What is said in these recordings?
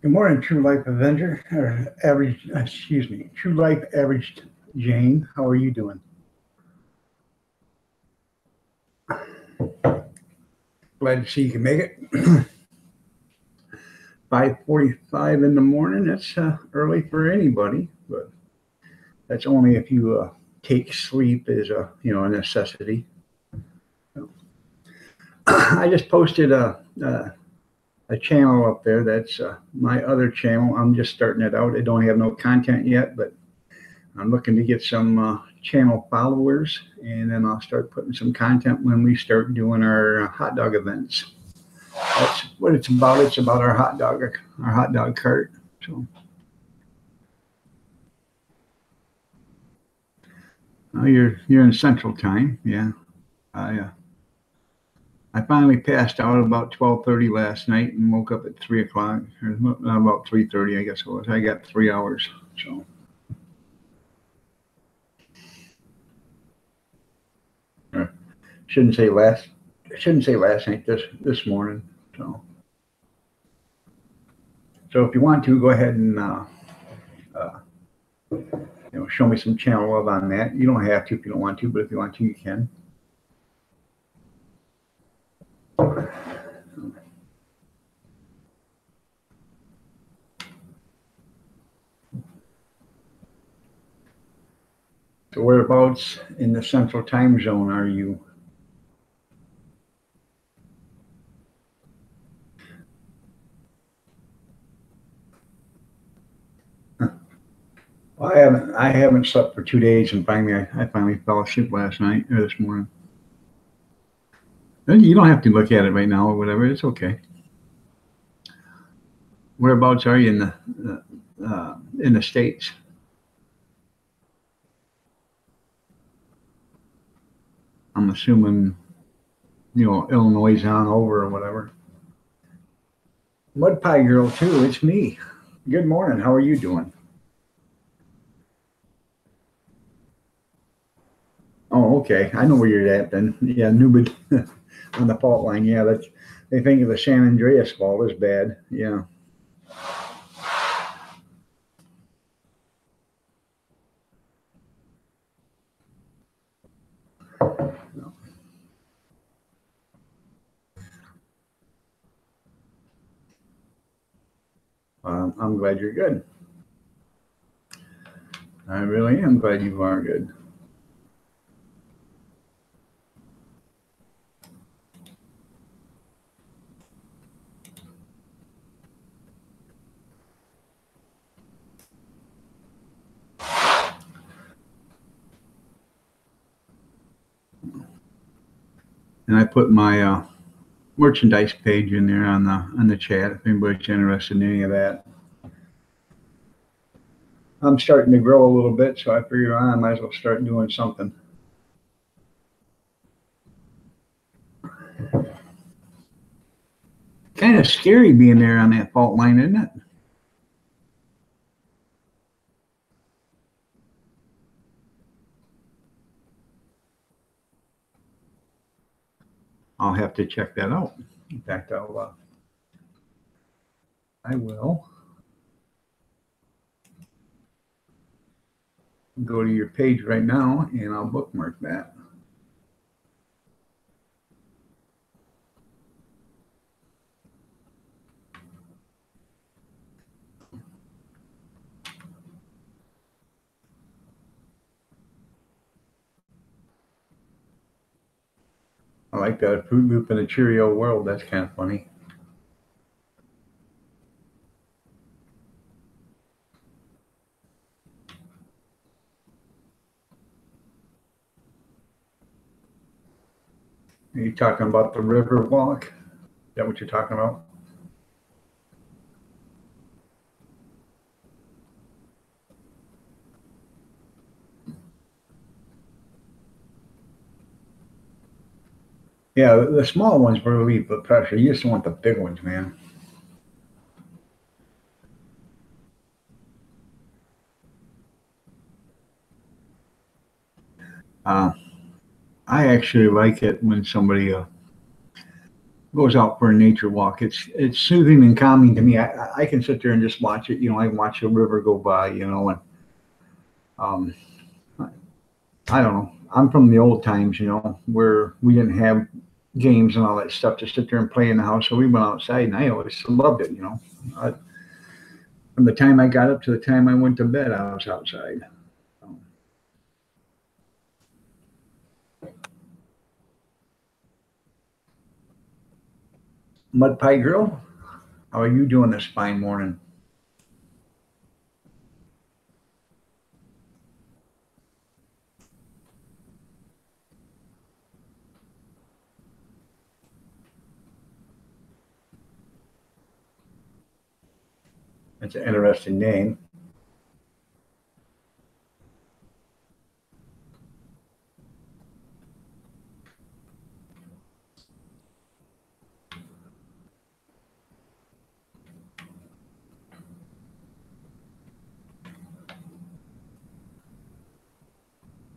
Good morning, True Life Avenger, or average, excuse me, True Life Average Jane. How are you doing? Glad to see you can make it. 5:45 in the morning. That's early for anybody, but that's only if you take sleep as a necessity. I just posted a channel up there. That's my other channel. I'm just starting it out. I don't have no content yet, but I'm looking to get some channel followers, and then I'll start putting some content when we start doing our hot dog events. That's what it's about. It's about our hot dog cart. So you're in Central Time, yeah. I finally passed out about 12:30 last night and woke up at 3 o'clock, or about 3:30, I guess it was. I got 3 hours, so. Shouldn't say last. Shouldn't say last night. This morning. So if you want to, go ahead and show me some channel love on that. You don't have to if you don't want to, but if you want to, you can. So whereabouts in the Central Time Zone are you? Well, I haven't slept for 2 days, and I finally fell asleep last night or this morning. You don't have to look at it right now or whatever. It's okay. Whereabouts are you in the States? I'm assuming, Illinois on over or whatever. Mud Pie Girl too. It's me. Good morning. How are you doing? Oh, okay. I know where you're at then. Yeah, Newbid on the fault line. Yeah, they think of the San Andreas fault as bad. Yeah. I'm glad you're good. I really am glad you are good. And I put my merchandise page in there on the chat if anybody's interested in any of that. I'm starting to grow a little bit, so I figure I might as well start doing something. Kind of scary being there on that fault line, isn't it? I'll have to check that out. In fact, I will go to your page right now and I'll bookmark that. I like that Fruit Loop in a Cheerio world. That's kind of funny. Are you talking about the river walk? Is that what you're talking about? Yeah, the small ones relieve the pressure. You just want the big ones, man. I actually like it when somebody goes out for a nature walk. It's soothing and calming to me. I can sit there and just watch it. I can watch a river go by. And um, I don't know. I'm from the old times, where we didn't have games and all that stuff to sit there and play in the house. So we went outside, and I always loved it. I, from the time I got up to the time I went to bed, I was outside. Mud Pie Grill, how are you doing this fine morning? That's an interesting name.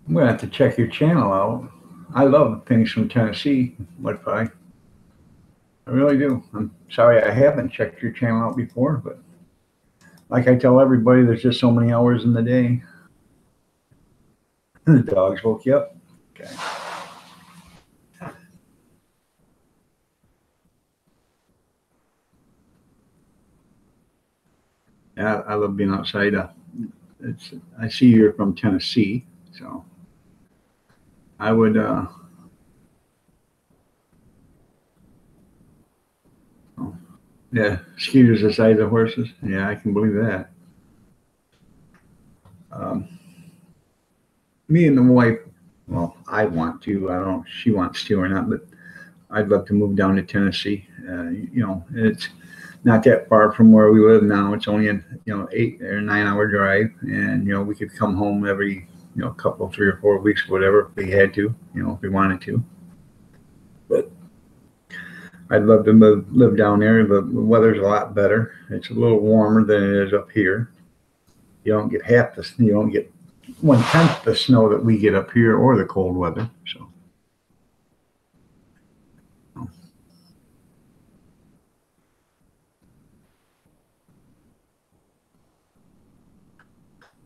I'm gonna have to check your channel out. I love things from Tennessee, Mud Pie. I really do. I'm sorry I haven't checked your channel out before, but like I tell everybody, there's just so many hours in the day. The dogs woke you up. Okay. Yeah, I love being outside. I see you're from Tennessee, so I would. Oh, yeah, skeeters the size of horses. Yeah, I can believe that. Um, Me and the wife. Well, I want to. I don't know if she wants to or not, but I'd love to move down to Tennessee. It's not that far from where we live now. It's only a 8 or 9 hour drive, and we could come home every couple 3 or 4 weeks, whatever if we had to, if we wanted to. But I'd love to live down there. The weather's a lot better. It's a little warmer than it is up here. You don't get half the you don't get 1/10 the snow that we get up here or the cold weather. So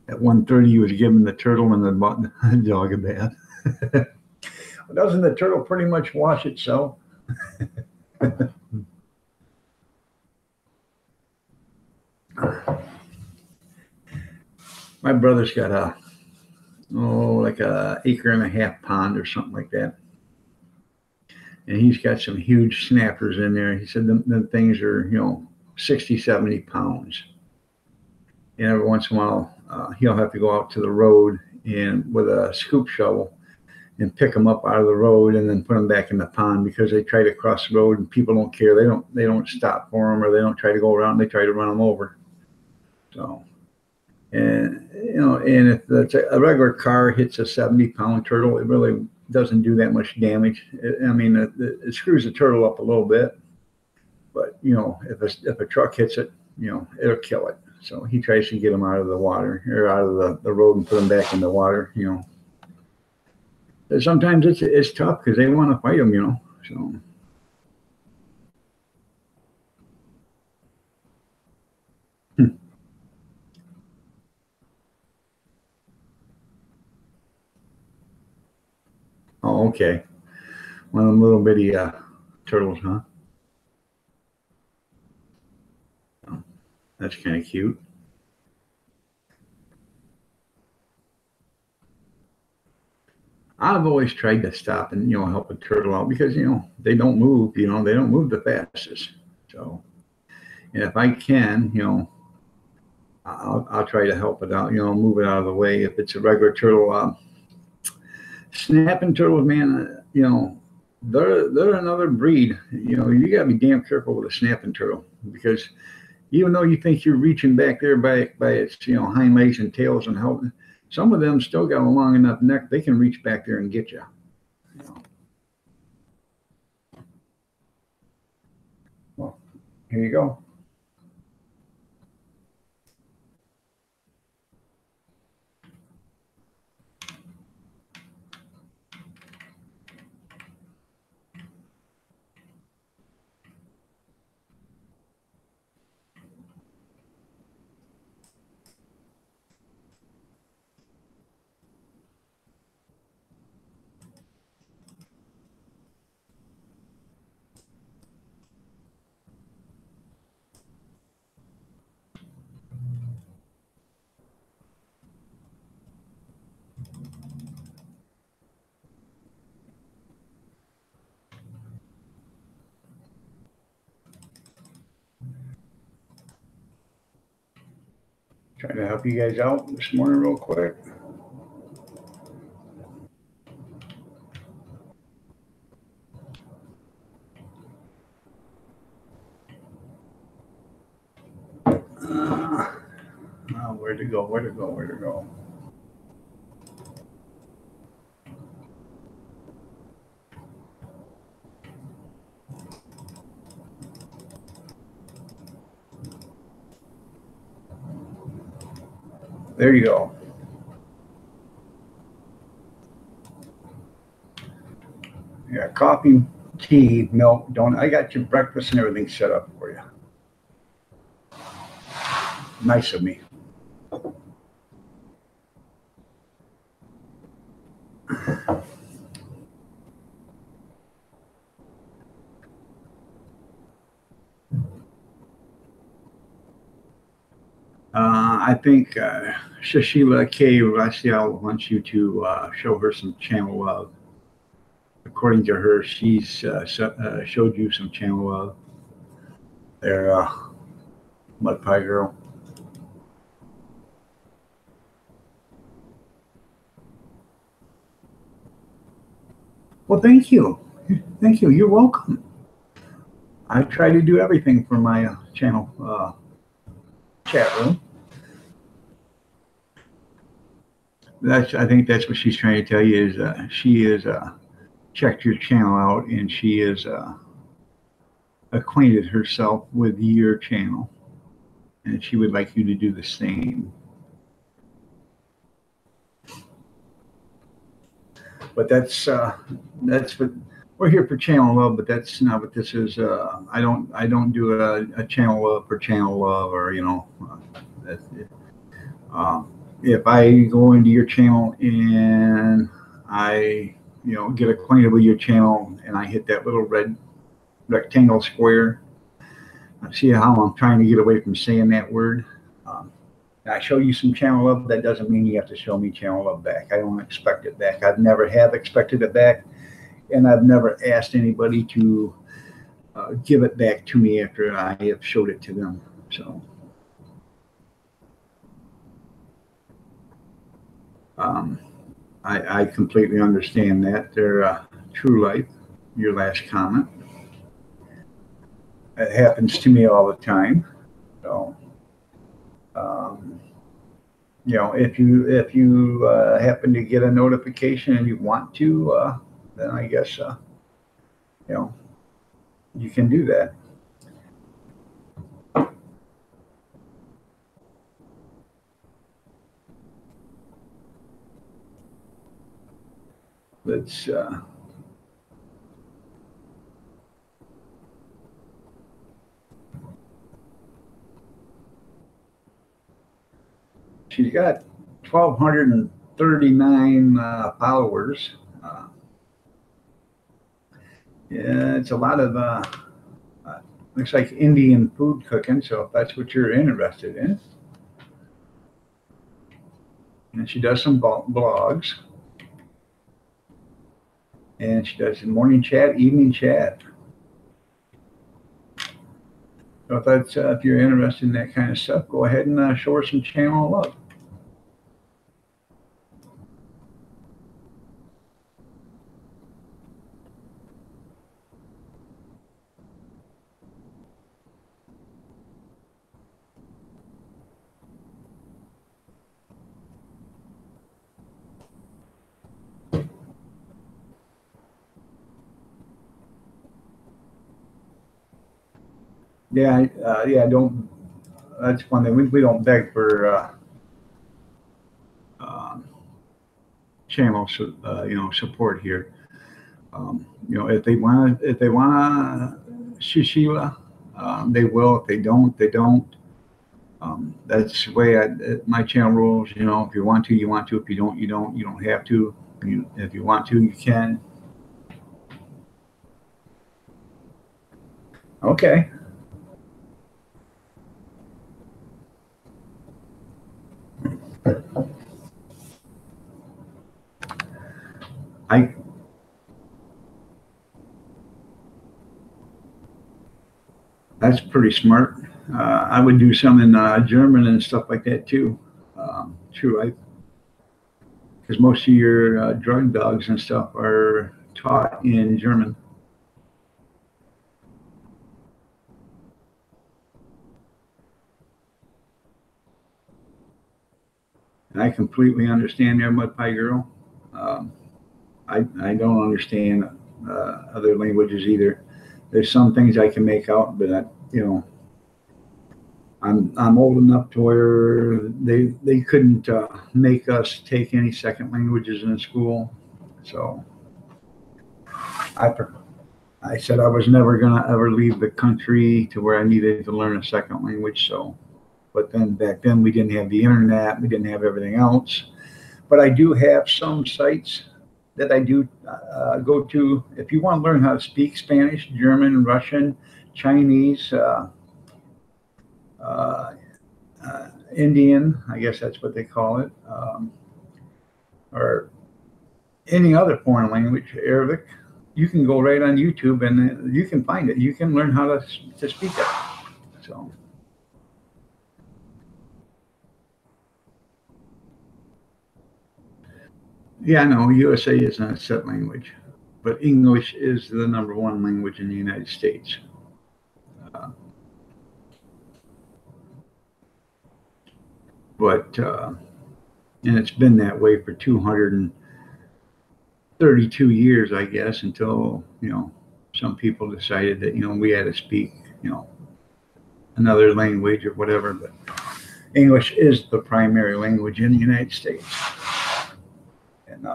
at 1:30, he was giving the turtle and the dog a bath. Doesn't the turtle pretty much wash itself? My brother's got like a acre and a half pond or something like that, and he's got some huge snappers in there. He said them things are 60, 70 pounds, and every once in a while he'll have to go out to the road and with a scoop shovel and pick them up out of the road and then put them back in the pond because they try to cross the road and people don't care. They don't stop for them or they don't try to go around. They try to run them over. So, and if a regular car hits a 70-pound turtle, it really doesn't do that much damage. It screws the turtle up a little bit, but if a truck hits it, it'll kill it. So he tries to get them out of the water or out of the road and put them back in the water. Sometimes it's tough because they want to fight them. So. Oh, okay. One of them little bitty turtles, huh? Oh, that's kind of cute. I've always tried to stop and help a turtle out because they don't move. They don't move the fastest. So, and if I can, I'll try to help it out. Move it out of the way. If it's a regular turtle, snapping turtles, man, they're another breed. You got to be damn careful with a snapping turtle because even though you think you're reaching back there by its hind legs and tails and helping, some of them still got a long enough neck they can reach back there and get you. Well, here you go. Trying to help you guys out this morning real quick. Where'd it go? Where'd it go? Where'd it go? There you go. Yeah, coffee, tea, milk, donut. I got your breakfast and everything set up for you. Nice of me. I think Shashila K. Raciel wants you to show her some channel love. According to her, she's showed you some channel love. There, Mud Pie Girl. Well, thank you. Thank you. You're welcome. I try to do everything for my channel chat room. I think that's what she's trying to tell you is she is checked your channel out and she is acquainted herself with your channel, and she would like you to do the same. But that's what we're here for, channel love. But that's not what this is. I don't do a channel love for channel love, or that's it. If I go into your channel and I get acquainted with your channel and I hit that little red rectangle square, see how I'm trying to get away from saying that word. I show you some channel love. That doesn't mean you have to show me channel love back. I don't expect it back. I've never have expected it back, and I've never asked anybody to give it back to me after I have showed it to them. So I completely understand that. They're True Life, your last comment. It happens to me all the time. So, if you happen to get a notification and you want to, then I guess you can do that. Let's she's got 1,239 followers. Yeah, it's a lot of looks like Indian food cooking. So if that's what you're interested in, and she does some blogs, and she does morning chat, evening chat. So if that's if you're interested in that kind of stuff, go ahead and show her some channel love. Yeah, yeah. Don't. That's one thing. We don't beg for channel support here. If they want Shishila, they will. If they don't, they don't. That's the way my channel rules. If you want to, you want to. If you don't, you don't. You don't have to. If you want to, you can. Okay. That's pretty smart. I would do some in German and stuff like that too. True life, because most of your drug dogs and stuff are taught in German. And I completely understand there, Mud Pie Girl. Um, I don't understand other languages either. There's some things I can make out, but I'm old enough to where they couldn't make us take any second languages in school. So I I said I was never gonna ever leave the country to where I needed to learn a second language. So, but then back then we didn't have the internet, we didn't have everything else. But I do have some sites that I do go to if you want to learn how to speak Spanish, German, Russian, Chinese. Uh, Indian, I guess that's what they call it, or any other foreign language, Arabic. You can go right on YouTube and you can find it. You can learn how to speak it. So, yeah, I know USA is not a set language, but English is the number one language in the United States. Uh, but and it's been that way for 232 years, I guess, until some people decided that we had to speak you know another language or whatever. But English is the primary language in the United States, and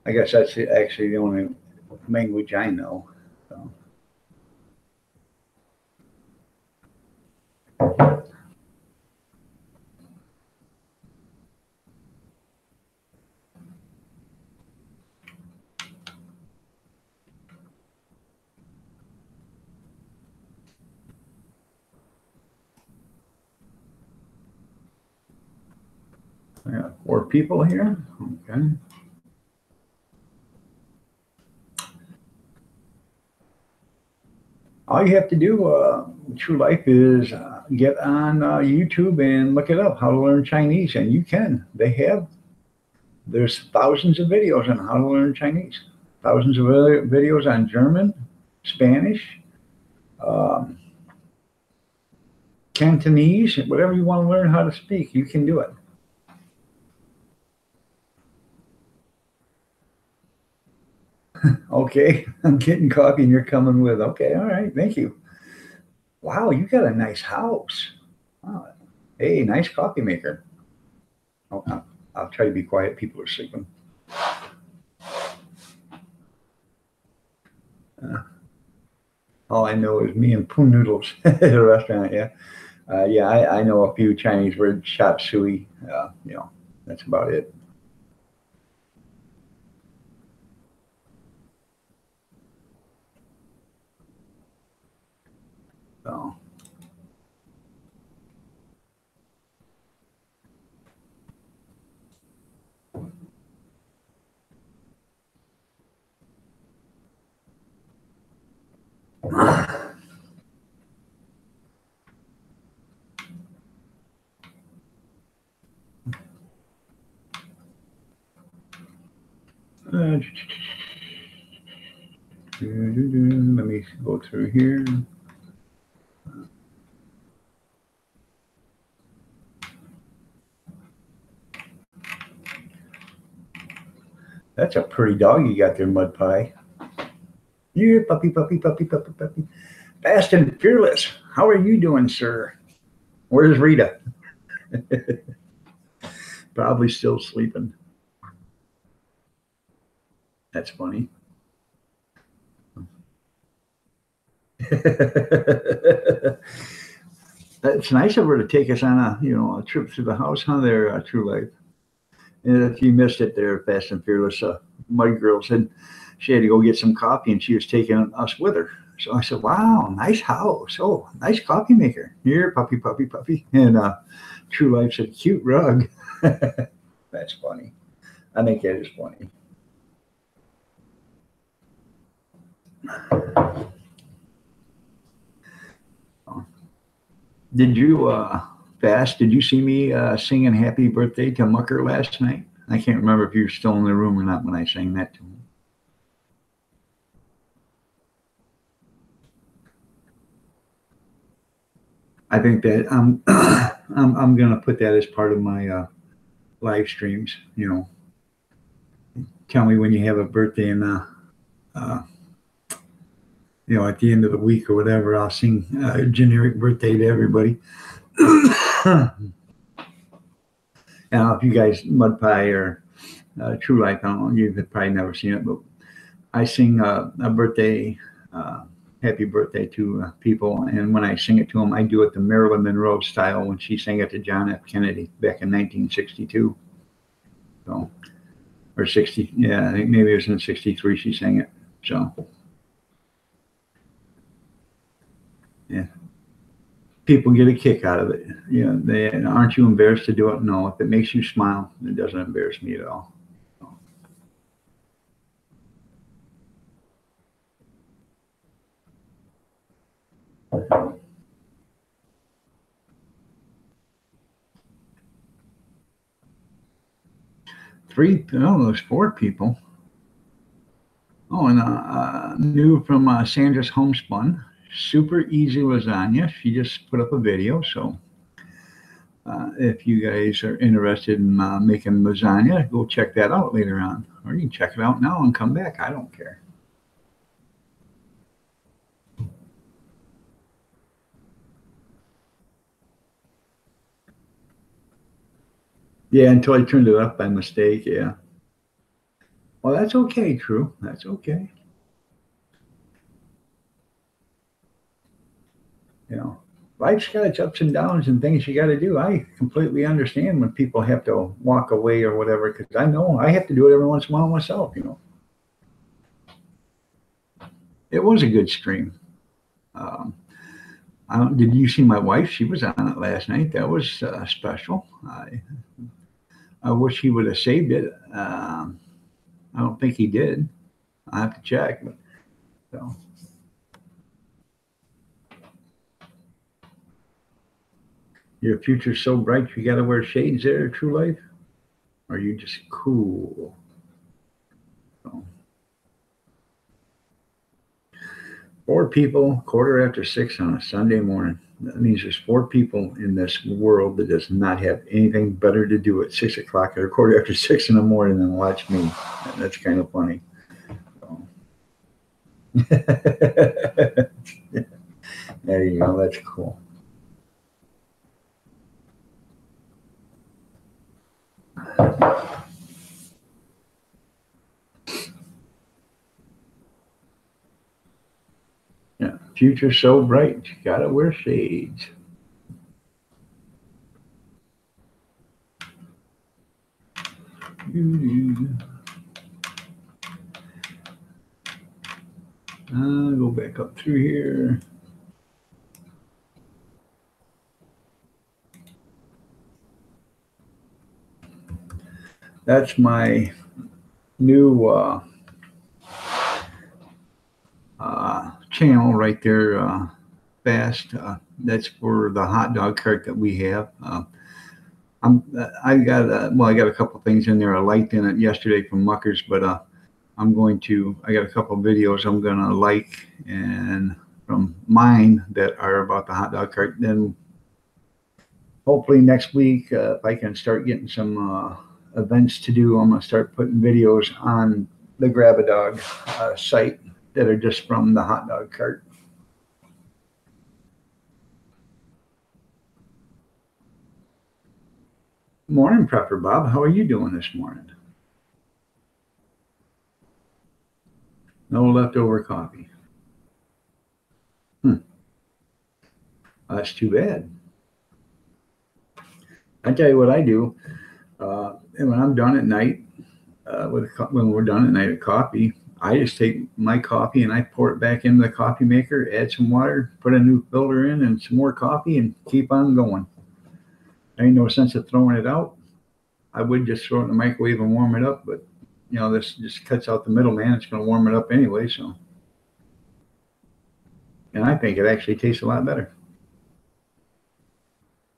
I guess that's actually the only language I know. So, yeah, 4 people here. Okay. All you have to do, True Life, is get on YouTube and look it up, how to learn Chinese, and you can. There's thousands of videos on how to learn Chinese, thousands of other videos on German, Spanish, um, Cantonese, whatever you want to learn how to speak, you can do it. Okay, I'm getting coffee and you're coming with. Okay, all right, thank you. Wow, you got a nice house. Wow. Hey, nice coffee maker. Oh, I'll try to be quiet. People are sleeping. Uh, all I know is me and Poon Noodles at a restaurant. Yeah, yeah. I know a few Chinese words, chop suey. That's about it. So, let me go through here. That's a pretty dog you got there, Mud Pie. Yeah, puppy, puppy, puppy, puppy, puppy. Fast and fearless. How are you doing, sir? Where's Rita? Probably still sleeping. That's funny. It's nice of her to take us on a trip through the house, huh? There, True Life. And if you missed it, there, Fast and Fearless, Mud Girl said she had to go get some coffee, and she was taking us with her. So I said, "Wow, nice house. Oh, nice coffee maker. Here, puppy, puppy, puppy." And True Life said, "Cute rug." That's funny. I think that is funny. Did you fast? Did you see me singing "Happy Birthday" to Mucker last night? I can't remember if you were still in the room or not when I sang that to him. I think that I'm gonna put that as part of my live streams. You know, tell me when you have a birthday and uh, you know, at the end of the week or whatever, I'll sing a generic birthday to everybody. Now, if you guys Mud Pie or True Life, I don't know, you've probably never seen it, but I sing a birthday, happy birthday to people, and when I sing it to them, I do it the Marilyn Monroe style when she sang it to John F. Kennedy back in 1962. So, or 60, yeah, I think maybe it was in 63 she sang it. So, yeah. People get a kick out of it. You know, they aren't you embarrassed to do it? No, if it makes you smile, it doesn't embarrass me at all. 3, no, there's 4 people. Oh, and new from Sandra's Homespun, super easy lasagna. She just put up a video, so if you guys are interested in making lasagna, go check that out later on, or you can check it out now and come back. I don't care. Yeah, until I turned it up by mistake. Yeah. Well, that's okay, True. That's okay. You know, life's got its ups and downs and things you got to do. I completely understand when people have to walk away or whatever, because I know I have to do it every once in a while myself. You know, it was a good stream. Um, did you see my wife? She was on it last night. That was special. I wish he would have saved it. I don't think he did. I have to check. But, so. Your future's so bright you got to wear shades there, True Life? Or are you just cool? So. 4 people, 6:15 on a Sunday morning. That means there's 4 people in this world that does not have anything better to do at 6 o'clock or 6:15 in the morning than watch me. That's kind of funny. So. There you go. That's cool. Yeah, future so bright, you gotta wear shades. Go back up through here. That's my new channel right there, Fast. That's for the hot dog cart that we have. I got a couple things in there. I liked in it yesterday from Muckers, but I got a couple videos I'm gonna like and from mine that are about the hot dog cart. Then hopefully next week, if I can start getting some events to do, I'm gonna start putting videos on the Grab a Dog site that are just from the hot dog cart. Morning, Prepper Bob. How are you doing this morning? No leftover coffee. That's too bad. I tell you what I do. And when I'm done at night, when we're done at night at coffee, I just take my coffee and I pour it back into the coffee maker, add some water, put a new filter in, and some more coffee, and keep on going. There ain't no sense of throwing it out. I would just throw it in the microwave and warm it up, but you know, this just cuts out the middleman. It's going to warm it up anyway, so. And I think it actually tastes a lot better.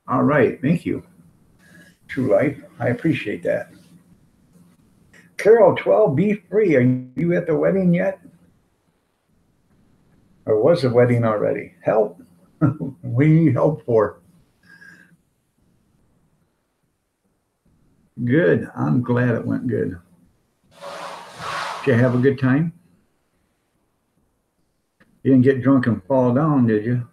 All right. Thank you, True Life. I appreciate that. Carol, 12 beef free. Are you at the wedding yet? Or was the wedding already? Help. We need help for. Good. I'm glad it went good. Did you have a good time? You didn't get drunk and fall down, did you?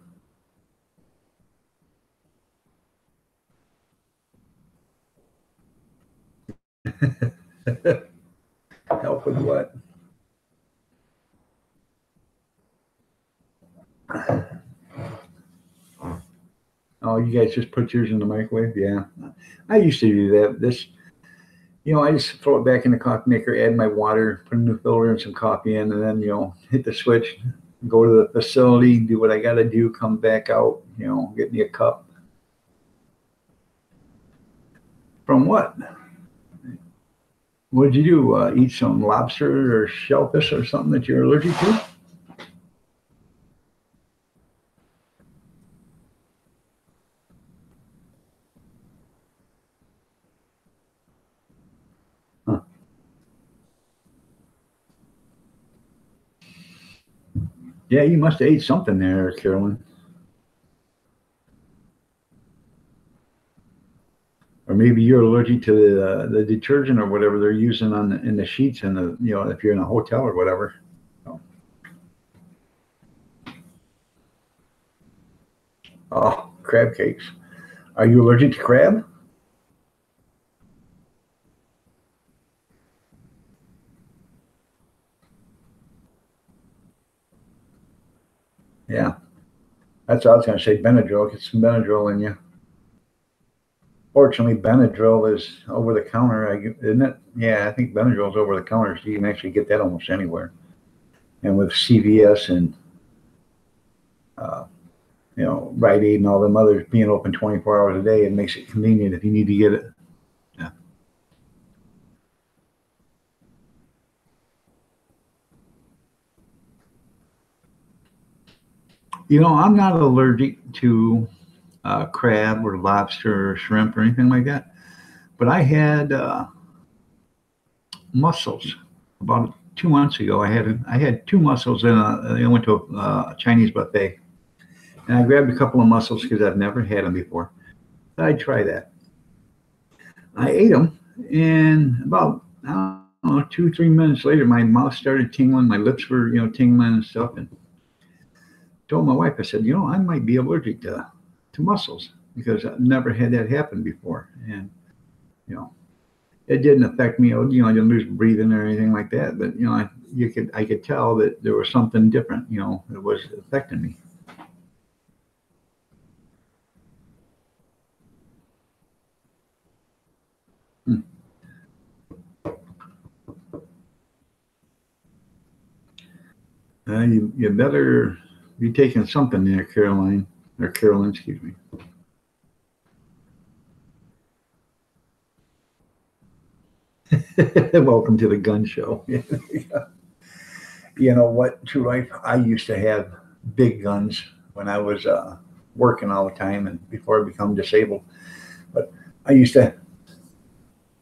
Help with what? Oh, you guys just put yours in the microwave? Yeah. I used to do that. I just throw it back in the coffee maker, add my water, put a new filter and some coffee in, and then, hit the switch, go to the facility, do what I got to do, come back out, get me a cup. From what? What'd you do? Eat some lobster or shellfish or something that you're allergic to? Huh. Yeah, you must have ate something there, Carolyn. Or maybe you're allergic to the detergent or whatever they're using in the sheets and if you're in a hotel or whatever. Oh, crab cakes. Are you allergic to crab? Yeah, that's what I was going to say. Benadryl. Get some Benadryl in you. Fortunately, Benadryl is over the counter, isn't it? Yeah, I think Benadryl is over the counter, so you can actually get that almost anywhere. And with CVS and uh, Rite Aid and all them others being open 24 hours a day, it makes it convenient if you need to get it. Yeah. I'm not allergic to crab or lobster or shrimp or anything like that, but I had mussels about 2 months ago. I had two mussels I went to a Chinese buffet, and I grabbed a couple of mussels because I've never had them before. I'd try that. I ate them, and about I don't know 2 3 minutes later, my mouth started tingling, my lips were tingling and stuff, and told my wife, I said, I might be allergic to mussels because I've never had that happen before, and you know it didn't affect me. I didn't lose breathing or anything like that, but I could tell that there was something different. That was affecting me. Hmm. You better be taking something there, Caroline, or Carolyn, excuse me. Welcome to the gun show. You know what, True Life? I used to have big guns when I was working all the time and before I become disabled. But I used to,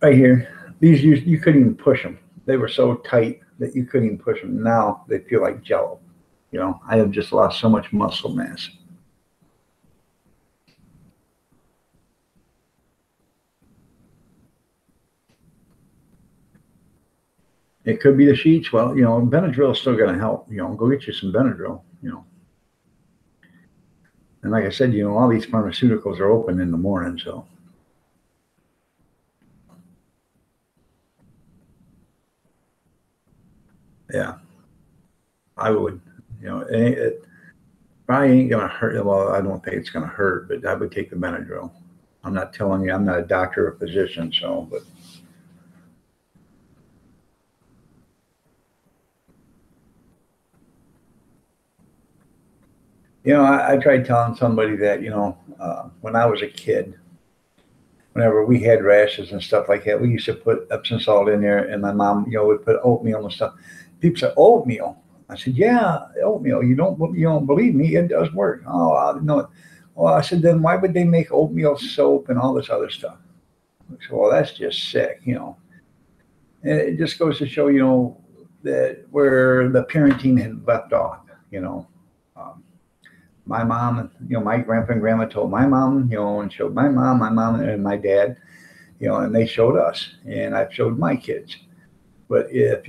right here, these you couldn't even push them. They were so tight that you couldn't even push them. Now they feel like jello. I have just lost so much muscle mass. It could be the sheets. Well, Benadryl is still going to help. Go get you some Benadryl. And like I said, all these pharmaceuticals are open in the morning, so yeah, I would. It probably ain't gonna hurt. Well, I don't think it's gonna hurt, but I would take the Benadryl. I'm not telling you, I'm not a doctor or physician, so but I tried telling somebody that when I was a kid, whenever we had rashes and stuff like that, we used to put Epsom salt in there, and my mom would put oatmeal and stuff. People say oatmeal. I said, yeah, oatmeal. You don't believe me? It does work. Oh, I know it. Well, I said, then why would they make oatmeal soap and all this other stuff? I said, well, that's just sick. And it just goes to show, that where the parenting had left off. You know, um, my mom, my grandpa and grandma told my mom, and showed my mom, and my dad, and they showed us, and I've showed my kids. But if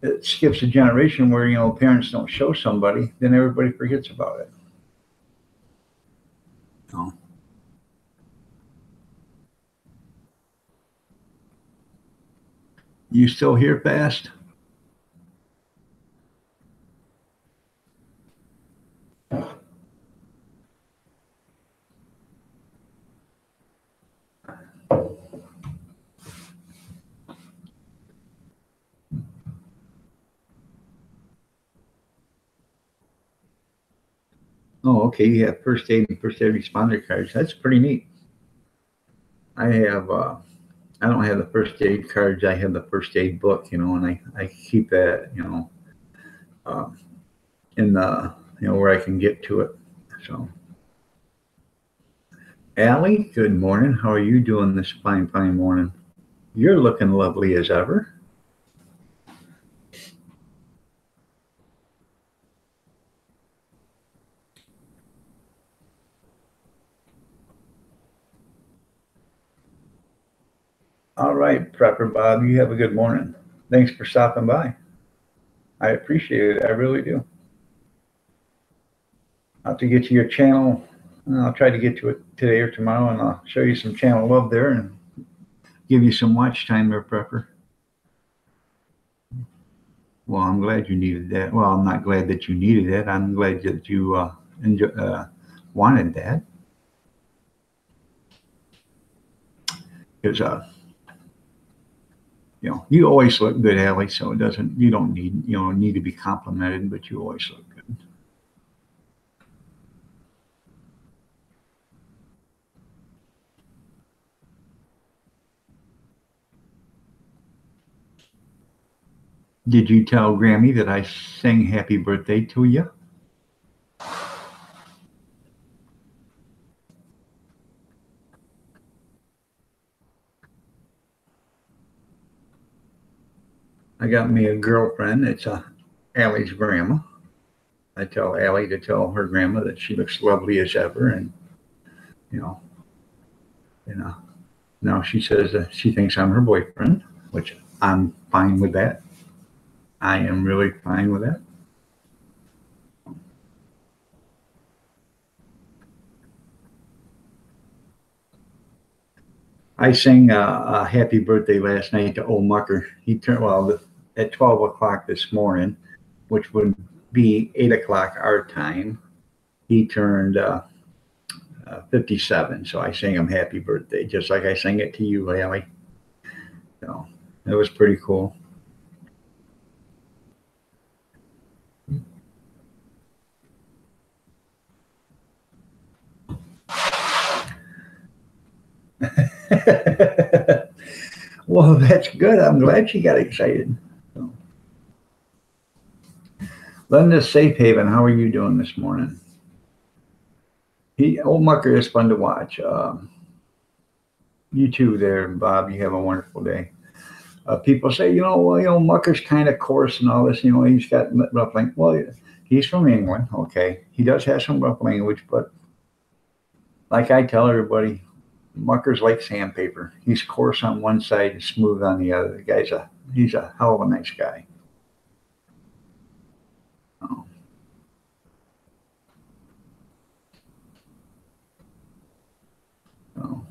it skips a generation where parents don't show somebody, then everybody forgets about it. Oh, you still here, fast? Oh, okay. You have first aid and first aid responder cards. That's pretty neat. I have. I don't have the first aid cards. I have the first aid book. And I keep that. Uh, in the where I can get to it. So, Allie, good morning. How are you doing this fine, fine morning? You're looking lovely as ever. All right, Prepper Bob. You have a good morning. Thanks for stopping by. I appreciate it. I really do. I'll have to get to your channel. I'll try to get to it today or tomorrow, and I'll show you some channel love there and give you some watch time there, Prepper. Well, I'm glad you needed that. Well, I'm not glad that you needed it. I'm glad that you wanted that. Because you always look good, Allie. So you don't need to be complimented, but you always look good. Did you tell Grammy that I sang happy birthday to you? I got me a girlfriend. It's Allie's grandma. I tell Allie to tell her grandma that she looks lovely as ever, and you know, you know. Now she says that she thinks I'm her boyfriend, which I'm fine with that. I am really fine with that. I sang a happy birthday last night to old Mucker. He turned at 12 o'clock this morning, which would be 8 o'clock our time. He turned 57. So I sang him happy birthday, just like I sang it to you, Allie. So that was pretty cool. Well, that's good. I'm glad she got excited. So, Linda Safe Haven, how are you doing this morning? Old Mucker is fun to watch. You too, there, Bob. You have a wonderful day. People say, Mucker's kind of coarse and all this. He's got rough language. Well, he's from England. Okay, he does have some rough language, but like I tell everybody, Mucker's like sandpaper. He's coarse on one side and smooth on the other. He's a hell of a nice guy. Oh, oh.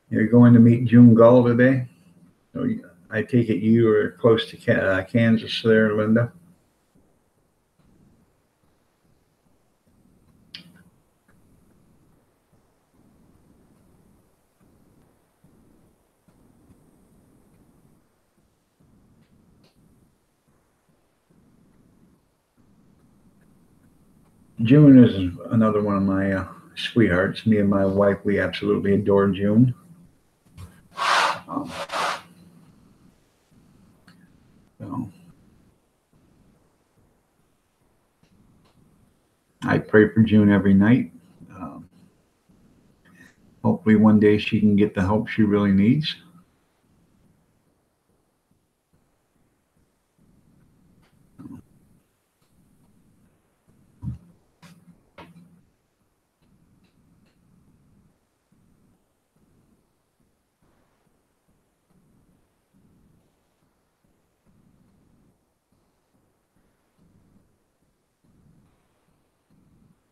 You're going to meet June Gull today. So I take it you are close to Kansas there, Linda. June is another one of my sweethearts. Me and my wife, we absolutely adore June. Um, so I pray for June every night. Um, Hopefully one day she can get the help she really needs.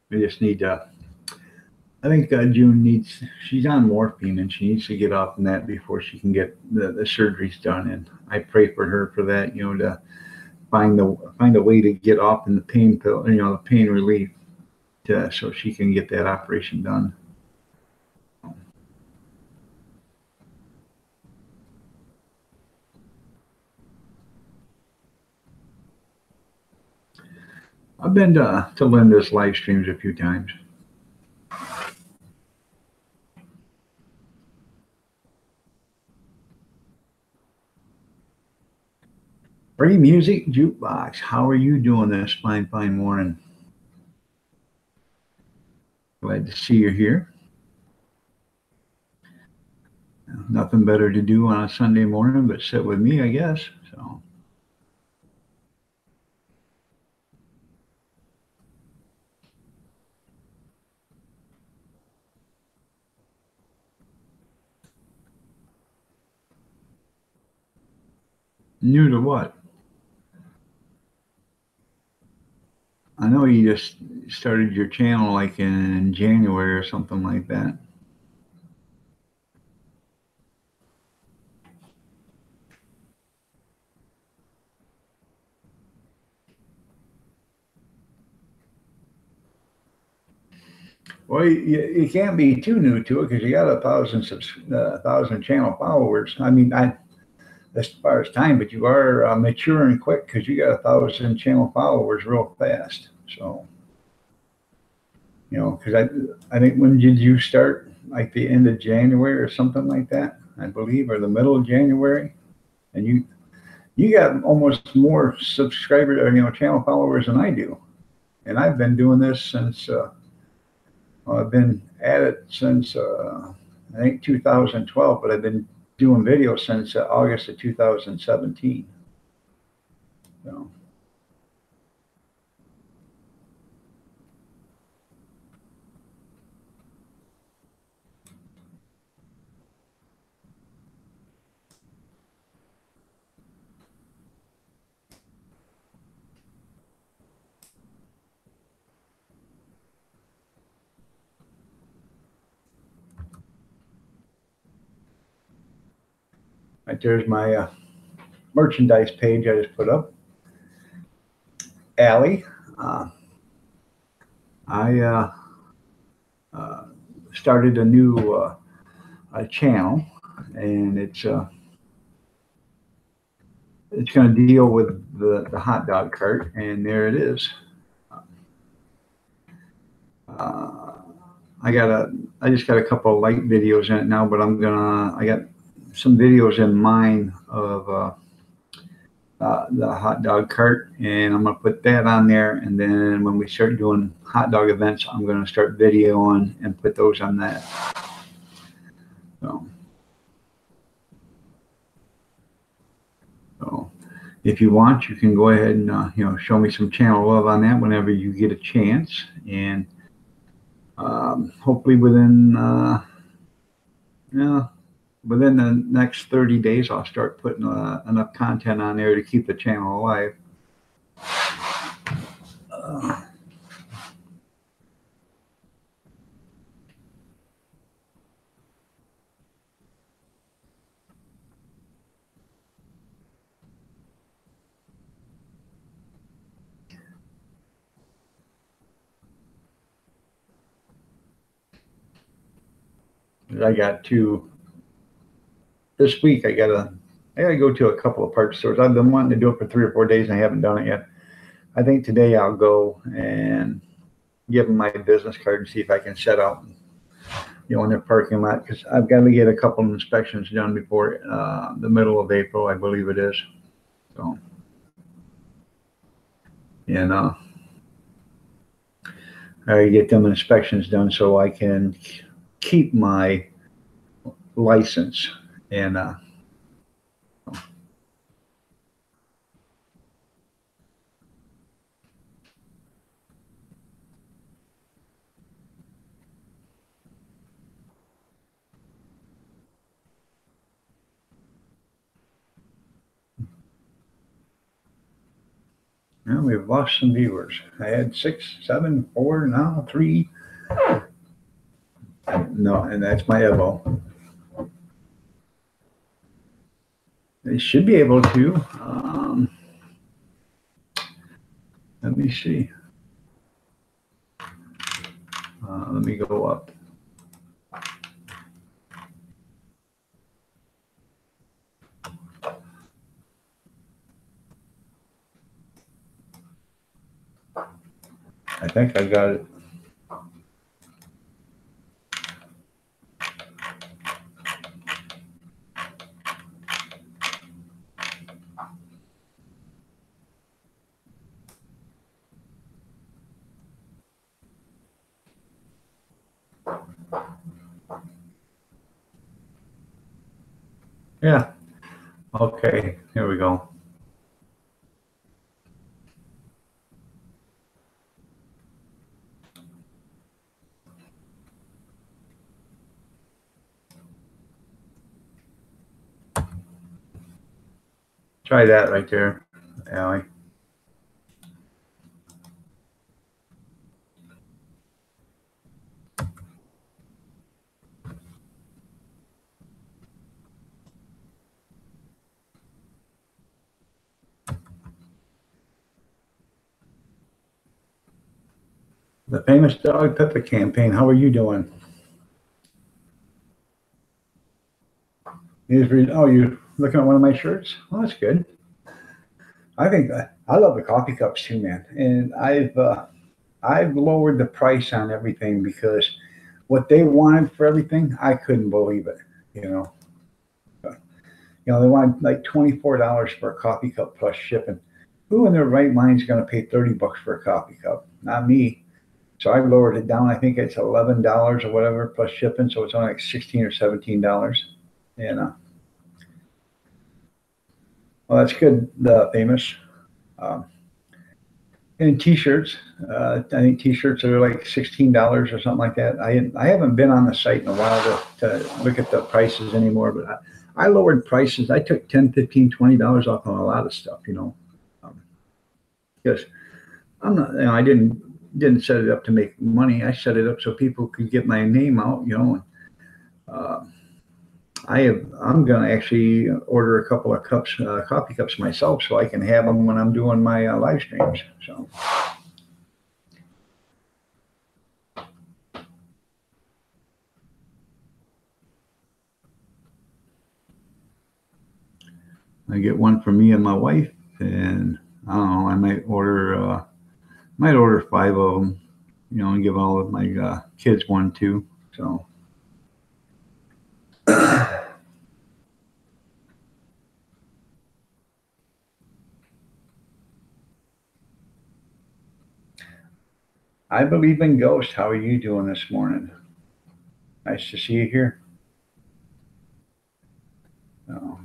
We just need to. I think June needs. She's on morphine and she needs to get off of that before she can get the surgeries done. And I pray for her for that. To find a way to get off in the pain pill. The pain relief, so she can get that operation done. I've been to Linda's live streams a few times. Free Music Jukebox. How are you doing this fine morning? Glad to see you here. Nothing better to do on a Sunday morning but sit with me, I guess. So. New to what? I know you just started your channel like in January or something like that. Well, you can't be too new to it because you got 1,000 channel followers. I mean, as far as time, but you are maturing quick because you got 1,000 channel followers real fast. So, because I think when did you start? Like the end of January or something like that, I believe, or the middle of January, and you got almost more subscribers or channel followers than I do, and I've been doing this since. I've been at it since I think 2012, but I've been doing videos since August of 2017. So. Right there's my merchandise page I just put up. Allie, I started a new channel, and it's going to deal with the hot dog cart, and there it is. I just got a couple of light videos in it now, but I got some videos in mind of the hot dog cart, and I'm gonna put that on there. And then when we start doing hot dog events, I'm gonna start videoing and put those on that. So if you want, you can go ahead and show me some channel love on that whenever you get a chance, and hopefully within the next 30 days, I'll start putting enough content on there to keep the channel alive. This week I gotta go to a couple of parts stores. I've been wanting to do it for 3 or 4 days and I haven't done it yet. I think today I'll go and give them my business card and see if I can set out, in their parking lot, because I've got to get a couple of inspections done before the middle of April, I believe it is. So, and I get them inspections done so I can keep my license. And we've lost some viewers. I had 6, 7, 4, now 3. No, and that's my Evo. They should be able to. Let me see. Let me go up. I think I got it. Yeah. Okay, here we go. Try that right there, Allie. The famous Dog Pepper campaign. How are you doing? Oh, you're looking at one of my shirts? Well, that's good. I think I love the coffee cups too, man. And I've lowered the price on everything because what they wanted for everything, I couldn't believe it. They wanted like $24 for a coffee cup plus shipping. Who in their right mind is going to pay $30 for a coffee cup? Not me. So I lowered it down. I think it's $11 or whatever plus shipping. So it's only like $16 or $17. And well, that's good. The famous. And t-shirts. I think t-shirts are like $16 or something like that. I haven't been on the site in a while to look at the prices anymore, but I lowered prices. I took $10, $15, $20 off on a lot of stuff, because I'm not, I didn't set it up to make money. I set it up so people could get my name out, And, I'm going to actually order a couple of coffee cups myself so I can have them when I'm doing my live streams. So. I get one for me and my wife, and I don't know, I might order 5 of them, and give all of my kids one too. So. I believe in ghosts. How are you doing this morning? Nice to see you here. Oh.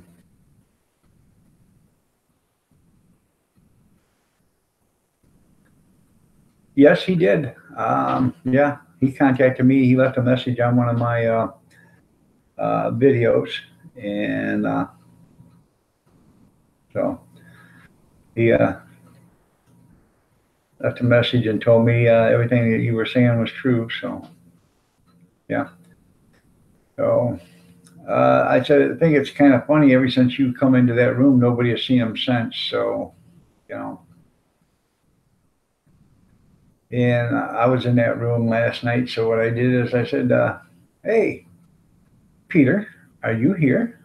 Yes, he did. Yeah, he contacted me. He left a message on one of my videos, and so he left a message and told me everything that you were saying was true. So, yeah. So I said, I think it's kind of funny. Ever since you come into that room, nobody has seen him since. So, And I was in that room last night. So what I did is I said, "Hey, Peter, are you here?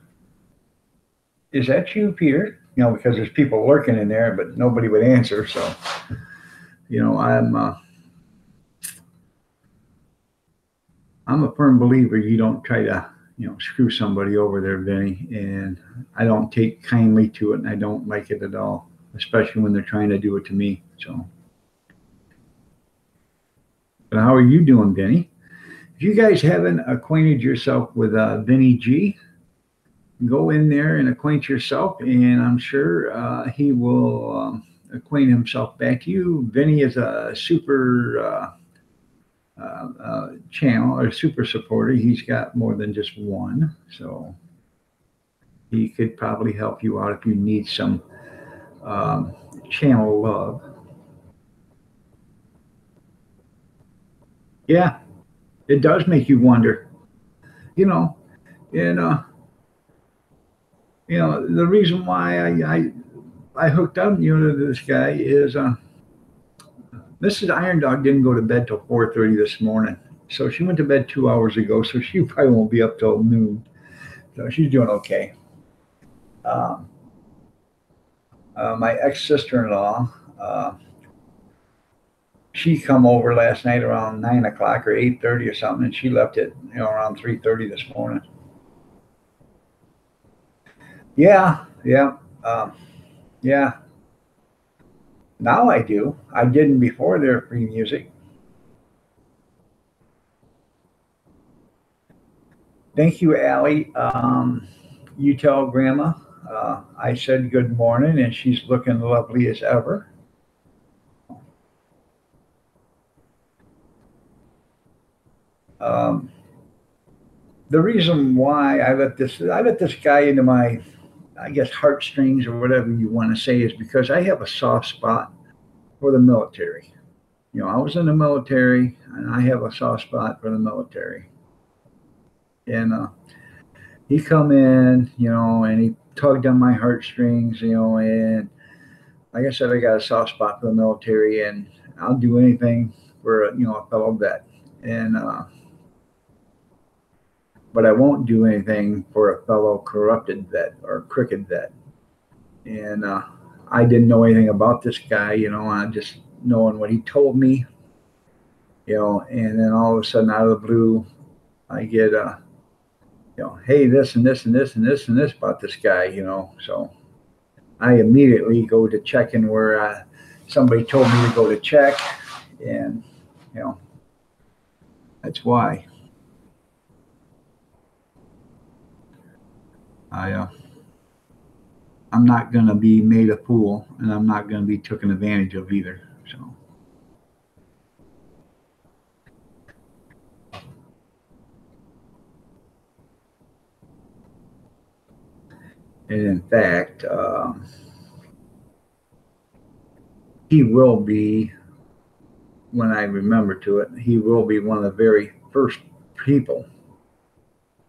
Is that you, Peter?" Because there's people lurking in there, but nobody would answer. So, I'm I'm a firm believer you don't try to, screw somebody over there, Vinny. And I don't take kindly to it, and I don't like it at all, especially when they're trying to do it to me. So, but how are you doing, Vinny? If you guys haven't acquainted yourself with Vinny G, go in there and acquaint yourself, and I'm sure he will acquaint himself back to you. Vinny is a super channel or super supporter. He's got more than just one, so he could probably help you out if you need some um, channel love. Yeah, it does make you wonder, you know, and the reason why I hooked up, to this guy is Mrs. Iron Dog didn't go to bed till 4:30 this morning, so she went to bed 2 hours ago. So she probably won't be up till noon. So she's doing okay. Um, my ex sister-in-law, she come over last night around 9 o'clock or 8:30 or something, and she left at around 3:30 this morning. Yeah, yeah, yeah. Now I do. I didn't before their free music. Thank you, Allie. You tell Grandma I said good morning, and she's looking lovely as ever. Um, the reason why I let this guy into my, I guess, heartstrings or whatever you want to say is because I have a soft spot for the military. I was in the military, and I have a soft spot for the military. And he come in, and he tugged on my heartstrings, and like I said, I got a soft spot for the military, and I'll do anything for a fellow vet. And but I won't do anything for a fellow corrupted vet or crooked vet. And I didn't know anything about this guy, I just knowing what he told me, and then all of a sudden, out of the blue, I get hey, this and this and this and this and this about this guy, so I immediately go to checking where somebody told me to go to check, and you know that's why I I'm not going to be made a fool, and I'm not going to be taken advantage of either. So, and in fact, he will be, when I remember to it, he will be one of the very first people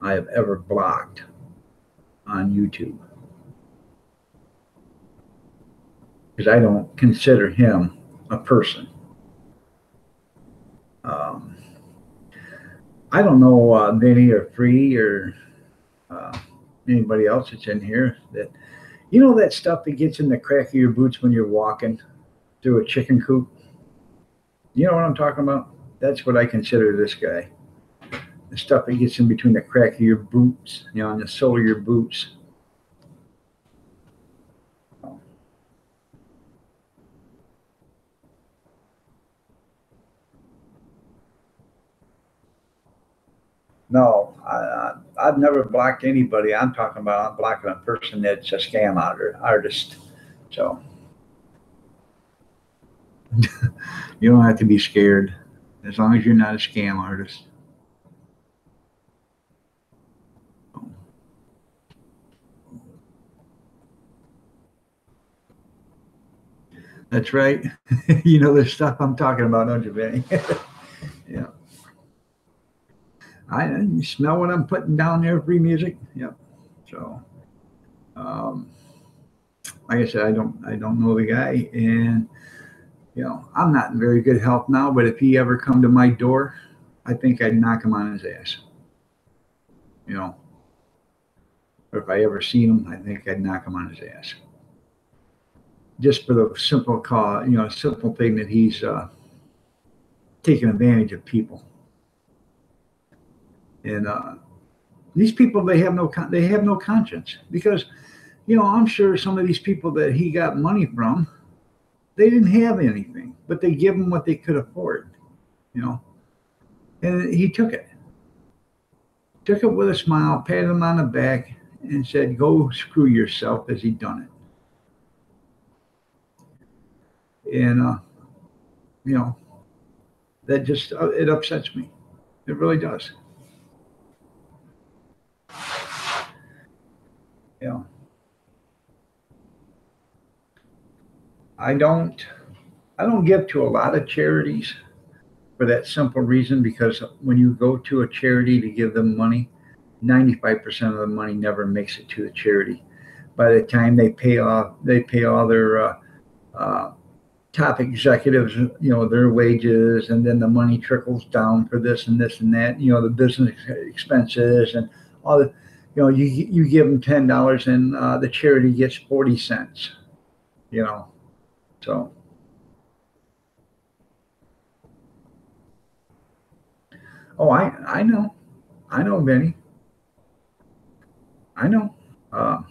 I have ever blocked on YouTube, because I don't consider him a person. Um, I don't know, Vinny or Free or uh, anybody else that's in here, that that stuff that gets in the crack of your boots when you're walking through a chicken coop. You know what I'm talking about? That's what I consider this guy. The stuff that gets in between the crack of your boots, and the sole of your boots. No, I've never blocked anybody. I'm blocking a person that's a scam artist. So you don't have to be scared as long as you're not a scam artist. That's right. You know the stuff I'm talking about, don't you, Benny? Yeah. You smell what I'm putting down there, free music. Yep. So, um, like I said, I don't know the guy, and I'm not in very good health now. But if he ever come to my door, I think I'd knock him on his ass. You know, or if I ever seen him, I think I'd knock him on his ass. Just for the simple cause, simple thing that he's taking advantage of people. And these people, they have no conscience, because I'm sure some of these people that he got money from, they didn't have anything, but they give him what they could afford, you know. And he took it with a smile, patted him on the back, and said, "Go screw yourself," as he done it. And you know, that just it upsets me. It really does. You know, I don't I don't give to a lot of charities for that simple reason, because when you go to a charity to give them money, 95% of the money never makes it to the charity. By the time they pay all their uh, top executives, their wages, and then the money trickles down for this and this and that, the business expenses and all the, you give them $10 and the charity gets 40 cents, you know. So, oh, I know, Benny, I know. Uh,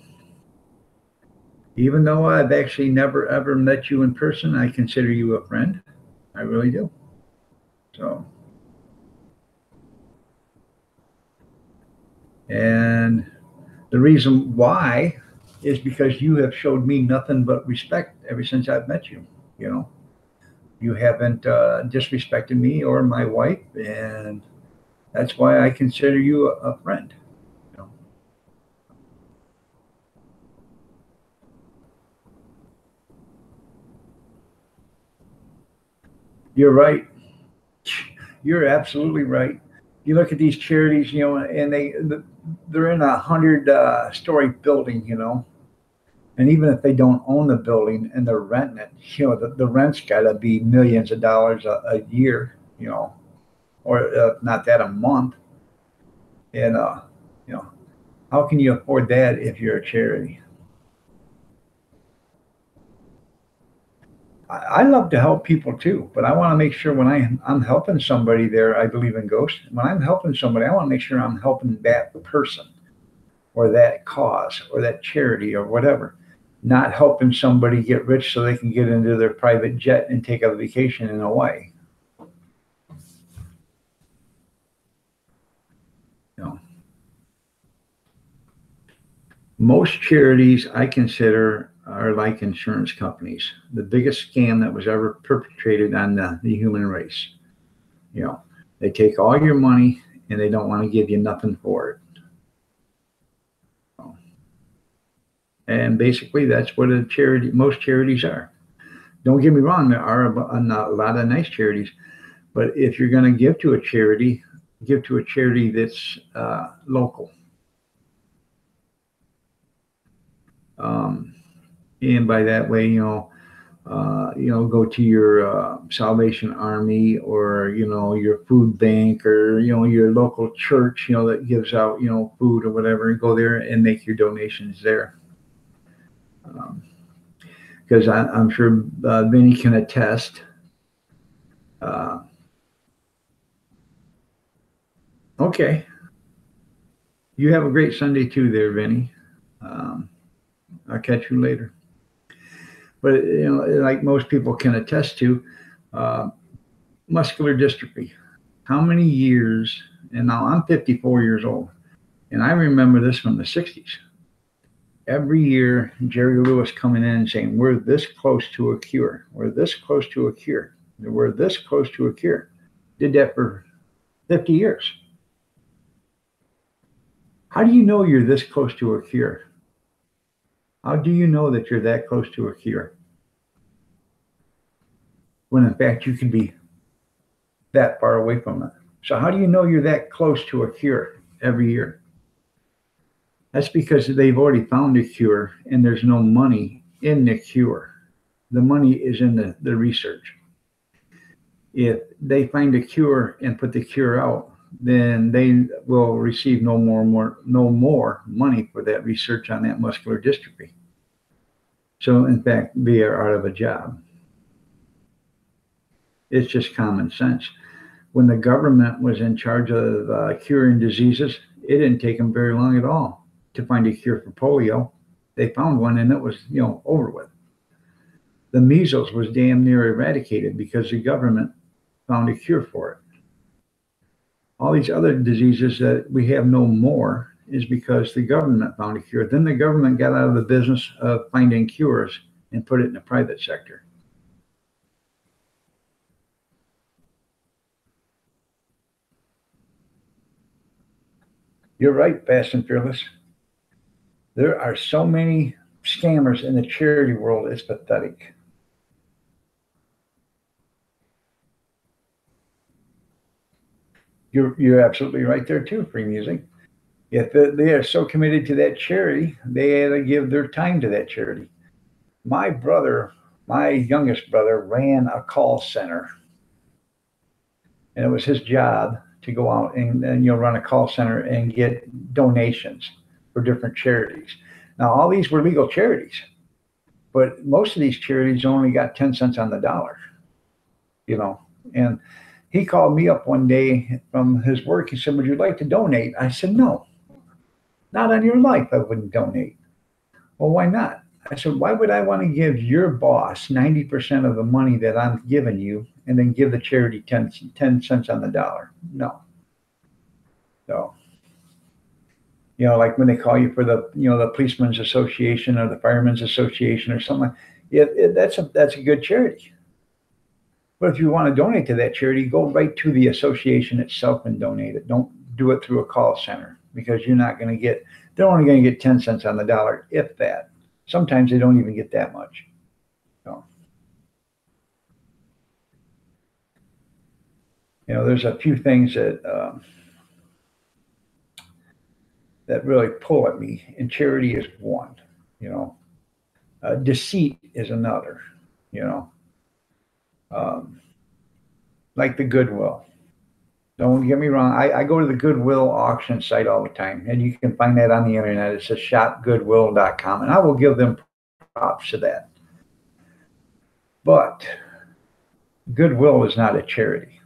Even though I've actually never ever met you in person, I consider you a friend. I really do. So, and the reason why is because you have showed me nothing but respect ever since I've met you. You know, you haven't disrespected me or my wife, and that's why I consider you a friend. You know, you're right. You're absolutely right. You look at these charities, and they're in 100 story building, and even if they don't own the building and they're renting it, the rent's got to be millions of dollars a year, or not that, a month. And you know, how can you afford that if you're a charity? I love to help people too, but I want to make sure when I'm helping somebody there, I believe in ghosts. When I'm helping somebody, I want to make sure I'm helping that person or that cause or that charity or whatever, not helping somebody get rich so they can get into their private jet and take a vacation in Hawaii. You know, most charities I consider are like insurance companies. The biggest scam that was ever perpetrated on the human race. You know, they take all your money and they don't want to give you nothing for it. And basically, that's what most charities are. Don't get me wrong, there are a lot of nice charities, but if you're going to give to a charity, give to a charity that's local. Um, and by that way, go to your Salvation Army, or your food bank, or your local church, that gives out food or whatever, and go there and make your donations there. Because I'm sure Vinny can attest. Uh, okay, you have a great Sunday too, there, Vinny. Um, I'll catch you later. But like most people can attest to, uh, muscular dystrophy. How many years? And now I'm 54 years old, and I remember this from the 60s. Every year, Jerry Lewis coming in and saying, "We're this close to a cure. We're this close to a cure. We're this close to a cure." Did that for 50 years. How do you know you're this close to a cure? How do you know that you're that close to a cure when in fact you can be that far away from it? So how do you know you're that close to a cure every year? That's because they've already found a cure and there's no money in the cure. The money is in the research. If they find a cure and put the cure out, then they will receive no more money for that research on that muscular dystrophy. So in fact, they are out of a job. It's just common sense. when the government was in charge of curing diseases, it didn't take them very long at all to find a cure for polio. They found one and it was, over with. The measles was damn near eradicated because the government found a cure for it. All these other diseases that we have no more is because the government found a cure. Then the government got out of the business of finding cures and put it in the private sector. You're right, Fast and Fearless. There are so many scammers in the charity world, it's pathetic. You're absolutely right there too, Free Music. If they are so committed to that charity, they had to give their time to that charity. My brother, my youngest brother, ran a call center, and it was his job to go out and run a call center and get donations for different charities. Now, all these were legal charities, but most of these charities only got 10 cents on the dollar, and he called me up one day from his work. He said, "Would you like to donate?" I said, "No, not on your life. I wouldn't donate." "Well, why not?" I said, "Why would I want to give your boss 90% of the money that I'm giving you and then give the charity 10 cents on the dollar? No." So, like when they call you for the Policemen's Association or the Firemen's Association or something, that's a good charity. But if you want to donate to that charity, go right to the association itself and donate it. Don't do it through a call center because they're only going to get 10 cents on the dollar, if that. Sometimes they don't even get that much. So, there's a few things that really pull at me, and charity is one. Deceit is another. Like the Goodwill. Don't get me wrong. I go to the Goodwill auction site all the time, and you can find that on the internet. It says shopgoodwill.com, and I will give them props to that. But Goodwill is not a charity.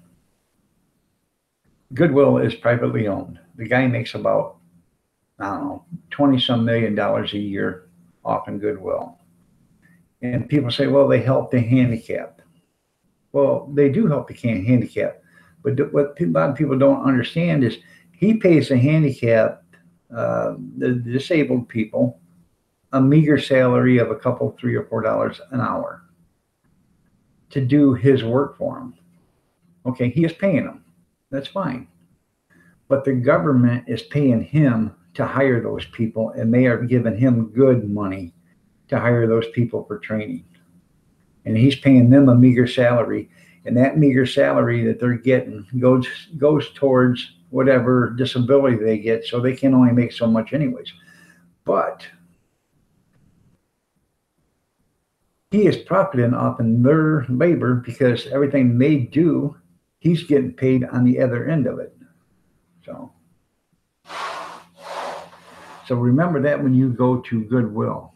Goodwill is privately owned. The guy makes about, I don't know, 20-some million dollars a year off in Goodwill. And people say, well, they help the handicapped. Well, they do help the handicapped. But what a lot of people don't understand is he pays the handicapped, the disabled people, a meager salary of a couple, $3 or $4 an hour to do his work for him. Okay, he is paying them. That's fine. But the government is paying him to hire those people, and they are giving him good money to hire those people for training. And he's paying them a meager salary, and that meager salary that they're getting goes towards whatever disability they get, so they can only make so much anyways. But he is profiting off in their labor because everything they do, he's getting paid on the other end of it. So remember that when you go to Goodwill,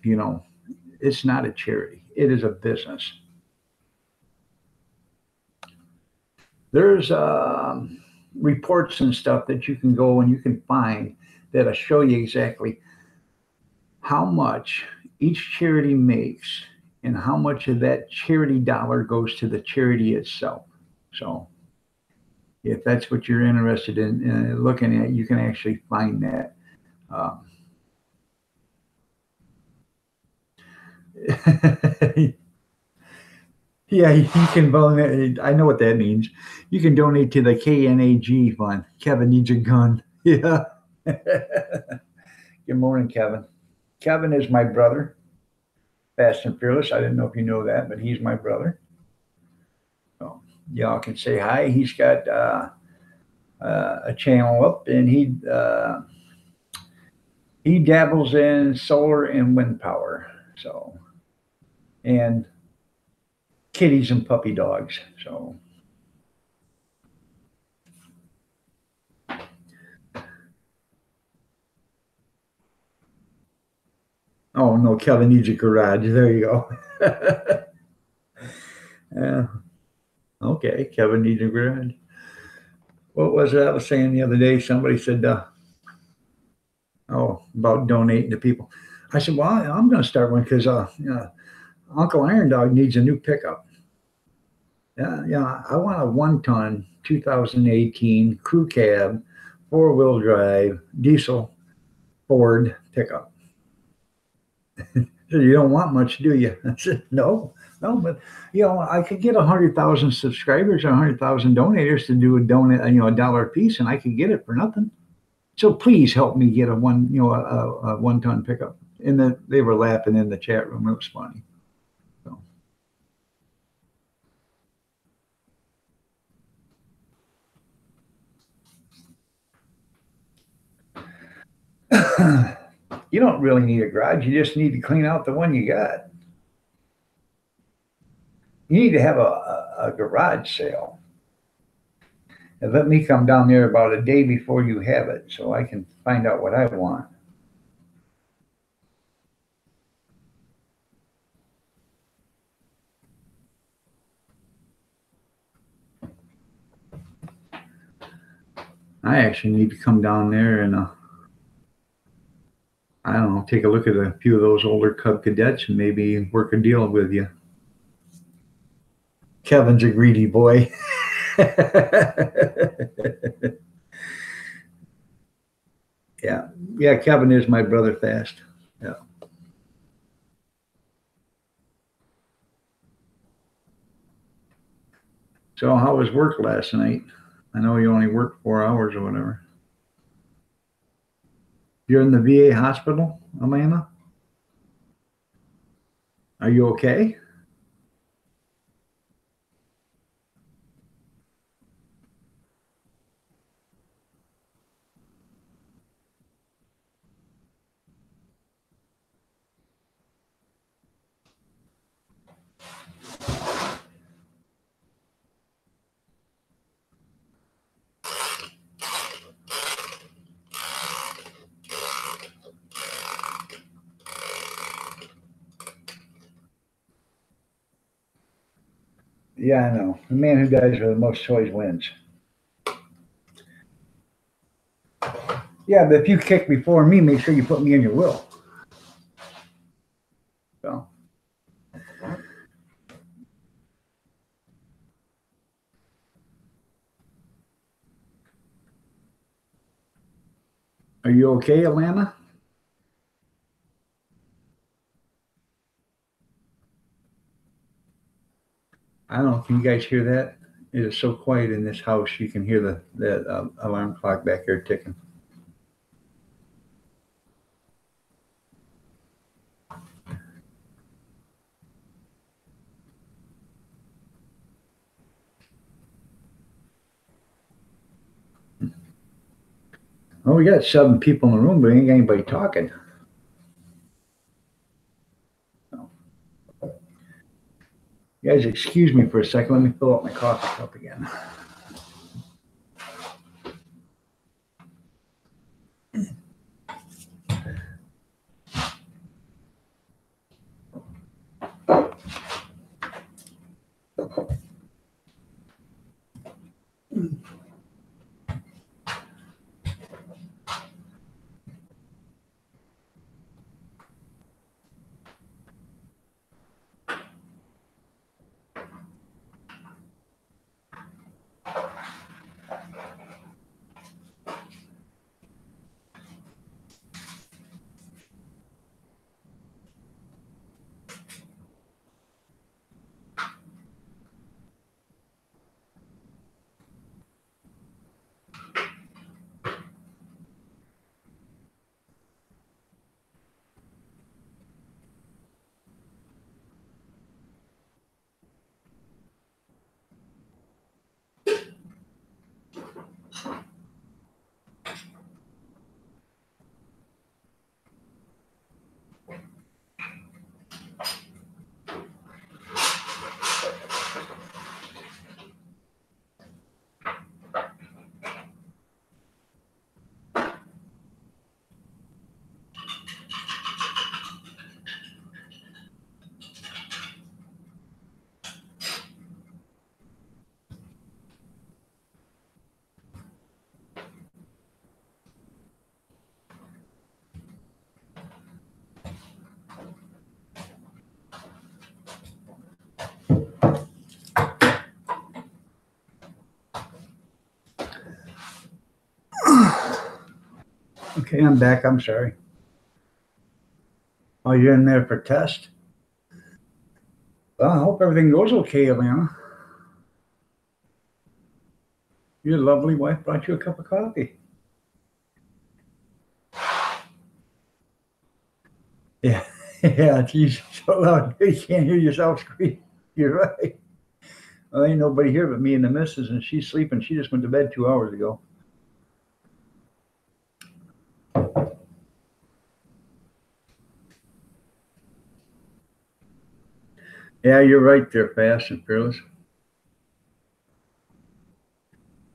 it's not a charity. It is a business. There's reports and stuff that you can go and you can find that'll show you exactly how much each charity makes and how much of that charity dollar goes to the charity itself. So if that's what you're interested in looking at, you can actually find that. Yeah, you can donate. I know what that means. You can donate to the KNAG fund. Kevin needs a gun. Yeah. Good morning, Kevin. Kevin is my brother, Fast and Fearless. I didn't know if you know that, but he's my brother. So y'all can say hi. He's got a channel up, and he dabbles in solar and wind power. So, and kitties and puppy dogs. So, oh no, Kevin needs a garage. There you go. Yeah. Okay, Kevin needs a garage. What was it I was saying the other day? Somebody said, oh, about donating to people. I said, well, I'm going to start one because Uncle Iron Dog needs a new pickup. Yeah, yeah. I want a 1 ton 2018 crew cab, 4-wheel drive, diesel Ford pickup. So you don't want much, do you? I said, no, no, but I could get 100,000 subscribers or 100,000 donators to do a donate, $1 a piece, and I could get it for nothing. So please help me get a 1 ton pickup. And they were laughing in the chat room. It was funny. So. You don't really need a garage. You just need to clean out the one you got. You need to have a garage sale. And let me come down there about a day before you have it so I can find out what I want. I actually need to come down there and I don't know, take a look at a few of those older Cub Cadets and maybe work a deal with you. Kevin's a greedy boy. Yeah. Yeah, Kevin is my brother fast. Yeah. So how was work last night? I know you only worked 4 hours or whatever. You're in the VA hospital, Alana? Are you okay? Yeah, I know. The man who dies with the most toys wins. Yeah, but if you kick before me, make sure you put me in your will. So, are you okay, Alana? I don't know. Can you guys hear that? It is so quiet in this house. You can hear the alarm clock back there ticking. Oh, we got 7 people in the room, but ain't got anybody talking. So, you guys, excuse me for a second. Let me fill up my coffee cup again. I'm back. I'm sorry. Oh, you're in there for test? Well, I hope everything goes okay, Alana. Your lovely wife brought you a cup of coffee. Yeah, yeah, she's so loud you can't hear yourself scream. You're right. Well, ain't nobody here but me and the missus, and she's sleeping. She just went to bed 2 hours ago. Yeah, you're right there, fast and fearless.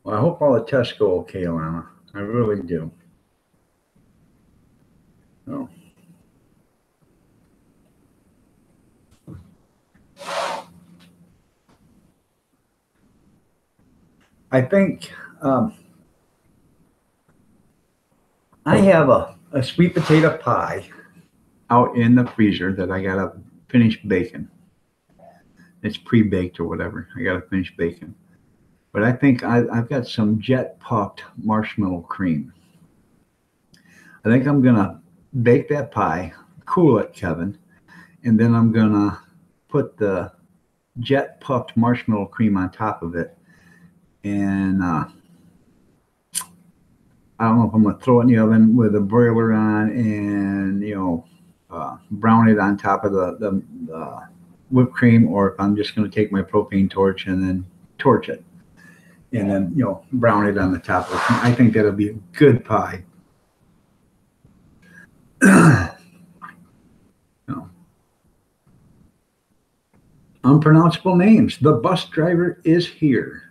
Well, I hope all the tests go okay, Alana. I really do. So, I think I have a sweet potato pie out in the freezer that I gotta finish baking. It's pre-baked or whatever. I gotta finish baking. But I think I've got some jet puffed marshmallow cream. I think I'm gonna bake that pie, cool it, Kevin, and then I'm gonna put the jet puffed marshmallow cream on top of it. And I don't know if I'm gonna throw it in the oven with a broiler on and brown it on top of the whipped cream, or if I'm just gonna take my propane torch and then torch it, and then brown it on the top of it. I think that'll be a good pie. No. Unpronounceable names. The bus driver is here.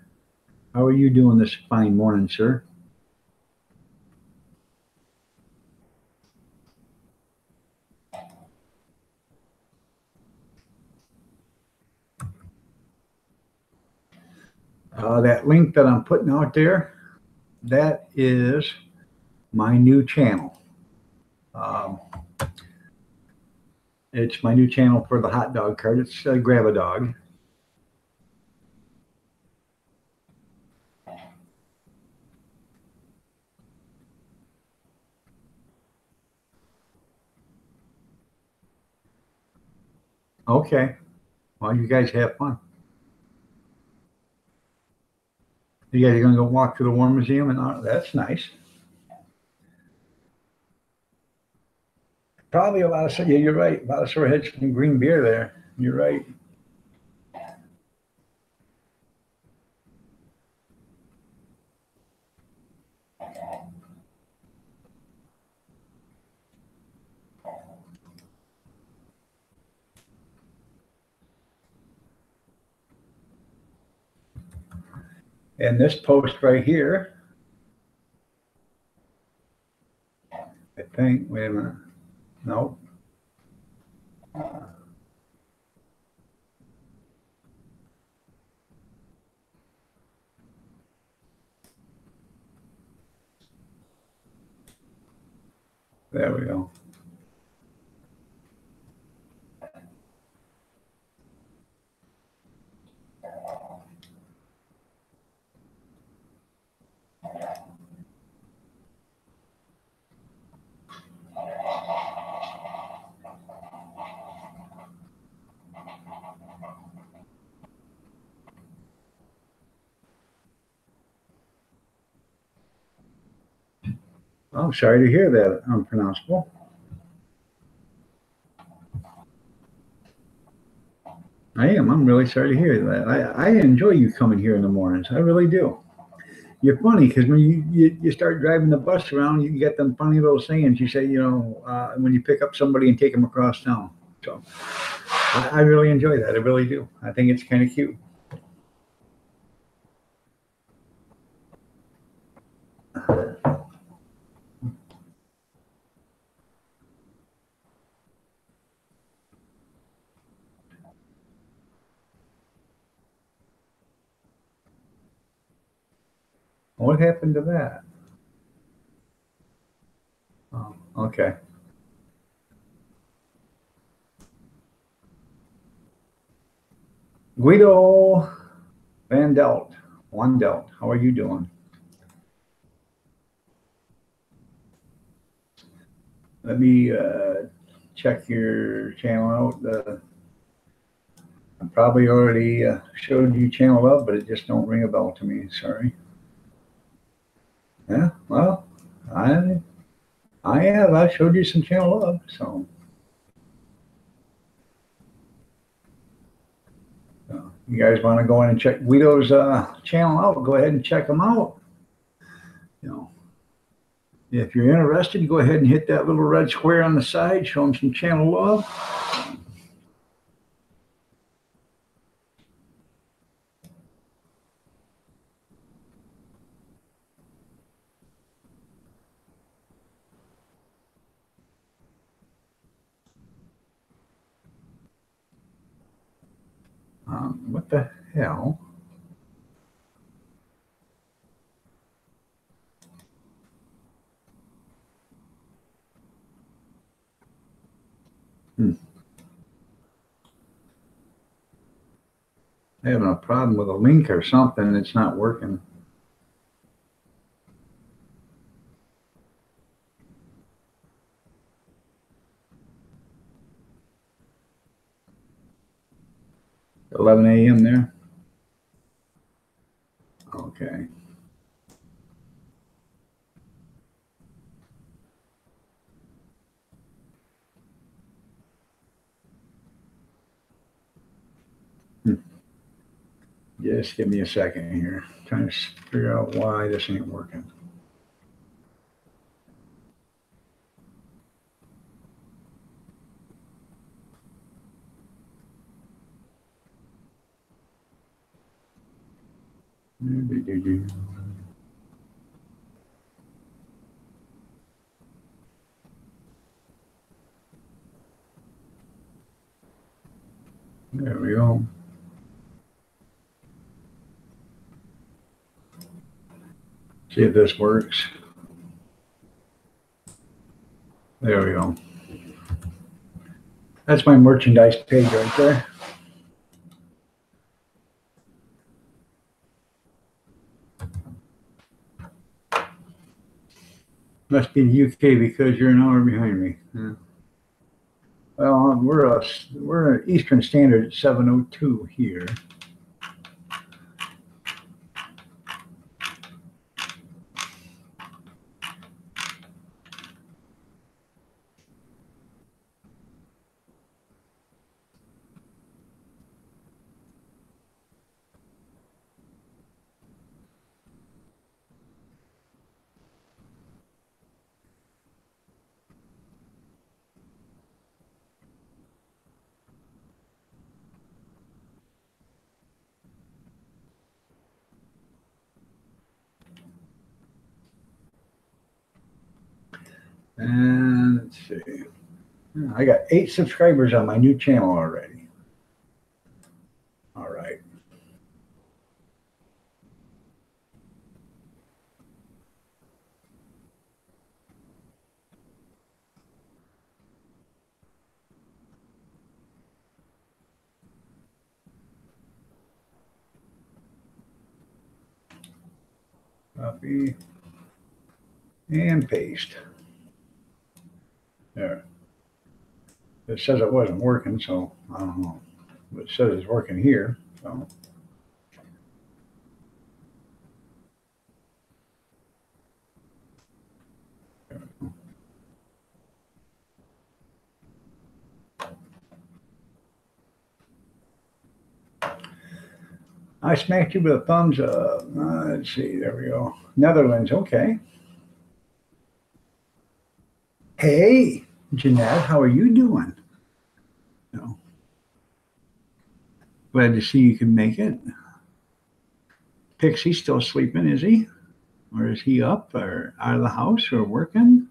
How are you doing this fine morning, sir? That link that I'm putting out there, that is my new channel. It's my new channel for the hot dog cart. It's Grab a Dog. Okay. Well, you guys have fun. You guys are going to go walk through the War Museum, and that's nice. Probably a lot of, yeah, you're right. A lot of sore heads from green beer there. You're right. And this post right here, I think, wait a minute. No. There we go. I'm sorry to hear that, unpronounceable. I am. I'm really sorry to hear that. I enjoy you coming here in the mornings. I really do. You're funny because when you start driving the bus around, you get them funny little sayings you say, when you pick up somebody and take them across town. So I really enjoy that. I really do. I think it's kind of cute. What happened to that? Oh, okay. Guido Van Delt. How are you doing? Let me check your channel out. I probably already showed you channel love, but it just don't ring a bell to me. Sorry. Yeah, well, I have. I showed you some channel love, so you guys want to go in and check Guido's channel out? Go ahead and check them out. You know, if you're interested, go ahead and hit that little red square on the side. Show them some channel love. What the hell? Having a problem with a link or something. It's not working. $11 a.m. there. Okay. Just give me a second here. Trying to figure out why this ain't working. There we go. See if this works. There we go. That's my merchandise page right there. Must be the UK because you're an hour behind me. Yeah. Well, we're Eastern Standard at 7:02 here. And let's see. I got 8 subscribers on my new channel already. All right. Copy and paste. There. It says it wasn't working, so I don't know. But it says it's working here. So I smacked you with a thumbs up. Let's see. There we go. Netherlands. Okay. Hey, Jeanette, how are you doing? No. Glad to see you can make it. Pixie's still sleeping, is he? Or is he up or out of the house or working?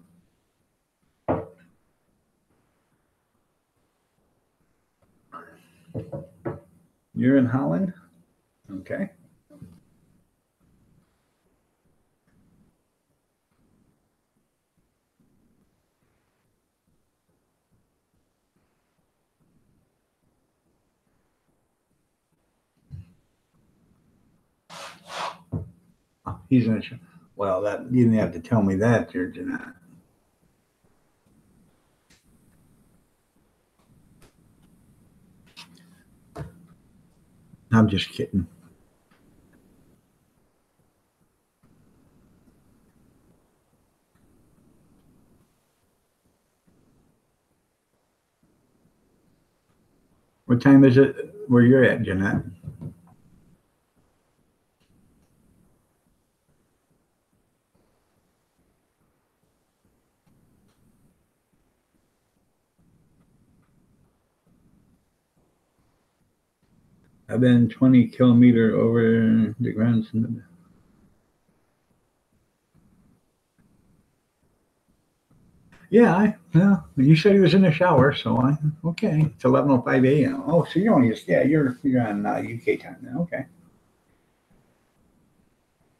You're in Holland? Okay. Oh, he's in a well, that you didn't have to tell me that, dear Jeanette. I'm just kidding. What time is it where you're at, Jeanette? I've been 20 kilometers over the ground. Yeah. You said he was in the shower, so okay. It's 11:05 a.m. Oh, so you're only just you're on UK time now. Okay.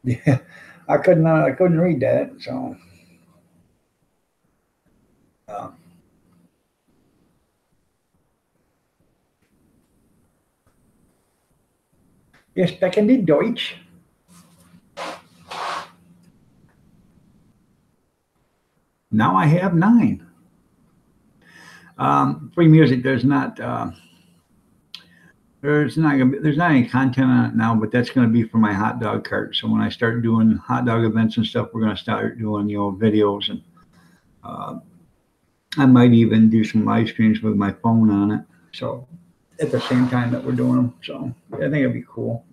Yeah, I couldn't read that. So uh, wir sprechen die Deutsch. Now I have 9. Free music. There's not any content on it now, but that's going to be for my hot dog cart. So when I start doing hot dog events and stuff, we're going to start doing videos, and uh, I might even do some live streams with my phone on it. So at the same time that we're doing them, so I think it'd be cool.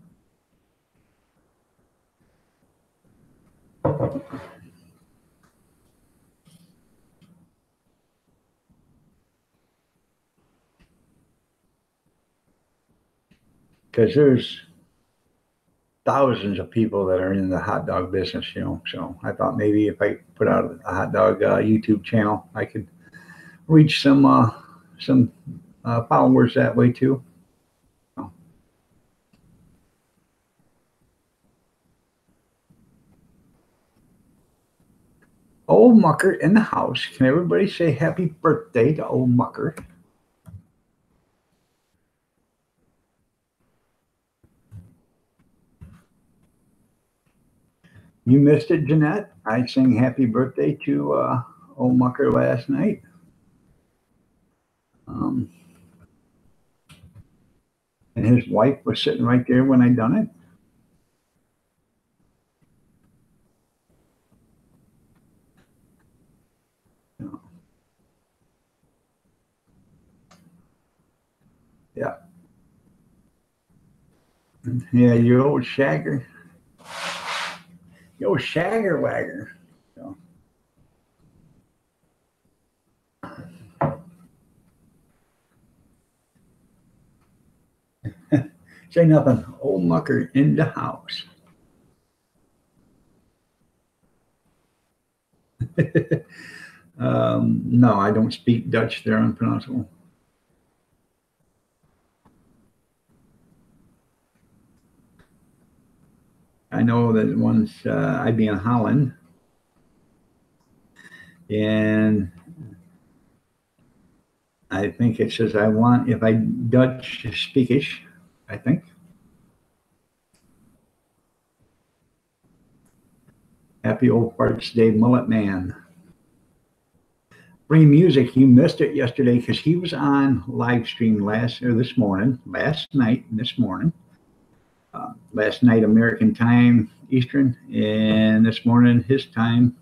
Because there's thousands of people that are in the hot dog business. So I thought maybe if I put out a hot dog YouTube channel, I could reach some followers that way too. So, old Mucker in the house. Can everybody say happy birthday to old Mucker? You missed it, Jeanette. I sang happy birthday to old Mucker last night. Um, and his wife was sitting right there when I done it. Yeah. Yeah, you old shagger. You old shagger wagger. So, say nothing. Old Mucker in the house. No, I don't speak Dutch. They're unpronounceable. I know that once I'd be in Holland, and I think it says I want if I Dutch speakish, I think. Happy old farts day, Mullet Man. Free music. You missed it yesterday because he was on live stream last night, last night American time Eastern, and this morning his time.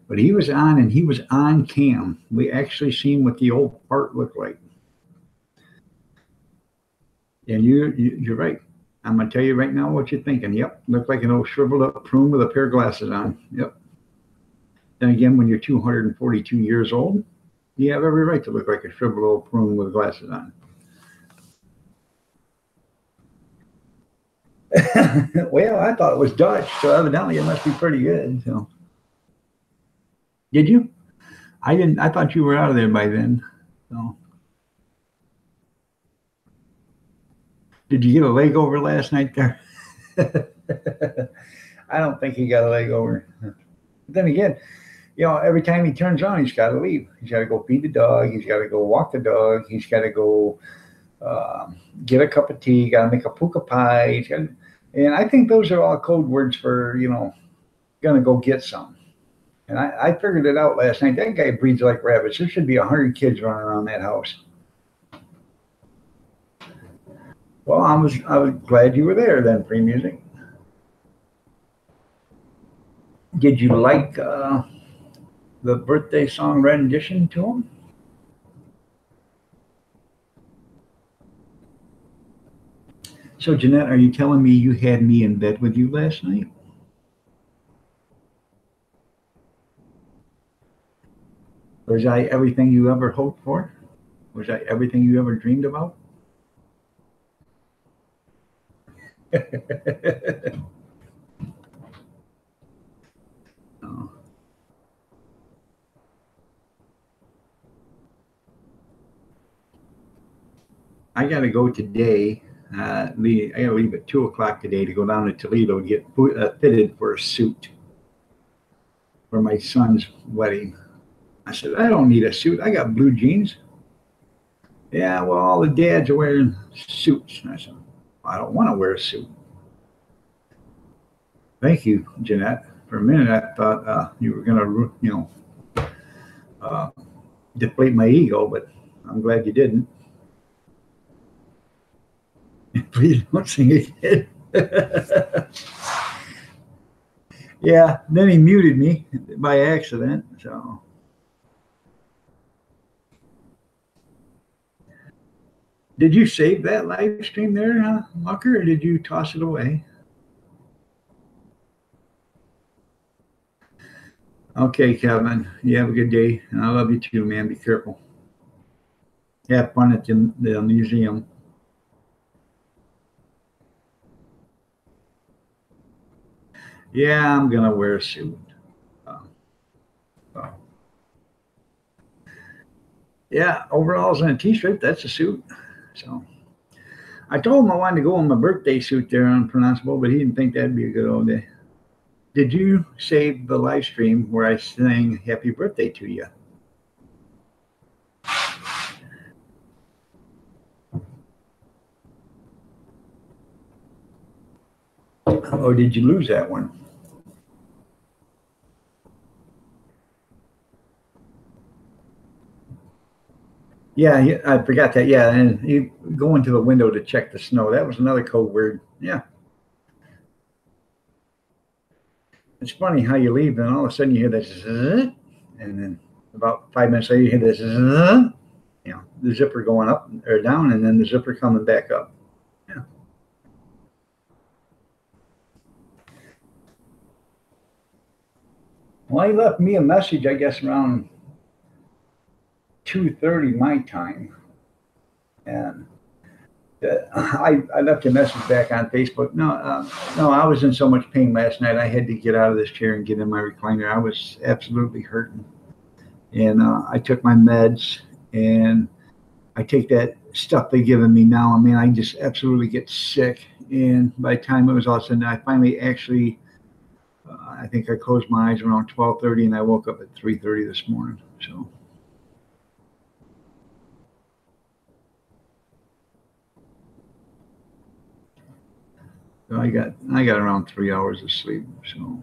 But he was on, and he was on cam. We actually seen what the old fart looked like. And you're right. I'm gonna tell you right now what you're thinking. Yep, looked like an old shriveled up prune with a pair of glasses on. Yep. Then again, when you're 242 years old, you have every right to look like a shriveled old prune with glasses on. Well, I thought it was Dutch, so evidently it must be pretty good. So, did you? I didn't. I thought you were out of there by then. So, did you get a leg over last night there? I don't think he got a leg over. But then again, every time he turns on, he's got to leave. He's got to go feed the dog. He's got to go walk the dog. He's got to go get a cup of tea. Got to make a puka pie. And I think those are all code words for gonna go get some. And I figured it out last night. That guy breeds like rabbits. There should be 100 kids running around that house. Well, I was glad you were there then, Free Music. Did you like the birthday song rendition to him? So, Jeanette, are you telling me you had me in bed with you last night? Was I everything you ever hoped for? Was I everything you ever dreamed about? Oh, I got to go today. I got to leave at 2 o'clock today to go down to Toledo to get fitted for a suit for my son's wedding. I said, I don't need a suit. I got blue jeans. Yeah, well, all the dads are wearing suits. And I said, I don't want to wear a suit. Thank you, Jeanette. For a minute, I thought you were going to, uh, deflate my ego, but I'm glad you didn't. Please don't sing again. Yeah, then he muted me by accident. So, did you save that live stream there, Mucker, or did you toss it away? Okay, Kevin. You have a good day, and I love you too, man. Be careful. Have fun at the museum. Yeah, I'm gonna wear a suit. Uh, uh, yeah, overalls and a t-shirt. That's a suit. So I told him I wanted to go in my birthday suit there, unpronounceable, but he didn't think that'd be a good old day. Did you save the live stream where I sang "Happy Birthday" to you? Or did you lose that one? Yeah, I forgot that. Yeah, and you go into the window to check the snow. That was another code word. Yeah, it's funny how you leave, and all of a sudden you hear this, zzz, and then about 5 minutes later you hear this, zzz, the zipper going up or down, and then the zipper coming back up. Yeah. Well, he left me a message, I guess, around 2:30 my time, and I left a message back on Facebook. No, no, I was in so much pain last night. I had to get out of this chair and get in my recliner. I was absolutely hurting, and I took my meds, and I take that stuff they've given me now. I mean, I just absolutely get sick. And by the time it was all said, I finally actually, I think I closed my eyes around 12:30, and I woke up at 3:30 this morning. So I got around 3 hours of sleep. So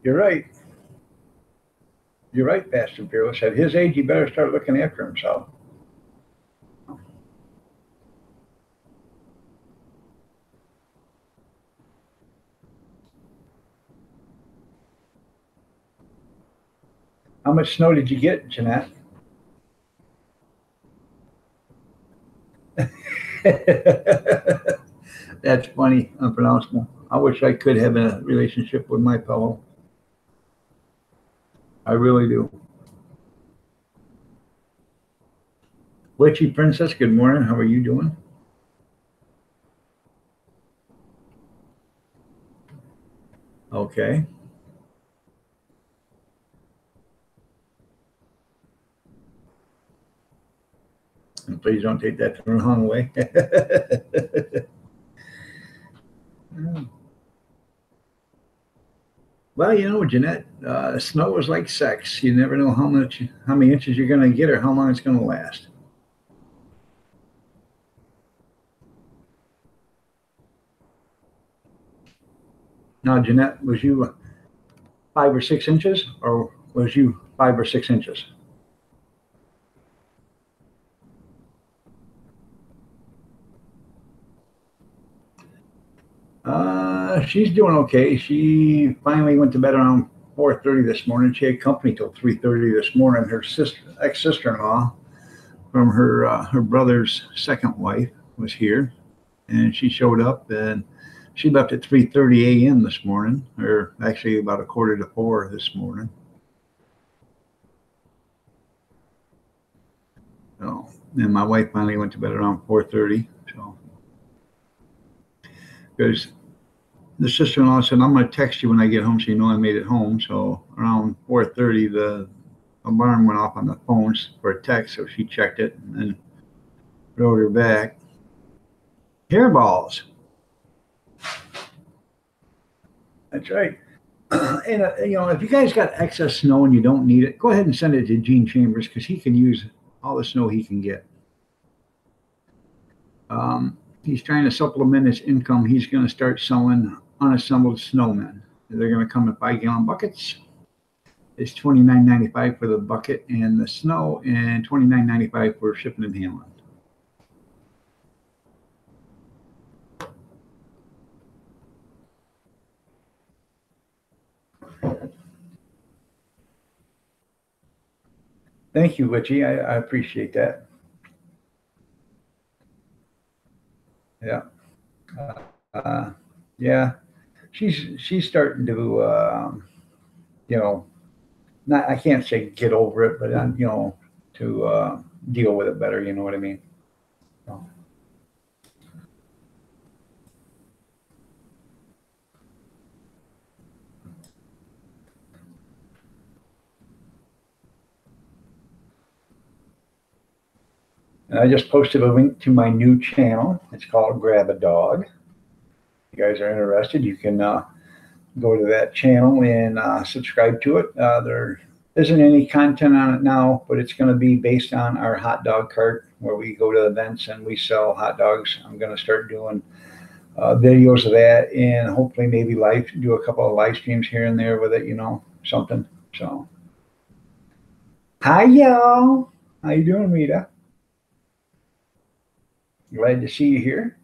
you're right. You're right, Pastor Fearless. At his age, he better start looking after himself. How much snow did you get, Jeanette? That's funny, unpronounceable. I wish I could have a relationship with my fellow. I really do. Witchy Princess, good morning. How are you doing? Okay. And please don't take that the wrong way. Well, you know, Jeanette, snow is like sex. You never know how many inches you're going to get or how long it's going to last. Now, Jeanette, was you 5 or 6 inches, or was you 5 or 6 inches? She's doing okay. She finally went to bed around 4:30 this morning. She had company till 3:30 this morning. Her ex-sister-in-law from her brother's second wife was here, and she showed up, and she left at 3:30 a.m. this morning, or actually about a quarter to 4 this morning. So, and my wife finally went to bed around 4:30. So, because the sister-in-law said, "I'm going to text you when I get home, so you know I made it home." So around 4:30, the alarm went off on the phones for a text, so she checked it and then wrote her back. Hairballs. That's right. And you know, if you guys got excess snow and you don't need it, go ahead and send it to Gene Chambers because he can use all the snow he can get. He's trying to supplement his income. He's going to start selling unassembled snowmen. They're going to come in 5-gallon buckets. It's $29.95 for the bucket and the snow, and $29.95 for shipping and handling. Thank you, Witchy. I appreciate that. Yeah. Uh, yeah. She's starting to, you know, not, I can't say get over it, but you know, to deal with it better. You know what I mean? So, and I just posted a link to my new channel. It's called Grab a Dog. If you guys are interested, you can go to that channel and subscribe to it. There isn't any content on it now, but it's going to be based on our hot dog cart where we go to events and we sell hot dogs. I'm going to start doing videos of that and hopefully maybe do a couple of live streams here and there with it, you know, something. So, hi y'all. How you doing, Rita? Glad to see you here.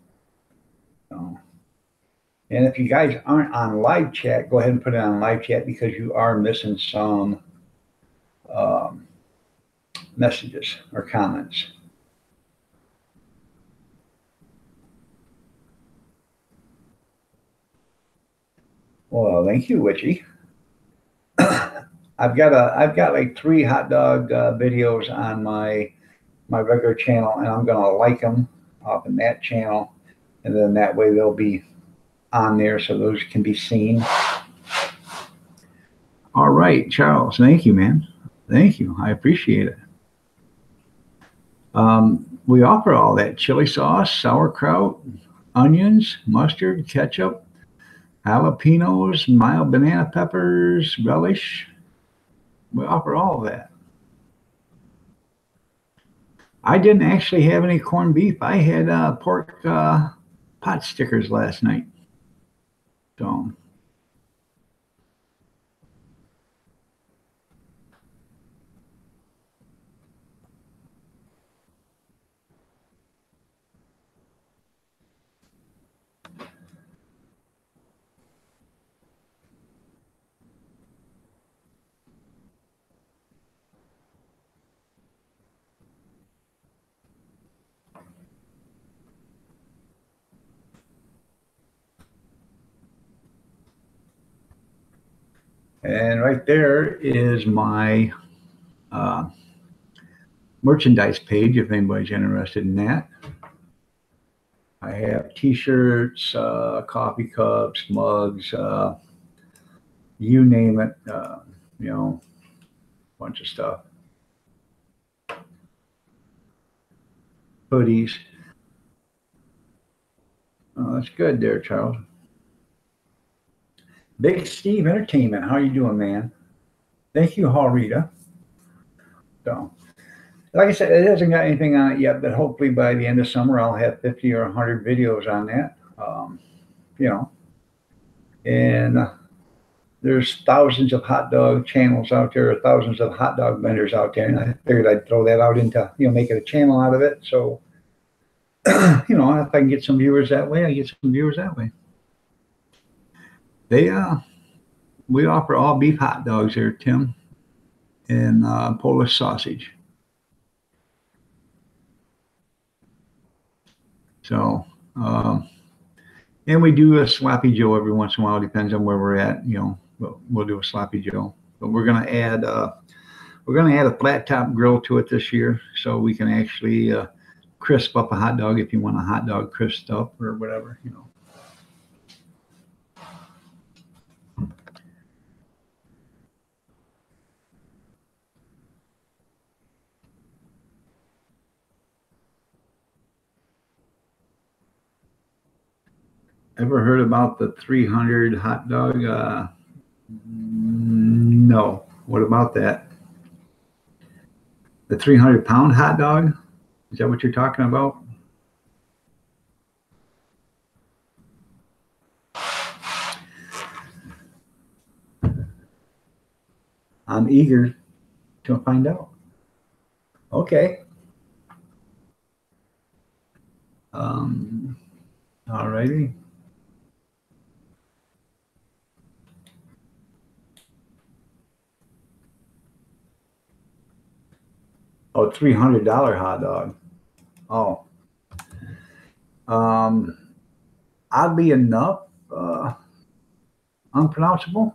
So, and if you guys aren't on live chat, go ahead and put it on live chat because you are missing some um, messages or comments. Well, thank you, Witchy. I've got like 3 hot dog videos on my regular channel, and I'm gonna like them off in that channel, and then that way they'll be on there so those can be seen. All right, Charles. Thank you, man. Thank you. I appreciate it. We offer all that chili sauce, sauerkraut, onions, mustard, ketchup, jalapenos, mild banana peppers, relish. We offer all of that. I didn't actually have any corned beef. I had pork pot stickers last night. So, and right there is my uh, merchandise page if anybody's interested in that. I have T-shirts, coffee cups, mugs, you name it. You know, a bunch of stuff. hoodies. Oh, that's good there, Charles. Big Steve Entertainment. How you doing, man? Thank you, Harita. So, like I said, it hasn't got anything on it yet, but hopefully by the end of summer, I'll have 50 or 100 videos on that. You know, and there's thousands of hot dog channels out there, thousands of hot dog vendors out there, and I figured I'd throw that out into, make it a channel out of it. So, if I can get some viewers that way, I get some viewers that way. We offer all beef hot dogs here, Tim, and Polish sausage. So, and we do a sloppy Joe every once in a while. Depends on where we're at. We'll do a sloppy Joe. But we're gonna add a flat top grill to it this year, so we can actually crisp up a hot dog if you want a hot dog crisped up or whatever. Ever heard about the 300 hot dog? No. What about that? The 300-pound hot dog? Is that what you're talking about? I'm eager to find out. Okay. All righty. Oh, $300 hot dog. Oh. Oddly enough, unpronounceable.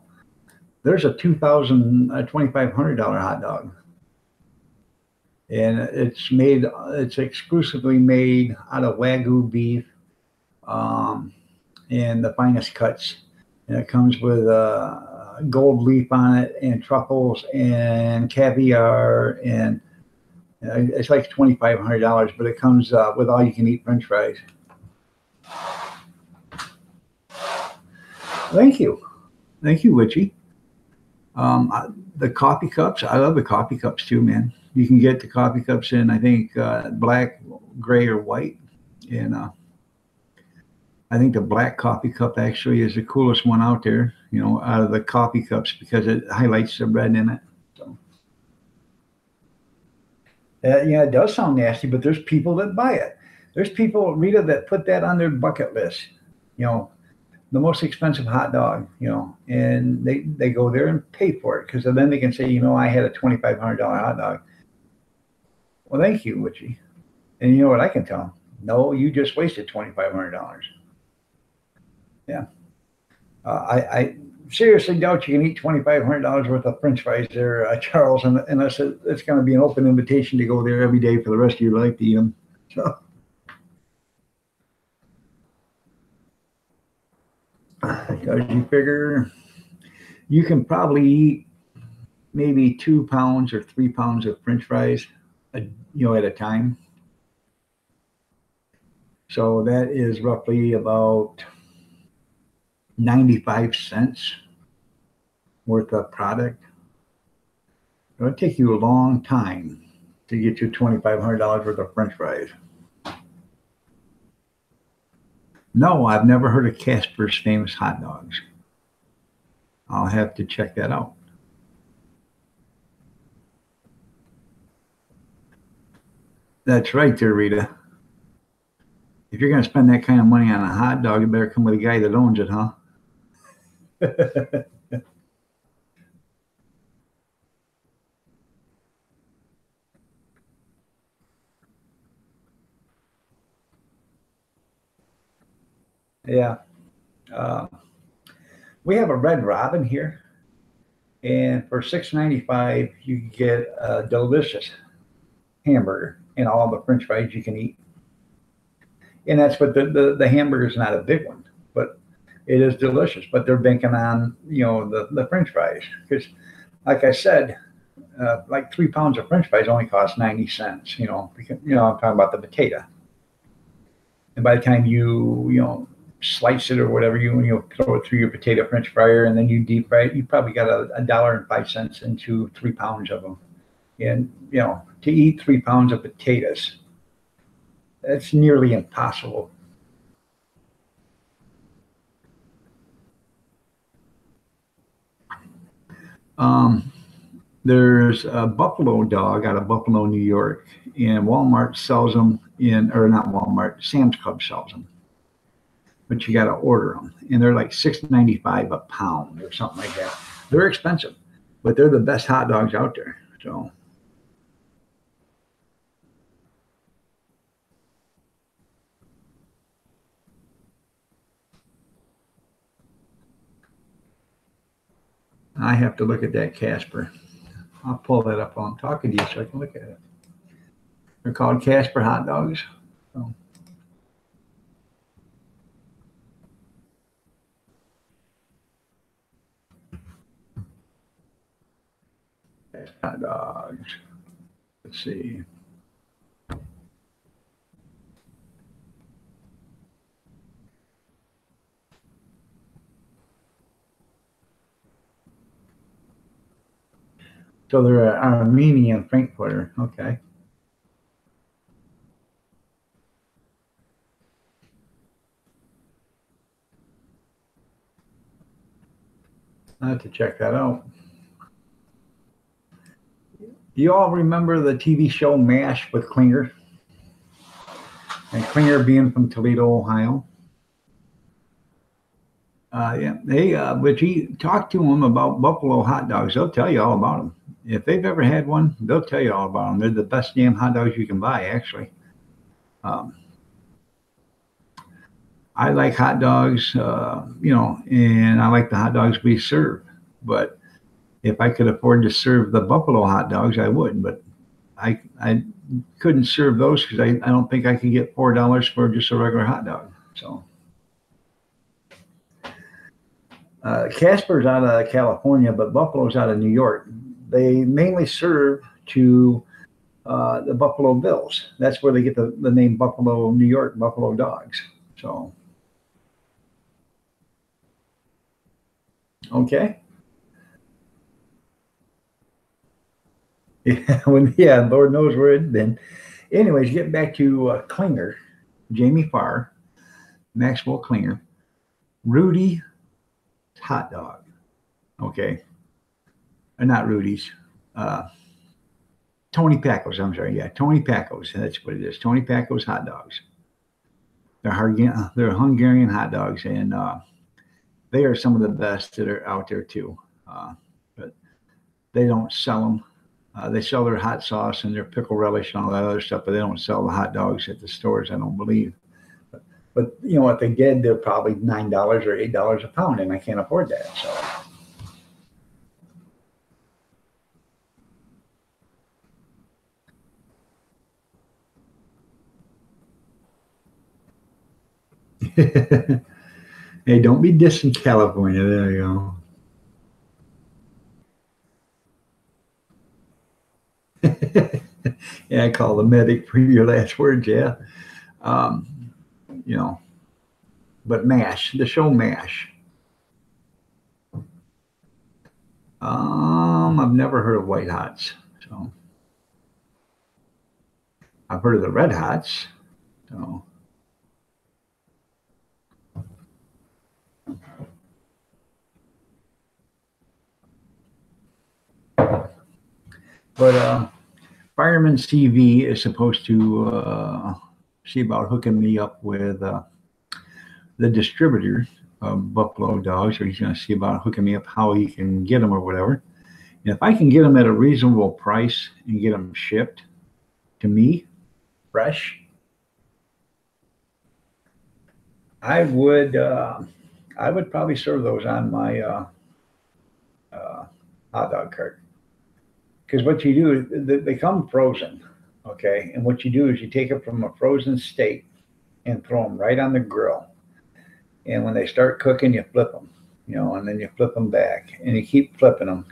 There's a $2,500 hot dog. And it's exclusively made out of Wagyu beef, and the finest cuts. And it comes with gold leaf on it, and truffles, and caviar, and it's like $2,500, but it comes with all you can eat French fries. Thank you, Witchy. The coffee cups, I love the coffee cups too, man. You can get the coffee cups in, I think, black, gray, or white. And I think the black coffee cup actually is the coolest one out there, out of the coffee cups, because it highlights the red in it. So, it does sound nasty, but there's people that buy it. There's people, Rita, that put that on their bucket list, the most expensive hot dog, and they go there and pay for it, because then they can say, I had a $2,500 hot dog. Well, thank you, Witchy. And you know what I can tell them? No, you just wasted $2,500. Yeah. I seriously doubt you can eat $2,500 worth of French fries there, Charles, unless it's going to be an open invitation to go there every day for the rest of your life to eat them. So. Because you figure you can probably eat maybe 2 pounds or 3 pounds of French fries, at a time. So that is roughly about 95 cents worth of product. It'll take you a long time to get your $2,500 worth of French fries. No, I've never heard of Casper's Famous Hot Dogs. I'll have to check that out. That's right there, Rita. If you're going to spend that kind of money on a hot dog, it better come with a guy that owns it, huh? Yeah. We have a Red Robin here, and for $6.95 you can get a delicious hamburger and all the French fries you can eat. And that's what the hamburger is not a big one, but it is delicious. But they're banking on the French fries, because, like I said, like 3 pounds of French fries only cost 90 cents. Because, I'm talking about the potato. And by the time you slice it or whatever, you throw it through your potato French fryer and then you deep fry it, you probably got $1.05 into 3 pounds of them. And to eat 3 pounds of potatoes, that's nearly impossible. Um, there's a buffalo dog out of Buffalo, New York, and Walmart sells them or not Walmart, Sam's Club sells them, but you got to order them, and they're like $6.95 a pound or something like that. They're expensive, but they're the best hot dogs out there. So. I have to look at that Casper. I'll pull that up while I'm talking to you so I can look at it. They're called Casper hot dogs. So. Hot dogs. Let's see. So they're an Armenian Frankfurter. Okay. I have to check that out. You all remember the TV show MASH with Klinger? And Klinger being from Toledo, Ohio. Yeah, but you talk to them about Buffalo hot dogs, they'll tell you all about them. If they've ever had one, they'll tell you all about them. They're the best damn hot dogs you can buy, actually. Um, I like hot dogs, and I like the hot dogs we serve. But if I could afford to serve the Buffalo hot dogs, I would. But I couldn't serve those because I don't think I could get $4 for just a regular hot dog. So. Casper's out of California, but Buffalo's out of New York. They mainly serve to the Buffalo Bills. That's where they get the name Buffalo, New York, Buffalo Dogs. So, okay. Yeah, Lord knows where it's been. Anyways, getting back to Klinger, Jamie Farr, Maxwell Klinger, Rudy hot dog. Okay. Or not Rudy's. Uh, Tony Packo's. I'm sorry. Yeah, Tony Packo's. That's what it is. Tony Packo's hot dogs. They're Hungarian hot dogs, and they are some of the best that are out there too. But they don't sell them. They sell their hot sauce and their pickle relish and all that other stuff, but they don't sell the hot dogs at the stores. I don't believe. But if they did, they're probably $9 or $8 a pound, and I can't afford that. So. Hey, don't be dissing California. There you go. Yeah, I call the medic for your last words. Yeah. Um, you know, but MASH, the show MASH. I've never heard of White Hots. So I've heard of the Red Hots. So, but Fireman's TV is supposed to see about hooking me up with the distributor of Buffalo Dogs, or he's going to see about hooking me up how he can get them or whatever. And if I can get them at a reasonable price and get them shipped to me fresh, I would probably serve those on my hot dog cart. Because what you do is they come frozen, okay? And what you do is you take it from a frozen state and throw them right on the grill. And when they start cooking, you flip them, and then you flip them back, and you keep flipping them,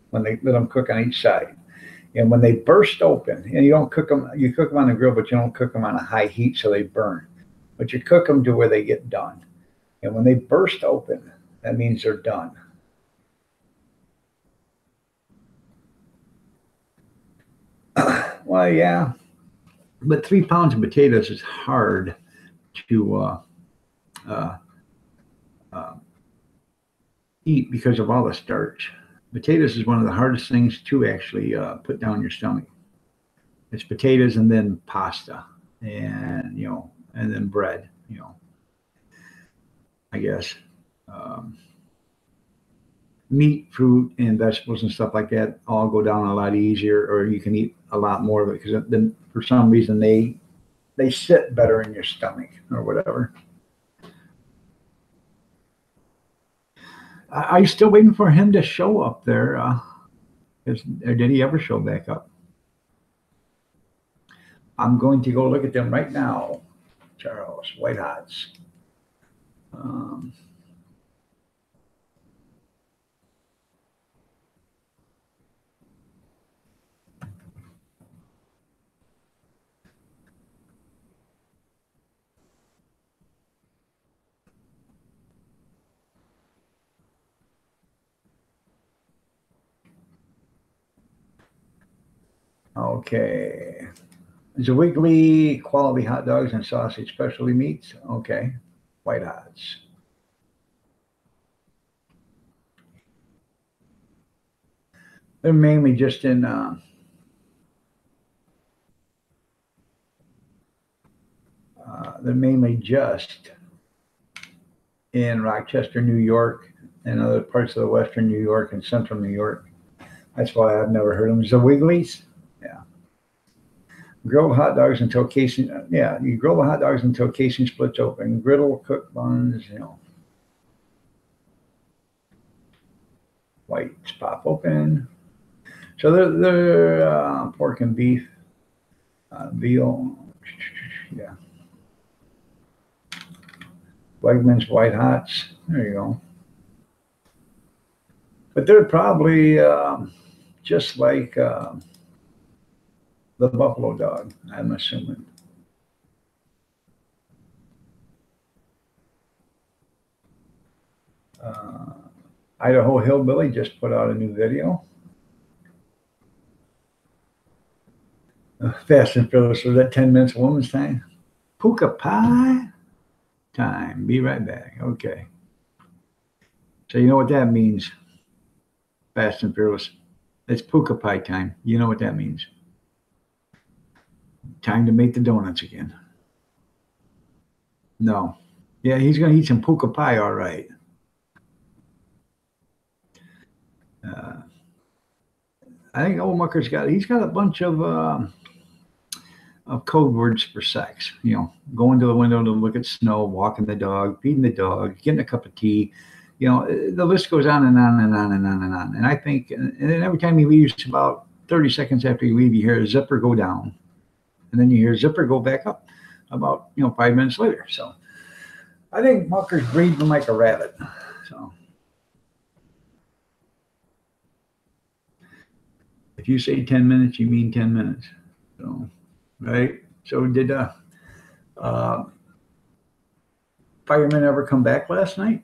when they let them cook on each side. And when they burst open, and you don't cook them, you cook them on the grill, but you don't cook them on a high heat so they burn. But you cook them to where they get done. And when they burst open, that means they're done. Well, yeah, but 3 pounds of potatoes is hard to uh, uh, eat because of all the starch. Potatoes is one of the hardest things to actually put down your stomach. It's potatoes and then pasta, and and then bread. I guess meat, fruit, and vegetables and stuff like that all go down a lot easier, or you can eat a lot more of it because then for some reason they sit better in your stomach or whatever. Are you still waiting for him to show up there? Or did he ever show back up? I'm going to go look at them right now. Charles, White Hots. Um, okay. Zwiggley quality hot dogs and sausage specialty meats. Okay. White Hots. They're mainly just in they're mainly just in Rochester, New York, and other parts of the Western New York and Central New York. That's why I've never heard of them. Zwiggley's. Yeah. Grilled hot dogs until casing. Yeah, you grill the hot dogs until casing splits open. Griddle, cook buns. Whites pop open. So they're pork and beef, veal. Yeah. Wegmans White Hots. There you go. But they're probably just like the buffalo dog, I'm assuming. Uh, Idaho Hillbilly just put out a new video. Fast and Furious, was that 10 minutes of woman's time? Puka pie time. Be right back. Okay. So you know what that means, Fast and Fearless. It's puka pie time. You know what that means. Time to make the donuts again. No. Yeah, he's going to eat some puka pie, all right. I think old Mucker's he's got a bunch of code words for sex. Going to the window to look at snow, walking the dog, feeding the dog, getting a cup of tea. The list goes on and on and on and on and on. And I think, and then every time he leaves, about 30 seconds after you leave, you hear a zipper go down. And then you hear zipper go back up about, 5 minutes later. So I think Mucker's breathing like a rabbit. So if you say 10 minutes, you mean 10 minutes. So, right? So did firemen ever come back last night?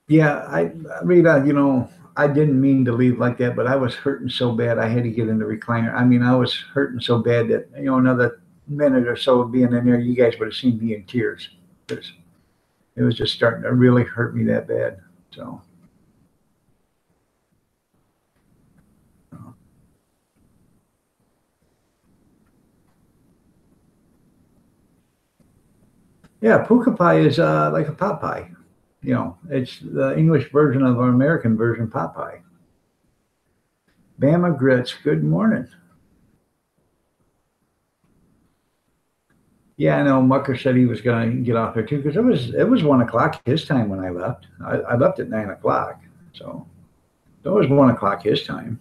Yeah, Rita, I didn't mean to leave like that, but I was hurting so bad I had to get in the recliner. I mean, I was hurting so bad that, another minute or so of being in there, you guys would have seen me in tears. It was just starting to really hurt me that bad. So, yeah, puka pie is like a pot pie. It's the English version of our American version pot pie. Bama Grits, good morning. Yeah, I know Mucker said he was going to get off there too because it was 1 o'clock his time when I left. I left at 9 o'clock, so it was 1 o'clock his time.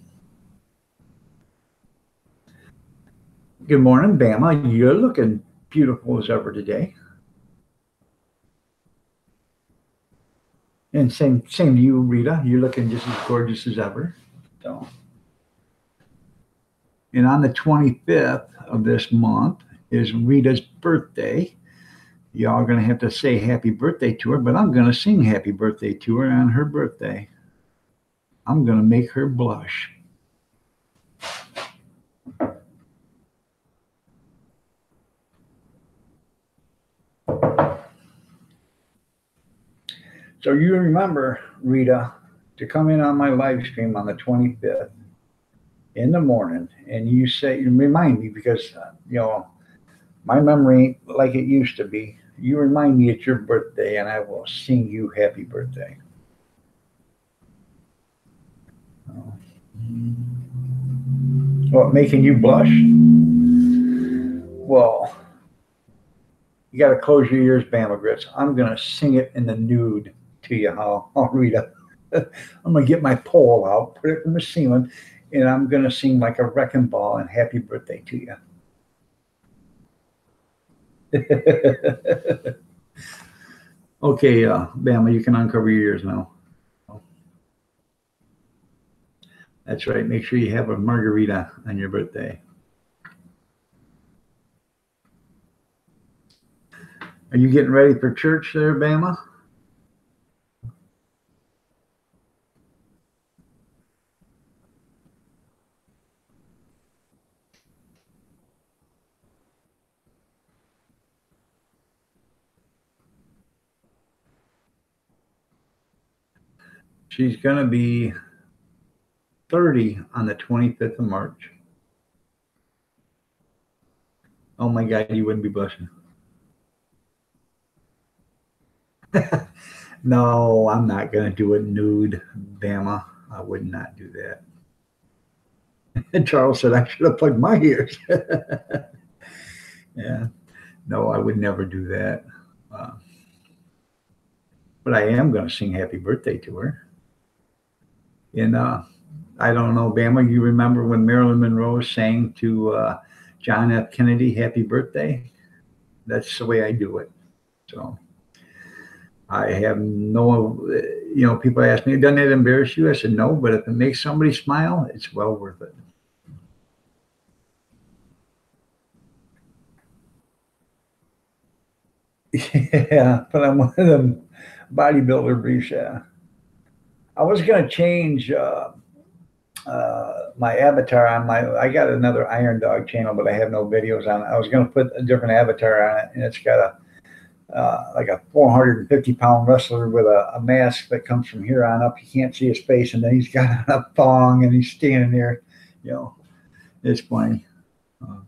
Good morning, Bama. You're looking beautiful as ever today. And same to you, Rita. You're looking just as gorgeous as ever. So, and on the 25th of this month is Rita's birthday. Y'all are going to have to say happy birthday to her, but I'm going to sing happy birthday to her on her birthday. I'm going to make her blush. So you remember, Rita, to come in on my live stream on the 25th in the morning, and you remind me because, my memory ain't like it used to be. You remind me it's your birthday, and I will sing you happy birthday. What, making you blush? Well, you got to close your ears, Bama Grits. I'm going to sing it in the nude to you, how Rita. I'm going to get my pole out, put it in the ceiling, and I'm going to sing like a wrecking ball and happy birthday to you. Okay, Bama, you can uncover your ears now. That's right. Make sure you have a margarita on your birthday. Are you getting ready for church there, Bama? She's going to be 30 on the 25th of March. Oh my God, you wouldn't be blushing. No, I'm not going to do it nude, Bama. I would not do that. And Charles said I should have plugged my ears. Yeah, no, I would never do that. Uh, but I am going to sing happy birthday to her. And I don't know, Bama, you remember when Marilyn Monroe sang to John F. Kennedy, happy birthday? That's the way I do it. So I have no, people ask me, doesn't it embarrass you? I said, no, but if it makes somebody smile, it's well worth it. Yeah, but I'm one of them bodybuilder briefs. Yeah. I was going to change my avatar on I got another Iron Dog channel, but I have no videos on it. I was going to put a different avatar on it, and it's got like a 450-pound wrestler with a mask that comes from here on up. You can't see his face, and then he's got a thong, and he's standing there. It's funny. Um,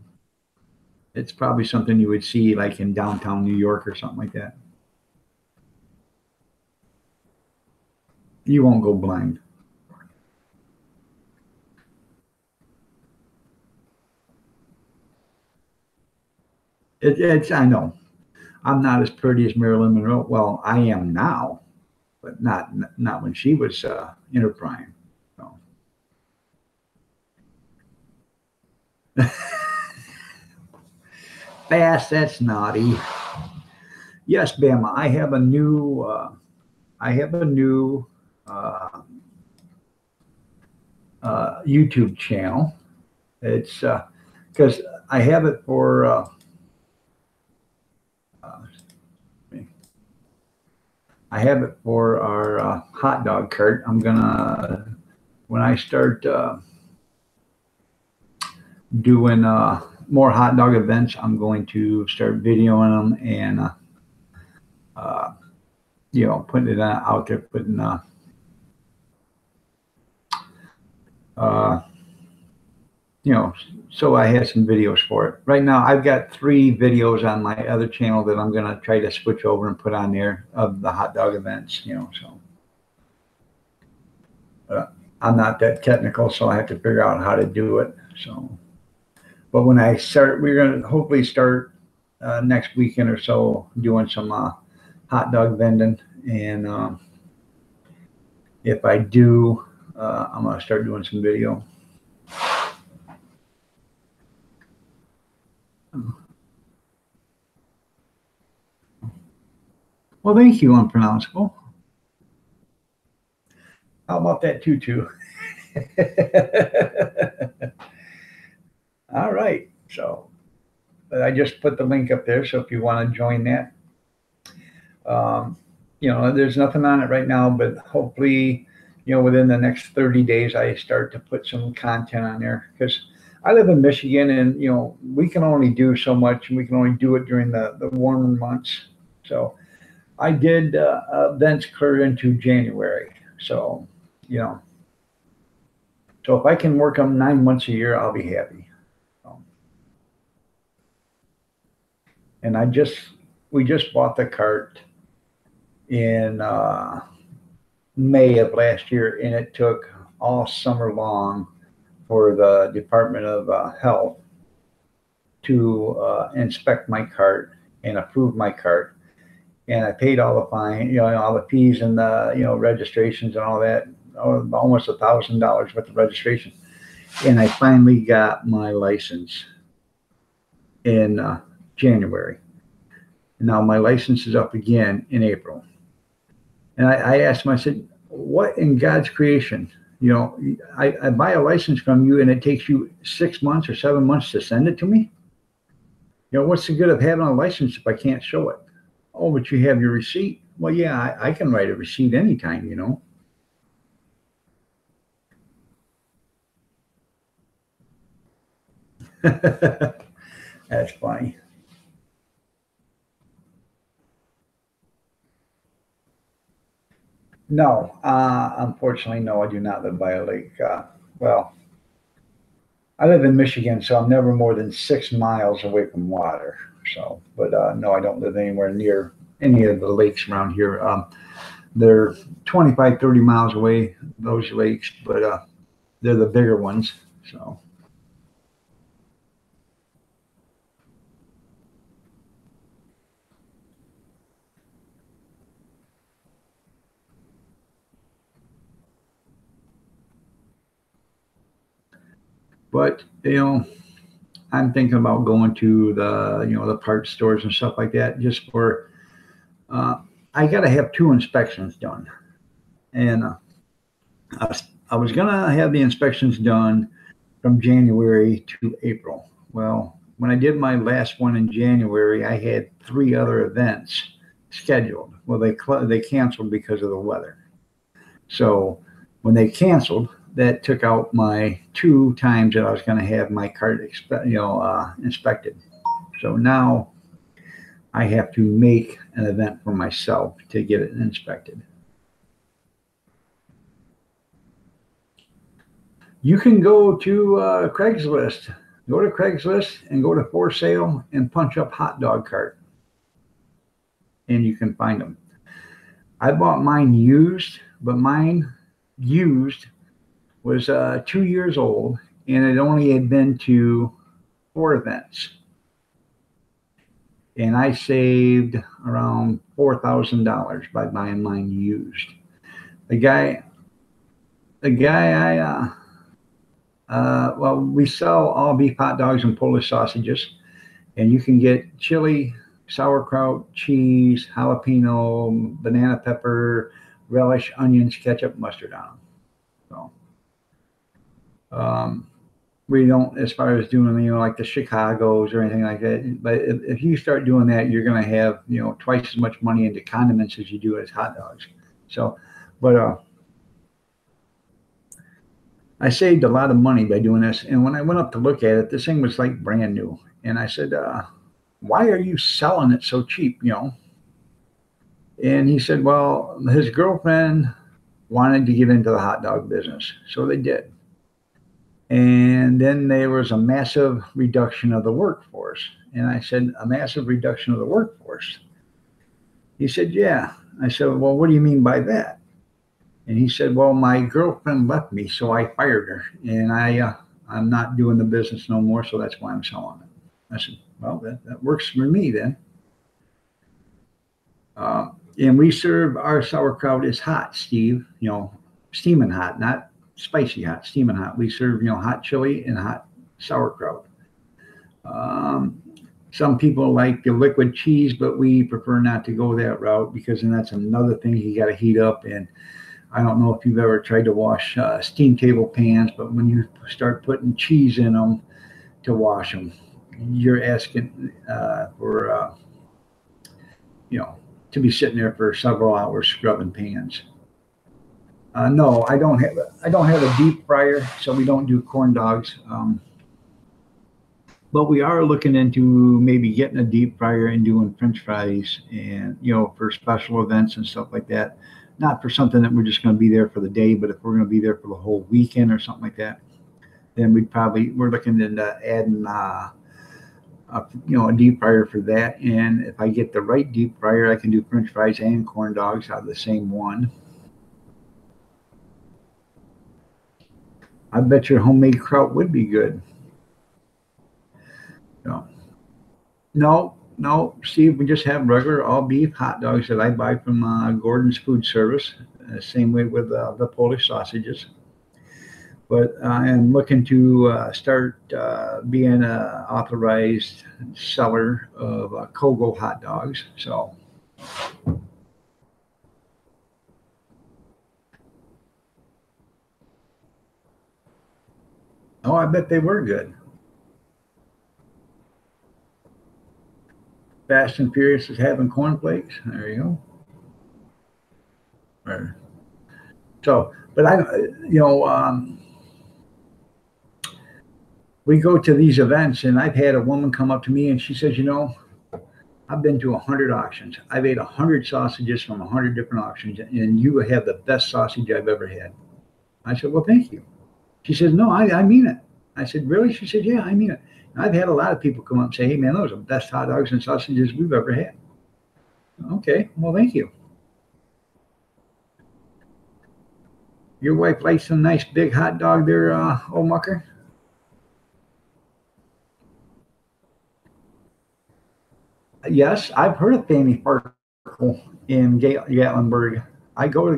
it's probably something you would see like in downtown New York or something like that. You won't go blind. I know. I'm not as pretty as Marilyn Monroe. Well, I am now, but not when she was in her prime. So. Fast, that's naughty. Yes, Bama, I have a new uh, YouTube channel. It's because I have it for uh, I have it for our hot dog cart. I'm gonna when I start doing more hot dog events, I'm going to start videoing them and uh, putting it out there, putting uh, so I have some videos for it. Right now, I've got 3 videos on my other channel that I'm going to try to switch over and put on there of the hot dog events, so. I'm not that technical, so I have to figure out how to do it. So, but when I start, we're going to hopefully start next weekend or so doing some hot dog vending. And if I do, I'm going to start doing some video. Well, thank you, Unpronounceable. How about that tutu? All right. So, but I just put the link up there. So if you want to join that, um, there's nothing on it right now, but hopefully, within the next 30 days, I start to put some content on there because I live in Michigan and, we can only do so much and we can only do it during the warmer months. So I did events clear into January. So, you know, so if I can work them 9 months a year, I'll be happy. So, and we just bought the cart in May of last year, and it took all summer long for the Department of Health to inspect my cart and approve my cart. And I paid all the fine, all the fees and the, registrations and all that, almost $1,000 worth of registration. And I finally got my license in January. Now my license is up again in April. And I asked him, I said, what in God's creation? I buy a license from you and it takes you 6 months or 7 months to send it to me. What's the good of having a license if I can't show it? Oh, but you have your receipt. Well, yeah, I can write a receipt anytime. That's funny. No, unfortunately, no, I do not live by a lake. Well, I live in Michigan, so I'm never more than 6 miles away from water. So, but no, I don't live anywhere near any of the lakes around here. They're 25, 30 miles away, those lakes, but they're the bigger ones. So, but I'm thinking about going to the parts stores and stuff like that just for. Uh, I got to have two inspections done, and I was gonna have the inspections done from January to April. Well, when I did my last one in January, I had three other events scheduled. Well, they canceled because of the weather. So when they canceled, that took out my two times that I was going to have my cart inspected. So now I have to make an event for myself to get it inspected. You can go to Craigslist. Go to Craigslist and go to for sale and punch up hot dog cart, and you can find them. I bought mine used, but mine used was 2 years old, and it only had been to 4 events. And I saved around $4,000 by buying mine used. The guy, well, we sell all beef hot dogs and Polish sausages, and you can get chili, sauerkraut, cheese, jalapeno, banana pepper, relish, onions, ketchup, mustard on them. So, we don't, as far as doing, like the Chicago's or anything like that. But if you start doing that, you're going to have, twice as much money into condiments as you do as hot dogs. So, but I saved a lot of money by doing this. And when I went up to look at it, this thing was like brand new. And I said, why are you selling it so cheap, And he said, well, his girlfriend wanted to get into the hot dog business. So they did. And then there was a massive reduction of the workforce. And I said, a massive reduction of the workforce? He said, yeah. I said, well, what do you mean by that? And he said, well, my girlfriend left me, so I fired her. And I'm not doing the business no more, so that's why I'm selling it. I said, well, that works for me then. And we serve our sauerkraut is hot, Steve, steaming hot, not spicy hot, steaming hot. We serve, hot chili and hot sauerkraut. Some people like the liquid cheese, but we prefer not to go that route because then that's another thing you got to heat up. And I don't know if you've ever tried to wash steam table pans, but when you start putting cheese in them to wash them, you're asking for you know, to be sitting there for several hours scrubbing pans. No, I don't have a deep fryer, so we don't do corn dogs. But we are looking into maybe getting a deep fryer and doing French fries, and for special events and stuff like that. Not for something that we're just going to be there for the day, but if we're going to be there for the whole weekend or something like that, then we're looking into adding a deep fryer for that. And if I get the right deep fryer, I can do French fries and corn dogs out of the same one. I bet your homemade kraut would be good. No, no, Steve, we just have regular all beef hot dogs that I buy from Gordon's Food Service. Same way with the Polish sausages. But I am looking to start being an authorized seller of Kogo hot dogs. So, oh, I bet they were good. Fast and Furious is having cornflakes. There you go. Right. So, but we go to these events, and I've had a woman come up to me and she says, I've been to 100 auctions. I've ate 100 sausages from 100 different auctions, and you have the best sausage I've ever had. I said, well, thank you. She said, no, I mean it. I said, really? She said, yeah, I mean it. And I've had a lot of people come up and say, hey, man, those are the best hot dogs and sausages we've ever had. Okay, well, thank you. Your wife likes a nice big hot dog there, old mucker? Yes, I've heard of Fanny Sparkle in Gatlinburg.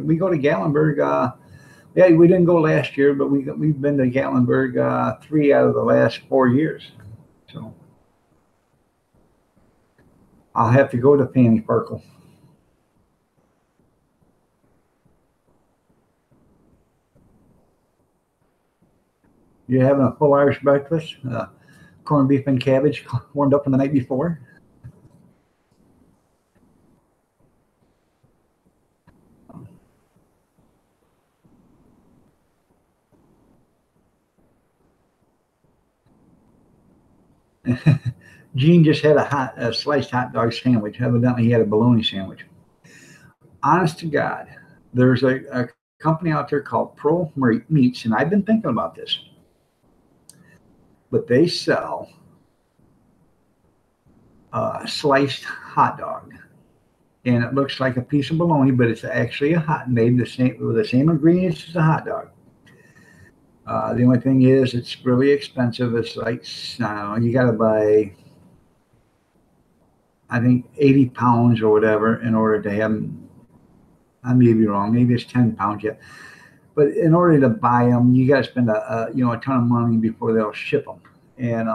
We go to Gatlinburg. Yeah, we didn't go last year, but we've been to Gatlinburg 3 out of the last 4 years. So I'll have to go to Fanny Sparkle. You're having a full Irish breakfast, corned beef and cabbage warmed up from the night before. Gene just had a sliced hot dog sandwich. Evidently, he had a bologna sandwich. Honest to God, there's a company out there called Pro Meats, and I've been thinking about this, but they sell a sliced hot dog, and it looks like a piece of bologna, but it's actually made with the same ingredients as a hot dog. The only thing is, it's really expensive. It's like, I don't know, you got to buy, I think, 80 pounds or whatever in order to have them. I may be wrong. Maybe it's 10 pounds yet. But in order to buy them, you got to spend a ton of money before they'll ship them, and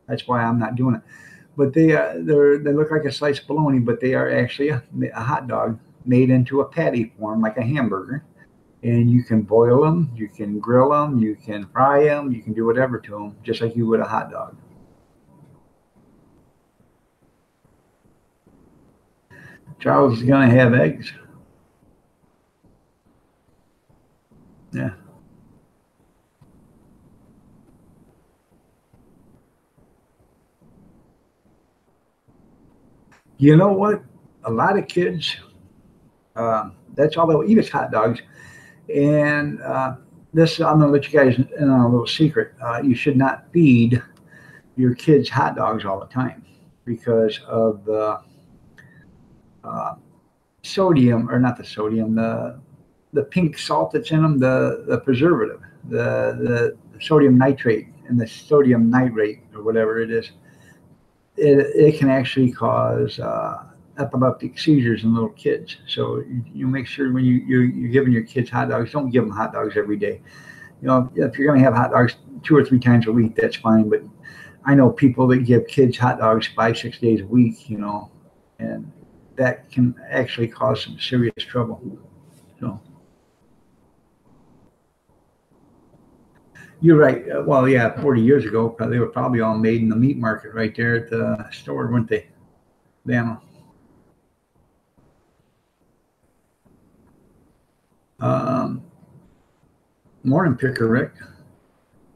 that's why I'm not doing it. But they look like a sliced bologna, but they are actually a hot dog made into a patty form, like a hamburger. And you can boil them, you can grill them, you can fry them, you can do whatever to them, just like you would a hot dog. Charles is going to have eggs. Yeah. You know what? A lot of kids, that's all they'll eat is hot dogs. And this, I'm going to let you guys in on a little secret. You should not feed your kids hot dogs all the time because of the sodium, or not the sodium, the pink salt that's in them, the preservative, the sodium nitrate and the sodium nitrate, or whatever it is. It can actually cause epileptic seizures in little kids. So you make sure when you're giving your kids hot dogs, don't give them hot dogs every day. If you're going to have hot dogs 2 or 3 times a week, that's fine. But I know people that give kids hot dogs 5, 6 days a week, and that can actually cause some serious trouble. So You're right. Well, yeah, 40 years ago, they were probably all made in the meat market right there at the store, weren't they? Bama. Um, Morning picker, Rick.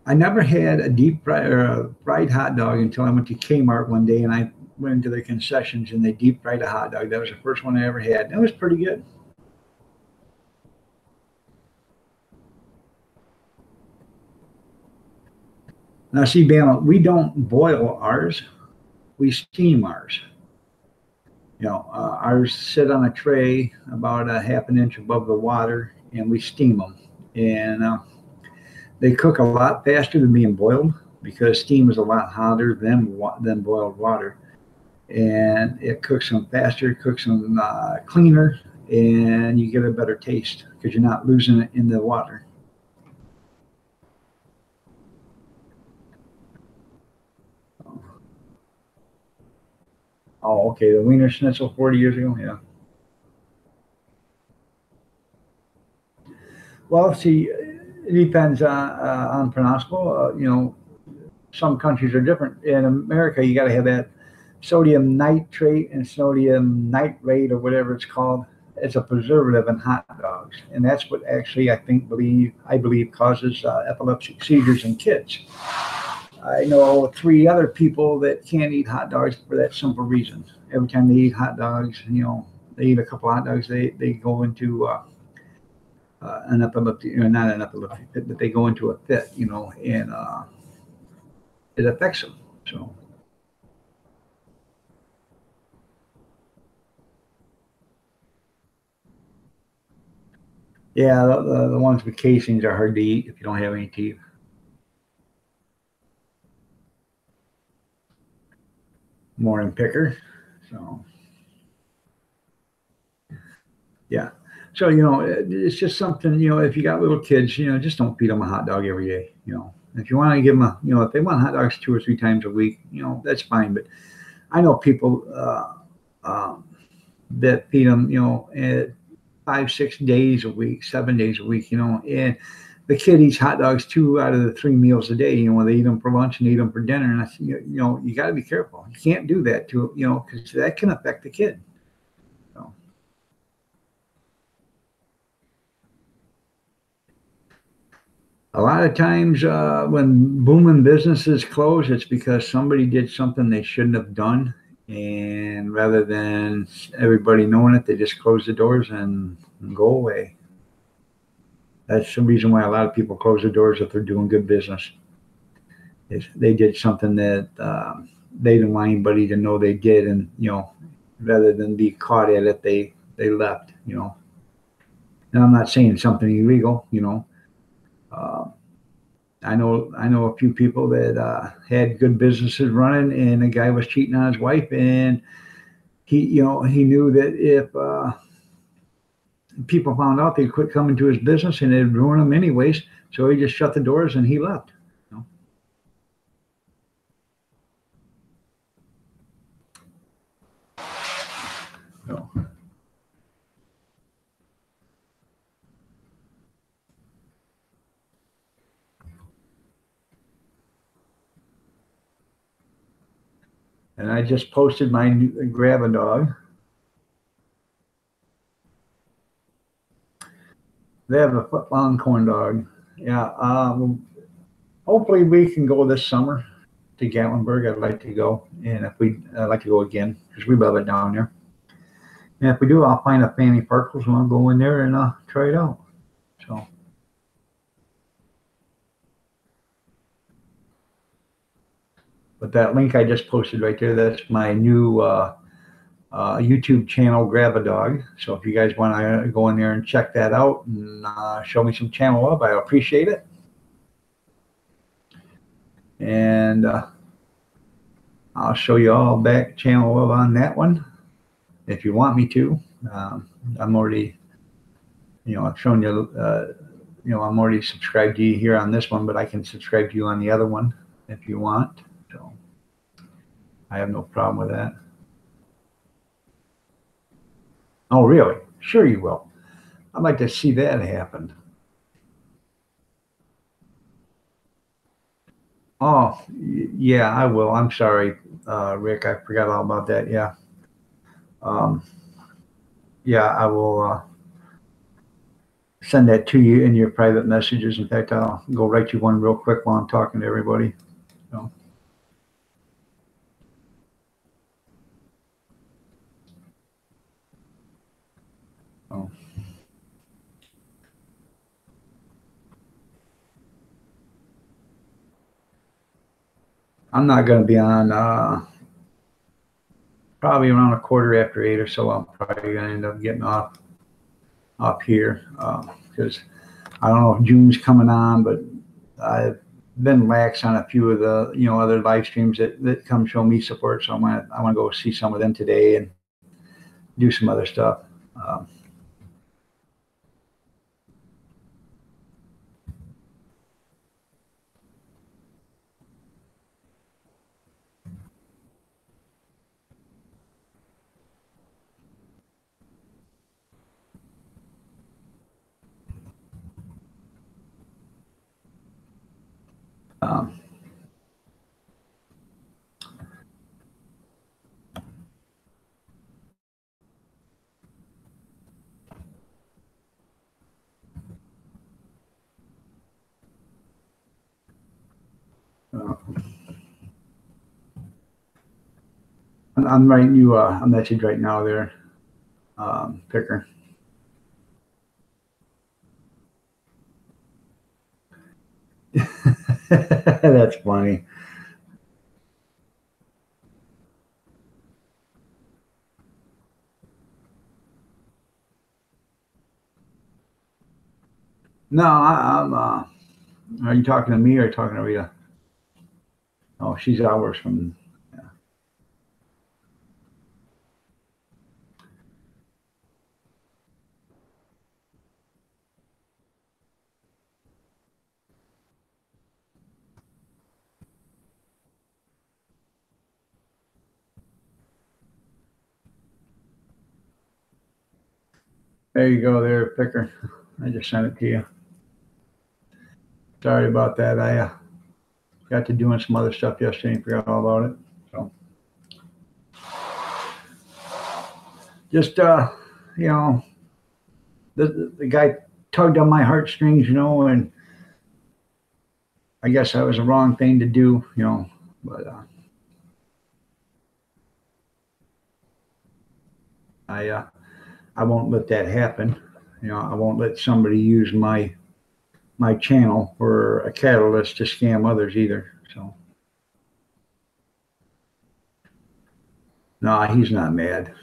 I never had a deep fried or a fried hot dog until I went to Kmart one day and I went into the concessions and they deep fried a hot dog. That was the first one I ever had. That was pretty good. Now, see, Bama, we don't boil ours, we steam ours. Ours sit on a tray about a half an inch above the water and we steam them. And they cook a lot faster than being boiled because steam is a lot hotter than boiled water. And it cooks them faster, cooks them cleaner, and you get a better taste because you're not losing it in the water. Oh, okay. The Wiener Schnitzel 40 years ago. Yeah. Well, see, it depends on pronounceable. Some countries are different. In America, you got to have that sodium nitrate and sodium nitrate or whatever it's called. It's a preservative in hot dogs, and that's what actually I believe causes epileptic seizures in kids. I know three other people that can't eat hot dogs for that simple reason. Every time they eat hot dogs, they eat a couple hot dogs, they go into an epileptic, not an epileptic fit, but they go into a fit, and it affects them. So, yeah, the ones with casings are hard to eat if you don't have any teeth. Morning picker. So, yeah. So, it's just something, if you got little kids, just don't feed them a hot dog every day. If you want to give them if they want hot dogs 2 or 3 times a week, that's fine. But I know people that feed them, 5, 6 days a week, 7 days a week, and the kid eats hot dogs 2 out of the 3 meals a day. They eat them for lunch and eat them for dinner. And you got to be careful. You can't do that because that can affect the kid. So, a lot of times when booming businesses close, it's because somebody did something they shouldn't have done. And rather than everybody knowing it, they just close the doors and go away. That's the reason why a lot of people close the doors if they're doing good business. They did something that they didn't want anybody to know they did, and rather than be caught at it, they left. And I'm not saying something illegal. Uh, I know a few people that had good businesses running, and a guy was cheating on his wife, and he knew that if people found out, they'd quit coming to his business, and it'd ruin him anyways. So he just shut the doors and he left. So, and I just posted my new, grab a dog. They have a foot long corn dog. Yeah. Hopefully we can go this summer to Gatlinburg. I'd like to go, and I'd like to go again because we love it down there. And if we do, I'll find a Fanny Parkles and I'll go in there and try it out. So, but that link I just posted right there, that's my new YouTube channel, Grab a Dog. So if you guys want to go in there and check that out and show me some channel love, I appreciate it. And I'll show you all back channel love on that one if you want me to. I'm already, I've shown you, I'm already subscribed to you here on this one, but I can subscribe to you on the other one if you want. So I have no problem with that. Oh, really? Sure you will. I'd like to see that happen. Oh, yeah, I will. I'm sorry, Rick. I forgot all about that. Yeah. Um, yeah, I will send that to you in your private messages. In fact, I'll go write you one real quick while I'm talking to everybody. So, so I'm not going to be on probably around a quarter after 8 or so. I'm probably going to end up getting off here because I don't know if June's coming on, but I've been lax on a few of the other live streams that come show me support. So I want to go see some of them today and do some other stuff. Um, um, uh, I'm writing you a message right now there, Picker. That's funny. No, I'm. Are you talking to me or talking to Rita? Oh, she's hours from. Yeah. There you go, there, Picker. I just sent it to you. Sorry about that. I got to doing some other stuff yesterday and forgot all about it. So just you know, the guy tugged on my heartstrings, and I guess that was the wrong thing to do. But I I won't let that happen. I won't let somebody use my channel for a catalyst to scam others either. So no, he's not mad.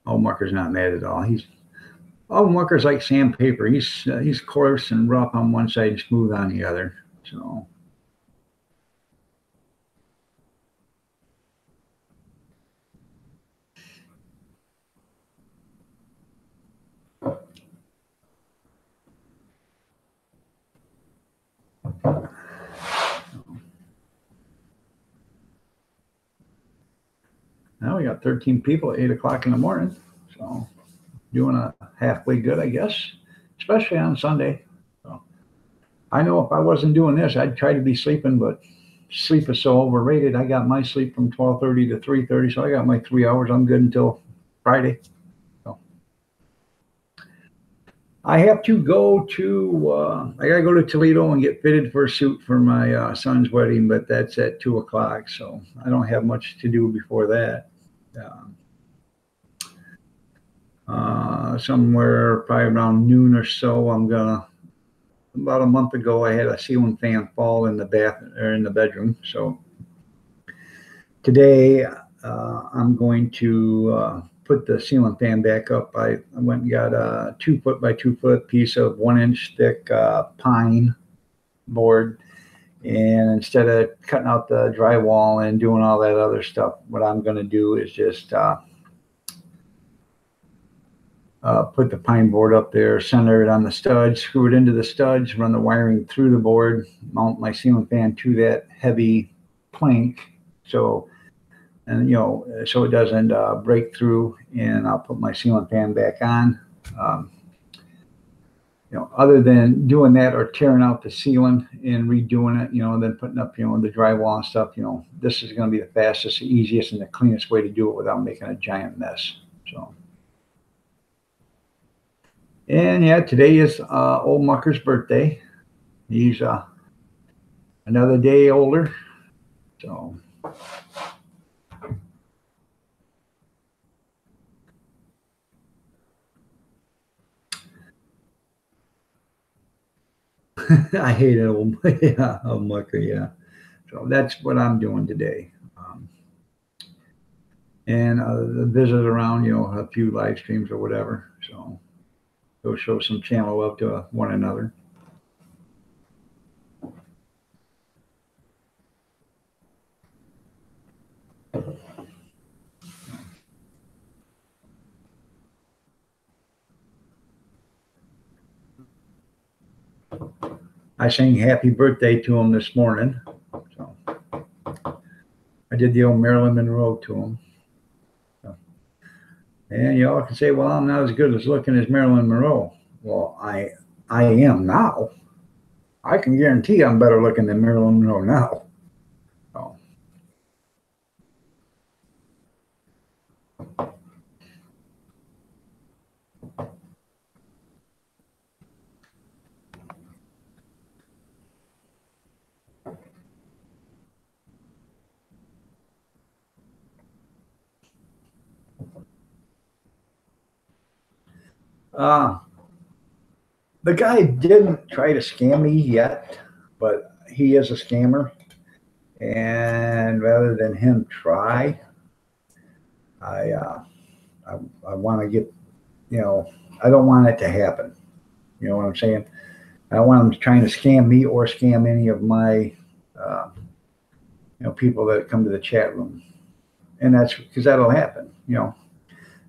Mucker's not mad at all. Mucker's like sandpaper. He's coarse and rough on one side and smooth on the other. So now we got 13 people at 8 o'clock in the morning. So doing a halfway good, I guess, especially on Sunday. So I know if I wasn't doing this, I'd try to be sleeping, but sleep is so overrated. I got my sleep from 12:30 to 3:30, so I got my 3 hours. I'm good until Friday. So I have to go to. I gotta go to Toledo and get fitted for a suit for my son's wedding, but that's at 2 o'clock, so I don't have much to do before that. Um, Somewhere probably around noon or so, I'm gonna. About a month ago, I had a ceiling fan fall in the bath or in the bedroom. So today, I'm going to put the ceiling fan back up. I went and got a 2 foot by 2 foot piece of 1 inch thick pine board. And instead of cutting out the drywall and doing all that other stuff, what I'm going to do is just put the pine board up there, center it on the studs, screw it into the studs, run the wiring through the board, mount my ceiling fan to that heavy plank. So, so it doesn't break through, and I'll put my ceiling fan back on. Um, other than doing that or tearing out the ceiling and redoing it, and then putting up, the drywall and stuff, this is going to be the fastest, the easiest, and the cleanest way to do it without making a giant mess. So, and yeah, today is old Mucker's birthday. He's another day older. So, I hate it, old, yeah, old Mucker, yeah. So that's what I'm doing today. And visit around, a few live streams or whatever. So go show some channel love to one another. I sang happy birthday to him this morning. So I did the old Marilyn Monroe to him. So, and y'all can say, well, I'm not as good as looking as Marilyn Monroe. Well, I am now. I can guarantee I'm better looking than Marilyn Monroe now. So, the guy didn't try to scam me yet, but he is a scammer. And rather than him try, I want to get, I don't want it to happen. You know what I'm saying? I don't want him trying to scam me or scam any of my, people that come to the chat room. And that's because that'll happen.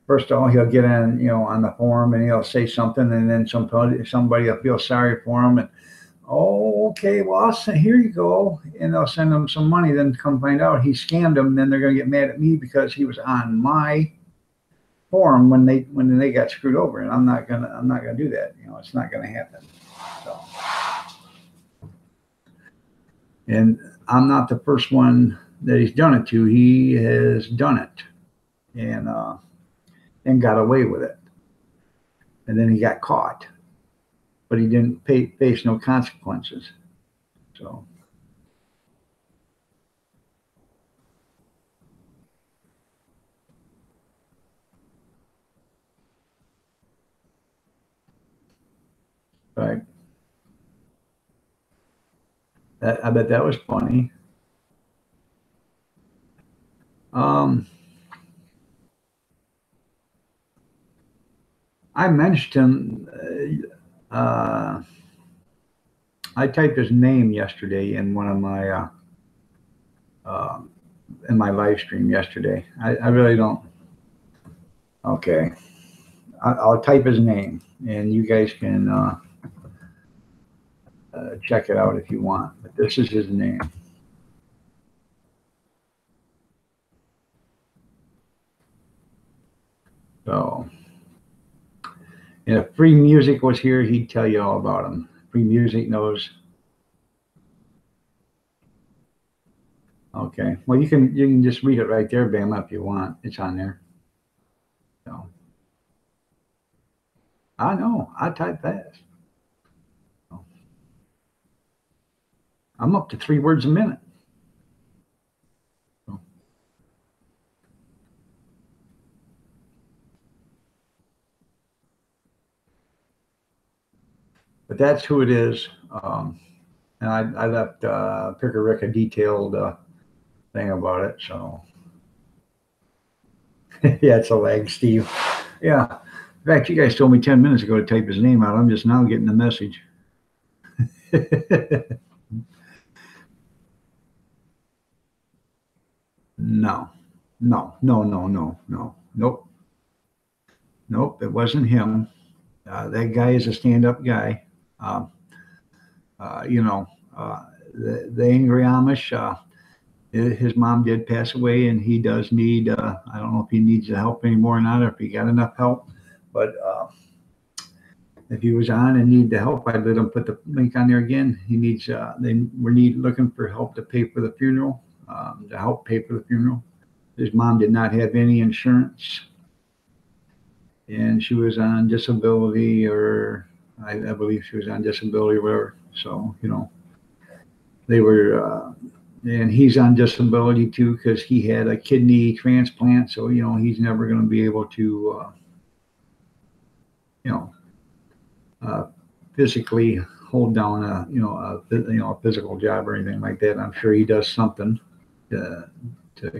First of all, he'll get in, on the forum and he'll say something, and then somebody will feel sorry for him, and okay, well, here you go, and they'll send him some money. Then come find out he scammed them. Then they're going to get mad at me because he was on my forum when they got screwed over, and I'm not gonna do that. It's not going to happen. So, and I'm not the first one that he's done it to. He has done it, and got away with it. And then he got caught, but he didn't face no consequences. So, right. I bet that was funny. I mentioned him. I typed his name yesterday in one of my in my live stream yesterday. I really don't. Okay, I'll type his name, and you guys can check it out if you want. But this is his name. So, and if Free Music was here, he'd tell you all about him. Free Music knows. Okay, well, you can just read it right there, Bama, if you want. It's on there. So, I know I type fast. I'm up to 3 words a minute. But that's who it is. And I left Picker Rick a detailed thing about it. So, yeah, it's a lag, Steve. Yeah. In fact, you guys told me 10 minutes ago to type his name out. I'm just now getting the message. No, nope. Nope, it wasn't him. That guy is a stand-up guy. Um, the angry Amish. His mom did pass away, and he does need. I don't know if he needs the help anymore or not, or if he got enough help. But if he was on and needed the help, I'd let him put the link on there again. He needs, they were looking for help to pay for the funeral, to help pay for the funeral. His mom did not have any insurance, and she was on disability, or I believe she was on disability or whatever. So, they were, and he's on disability too because he had a kidney transplant. So, he's never going to be able to, you know, uh, physically hold down a physical job or anything like that. I'm sure he does something to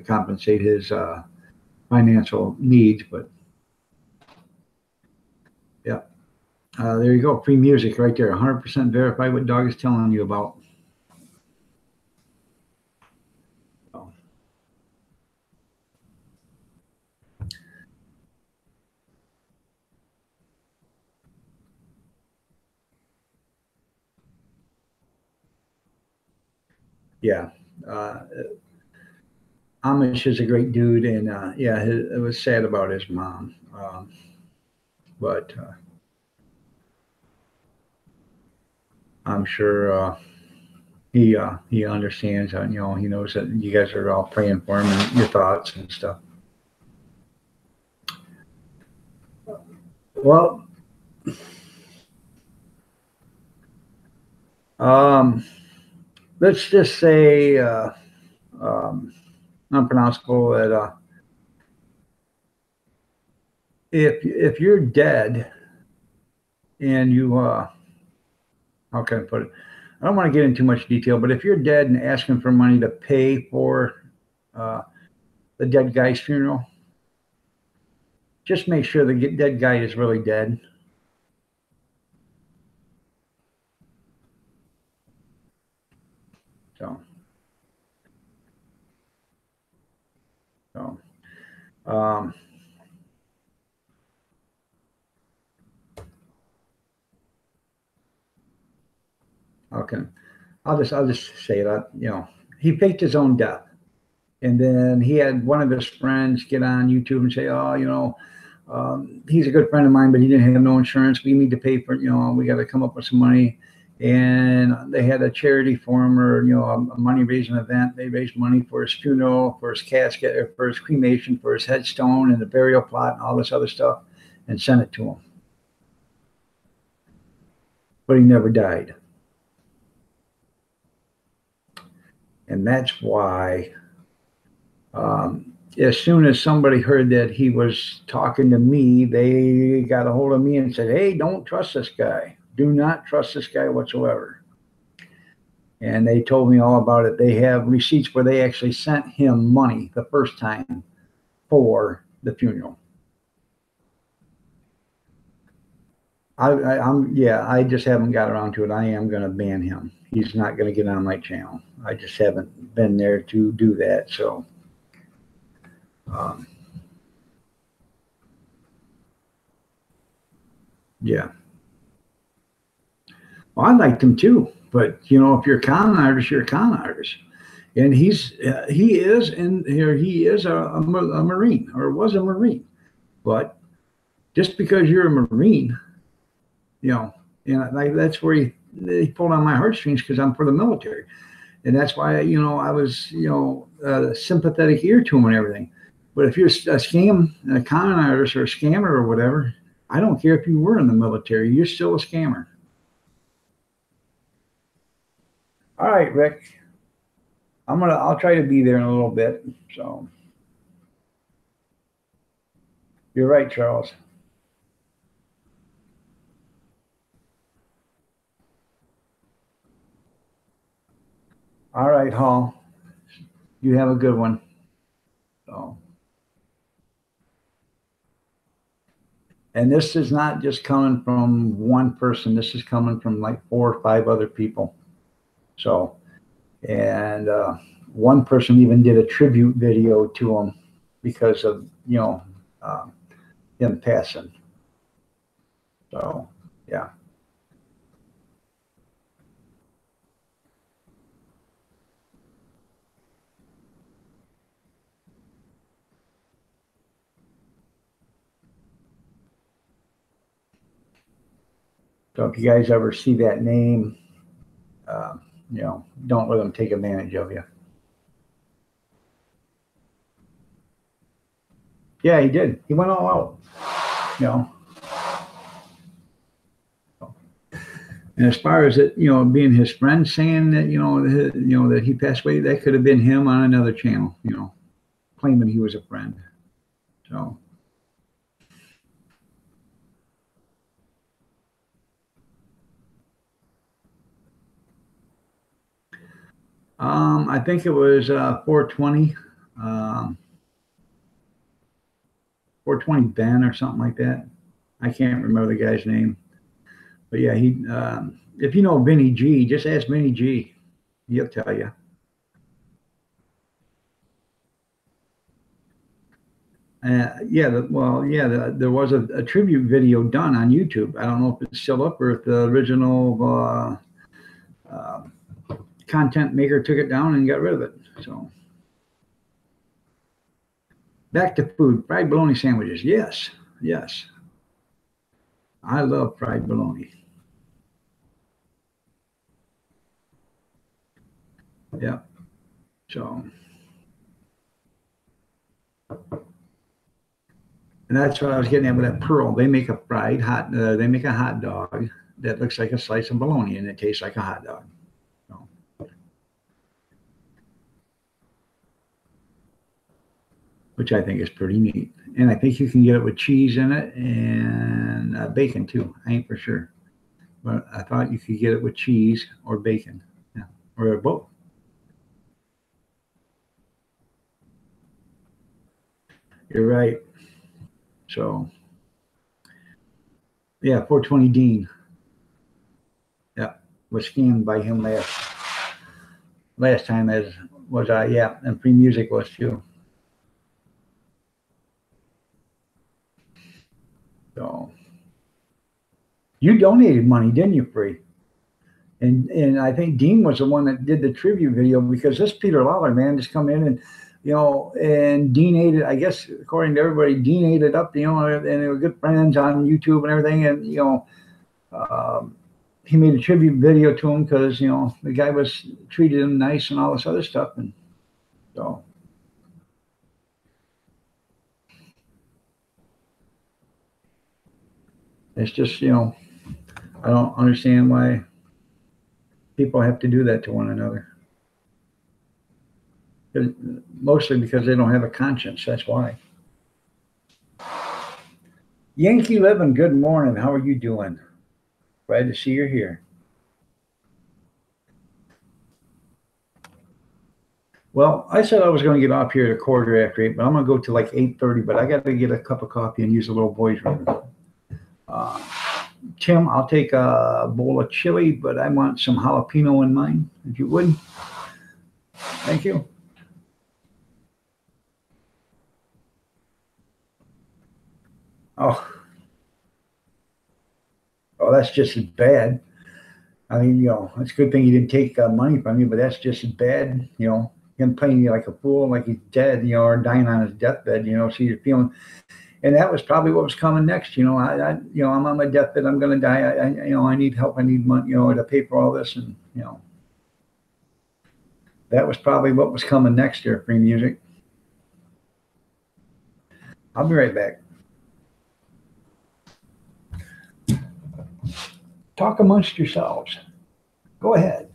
compensate his financial needs, but yeah. There you go. Free music right there. 100% verify what dog is telling you about. So, yeah. Uh, Amish is a great dude, and yeah, it was sad about his mom, but I'm sure he understands, and he knows that you guys are all praying for him and your thoughts and stuff. Well, um, let's just say um, unpronounceable that if you're dead and you how can I put it? I don't want to get into too much detail, but if you're dead and asking for money to pay for uh, the dead guy's funeral, just make sure the dead guy is really dead. So, so um, okay, I'll just say that he faked his own death, and then he had one of his friends get on YouTube and say, oh, he's a good friend of mine, but he didn't have no insurance. We need to pay for, we got to come up with some money. And they had a charity for him, or, a money raising event. They raised money for his funeral, for his casket, or for his cremation, for his headstone and the burial plot and all this other stuff, and sent it to him. But he never died. And that's why, as soon as somebody heard that he was talking to me, they got a hold of me and said, hey, don't trust this guy. Do not trust this guy whatsoever. And they told me all about it. They have receipts where they actually sent him money the first time for the funeral. I just haven't got around to it. I am going to ban him. He's not going to get on my channel. I just haven't been there to do that. So, um, yeah. Well, I liked him too, but if you're a con artist, you're a con artist, and he is in here. He is a Marine, or was a Marine, but just because you're a Marine, like that's where he pulled on my heartstrings because I'm for the military, and that's why I was a sympathetic ear to him and everything. But if you're a con artist or a scammer or whatever, I don't care if you were in the military, you're still a scammer. All right, Rick. I'll try to be there in a little bit. So you're right, Charles. All right, Hall. You have a good one. So, and this is not just coming from one person. This is coming from like 4 or 5 other people. So, and one person even did a tribute video to him because of uh, him passing. So, yeah. So if you guys ever see that name, you know, don't let them take advantage of you. Yeah, he did. He went all out, you know. And as far as it, you know, being his friend saying that, you know, that he passed away, that could have been him on another channel, you know, claiming he was a friend. So, I think it was 420, 420 Ben or something like that. I can't remember the guy's name, but yeah, he. If you know Vinny G, just ask Vinny G. He'll tell you. Yeah, there was a tribute video done on YouTube. I don't know if it's still up or if the original uh, content maker took it down and got rid of it. So back to food, fried bologna sandwiches. Yes, yes, I love fried bologna. Yeah. So, and that's what I was getting at with that Pearl. They make a they make a hot dog that looks like a slice of bologna and it tastes like a hot dog. So, which I think is pretty neat. And I think you can get it with cheese in it and bacon too. I ain't for sure, but I thought you could get it with cheese or bacon, yeah, or both. You're right. So yeah, 420 Dean. Yeah, was scanned by him last time as was I. Yeah, and Free Music was too. So you donated money, didn't you, Free? And I think Dean was the one that did the tribute video because this Peter Lawler man just come in and and Dean ate it. I guess according to everybody, Dean ate it up. And they were good friends on YouTube and everything. And he made a tribute video to him because the guy was treated him nice and all this other stuff. And so it's just I don't understand why people have to do that to one another. Mostly because they don't have a conscience. That's why. Yankee Living, good morning. How are you doing? Glad to see you're here. Well, I said I was going to get off here at 8:15, but I'm going to go to like 8:30. But I got to get a cup of coffee and use the little boys' room. Uh, Tim, I'll take a bowl of chili, but I want some jalapeno in mine, if you would. Thank you. Oh, oh, that's just as bad. I mean, it's a good thing he didn't take money from you, but that's just as bad. Him playing you like a fool, like he's dead, or dying on his deathbed. So you're feeling, and that was probably what was coming next. I'm on my deathbed. I'm going to die. I need help. I need money, to pay for all this, and that was probably what was coming next year. Free Music. I'll be right back. Talk amongst yourselves. Go ahead.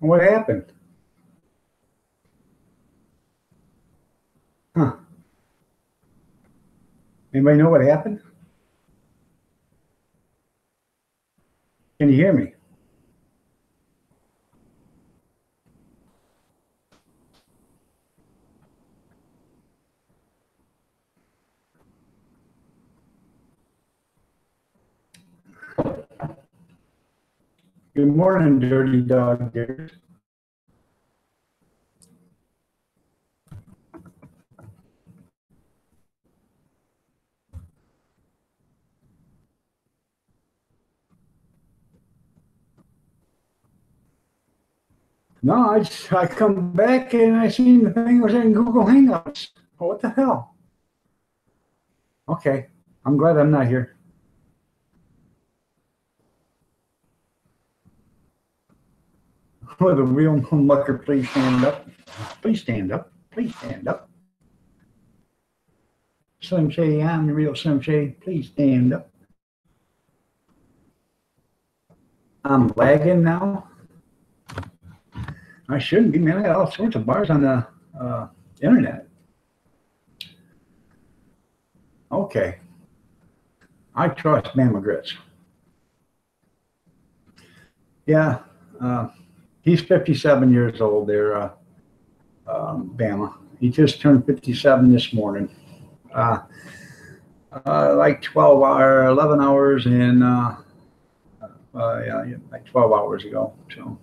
What happened? Huh? Anybody know what happened? Can you hear me? Good morning, dirty dog diggers. No, I come back and I seen the thing was in Google Hangouts. Oh, what the hell? Okay, I'm glad I'm not here. Will the real mucker please stand up? Please stand up. Please stand up. Slim Shady, I'm the real Slim Shady. Please stand up. I'm lagging now. I shouldn't be, man. I got all sorts of bars on the internet. Okay. I trust Bama Grits. Yeah. He's 57 years old there, Bama. He just turned 57 this morning. Like 12 or 11 hours and yeah, like 12 hours ago. So.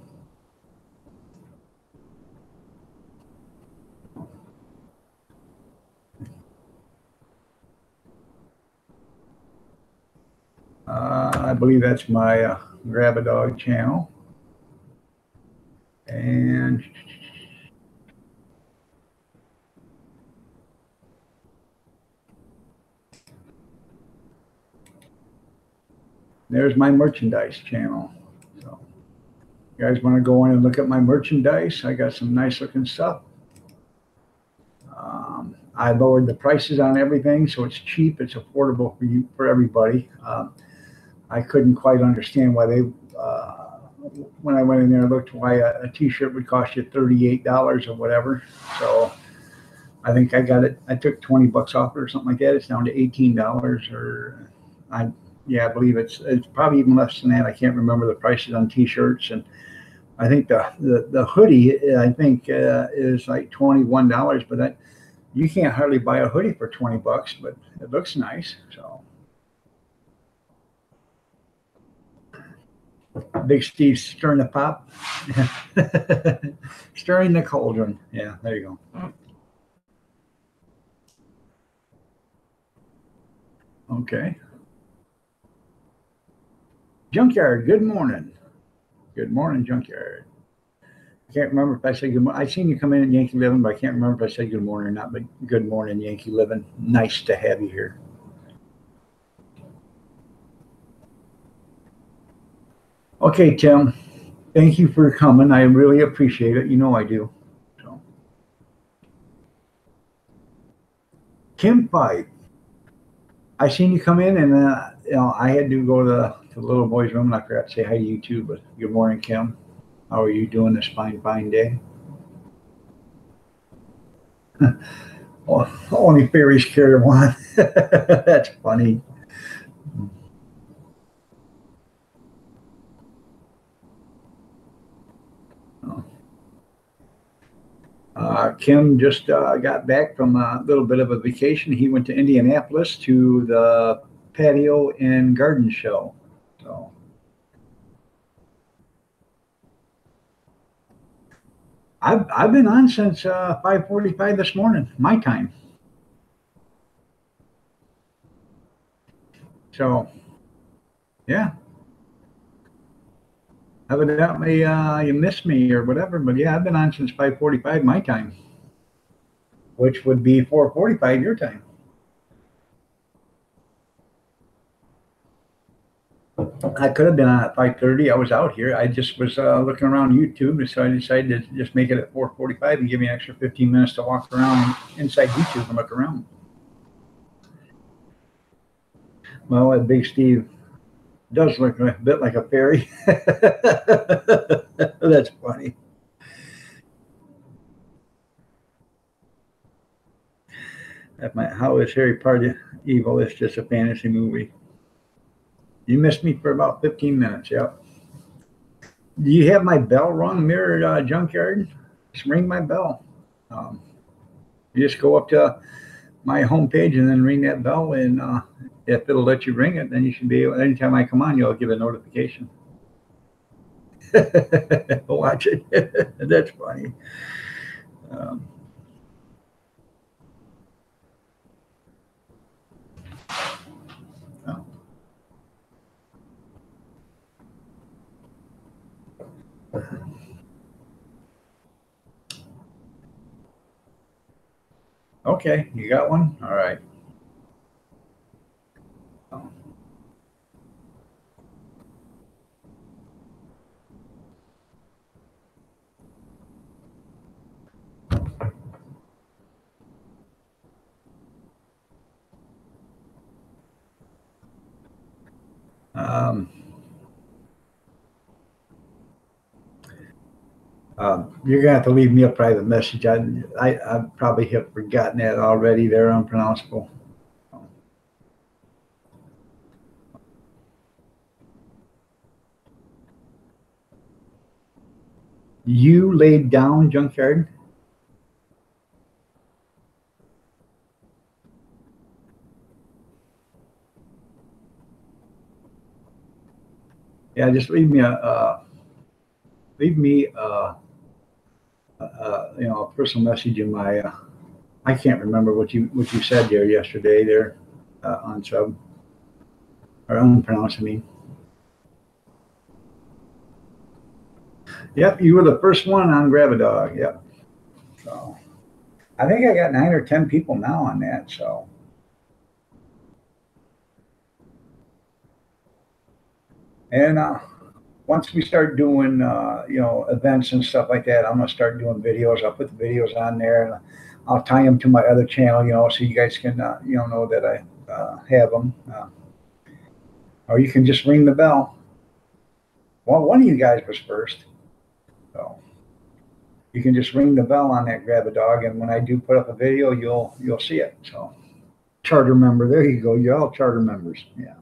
I believe that's my Grab a Dog channel. And there's my merchandise channel. So you guys want to go in and look at my merchandise? I got some nice looking stuff. I lowered the prices on everything, so it's cheap. It's affordable for everybody. I couldn't quite understand why they, when I went in there and looked, why a T-shirt would cost you $38 or whatever. So I think I got it. I took 20 bucks off it or something like that. It's down to $18 or I believe it's probably even less than that. I can't remember the prices on T-shirts, and I think the hoodie I think is like $21, but you can't hardly buy a hoodie for 20 bucks, but it looks nice. So Big Steve stirring the pot, stirring the cauldron. Yeah, there you go. Okay. Junkyard, good morning. Good morning, Junkyard. I can't remember if I said good morning. I seen you come in at Yankee Living, but I can't remember if I said good morning or not. But good morning, Yankee Living. Nice to have you here. Okay, Tim. Thank you for coming. I really appreciate it. You know I do. So, Kim Pipe. I seen you come in, and I had to go to the little boy's room, and I forgot to say hi to you too. But good morning, Kim. How are you doing this fine day? Only fairies carry one. That's funny. Kim just got back from a little bit of a vacation. He went to Indianapolis to the patio and garden show. So I've been on since 5:45 this morning, my time. So yeah, evidently you missed me or whatever. But yeah, I've been on since 5:45 my time, which would be 4:45 your time. I could have been on at 5:30. I was out here. I just was looking around YouTube, so I decided to just make it at 4:45 and give me an extra 15 minutes to walk around inside YouTube and look around. Well, that Big Steve does look a bit like a fairy. That's funny. How is Harry Potter evil? It's just a fantasy movie. You missed me for about 15 minutes. Yep. Do you have my bell rung, Mirror Junkyard? Just ring my bell. Um, you just go up to my homepage and then ring that bell, and if it'll let you ring it, then you should be able. Anytime I come on, you'll give a notification. Watch it. That's funny. Um, oh. Okay, you got one? All right. Um, you're gonna have to leave me a private message. I probably have forgotten that already. They're unpronounceable. You laid down, Junkyard. Yeah, just leave me a personal message in my. I can't remember what you said there yesterday there on sub or unpronounced. I mean, yep, you were the first one on Grab a Dog. Yep. So I think I got 9 or 10 people now on that. So and once we start doing events and stuff like that, I'm gonna start doing videos. I'll put the videos on there, and I'll tie them to my other channel, so you guys can know that I have them. Or you can just ring the bell. Well, one of you guys was first, so you can just ring the bell on that Grab a Dog, and when I do put up a video, you'll see it. So charter member, there you go. You're all charter members. Yeah.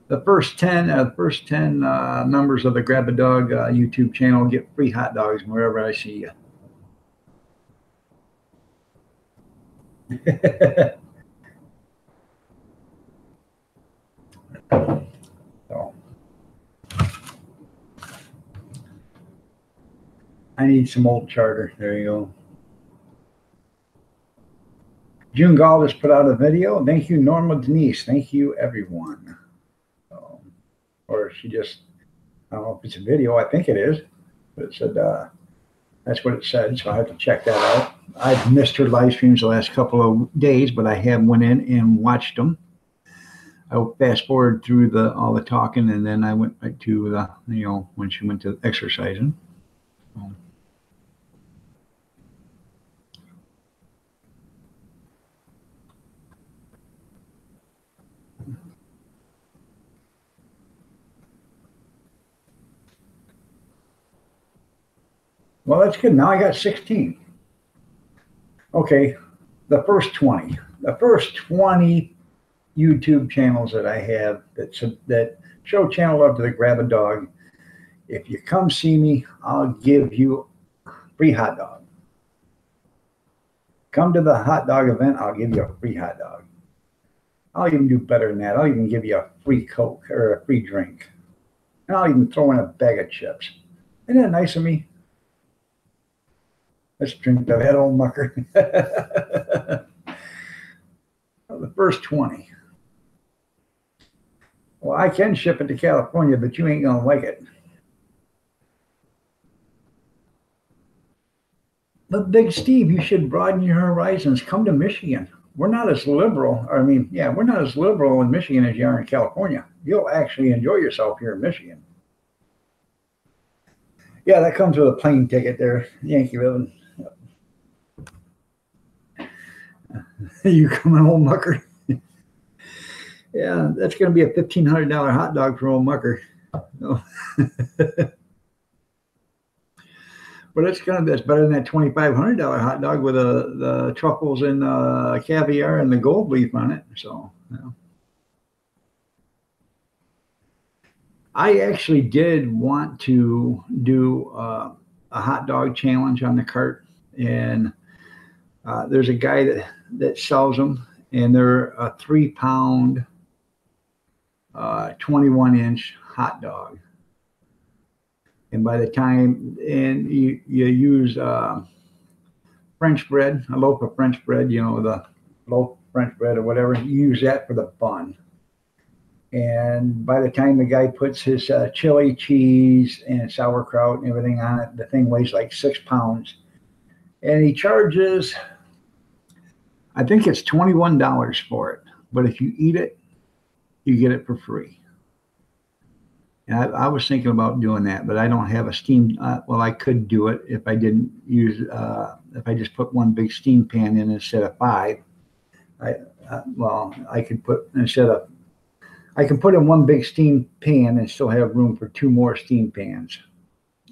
The first 10 members of the Grab a Dog YouTube channel get free hot dogs wherever I see you. So I need some old charter. There you go. June Gall just put out a video. Thank you, Norma Denise. Thank you, everyone. Or she just, I don't know if it's a video. I think it is. But it said, that's what it said. So I have to check that out. I've missed her live streams the last couple of days, but I have went in and watched them. I fast forward through all the talking, and then I went back to the, when she went to exercising. Well, that's good. Now I got 16. Okay, the first 20. The first 20 YouTube channels that I have that show channel love to the Grab a Dog. If you come see me, I'll give you free hot dog. Come to the hot dog event, I'll give you a free hot dog. I'll even do better than that. I'll even give you a free Coke or a free drink. And I'll even throw in a bag of chips. Isn't that nice of me? Let's drink to that old mucker. The first 20. Well, I can ship it to California, but you ain't gonna like it. But Big Steve, you should broaden your horizons. Come to Michigan. We're not as liberal. We're not as liberal in Michigan as you are in California. You'll actually enjoy yourself here in Michigan. Yeah, that comes with a plane ticket there, Yankee living. You coming, old mucker? Yeah, that's going to be a $1,500 hot dog for old mucker. But that's better than that $2,500 hot dog with the truffles and caviar and the gold leaf on it. So, yeah. I actually did want to do a hot dog challenge on the cart, and there's a guy that sells them, and they're a 3 pound, 21-inch hot dog. And by the time, and you use French bread, a loaf of French bread, you know, the loaf French bread or whatever, you use that for the bun. And by the time the guy puts his chili, cheese, and sauerkraut and everything on it, the thing weighs like 6 pounds. And he charges, I think it's $21 for it. But if you eat it, you get it for free. And I was thinking about doing that, but I don't have a steam. Well, I could do it if I didn't use, if I just put one big steam pan in instead of 5. I could put, I can put in one big steam pan and still have room for 2 more steam pans.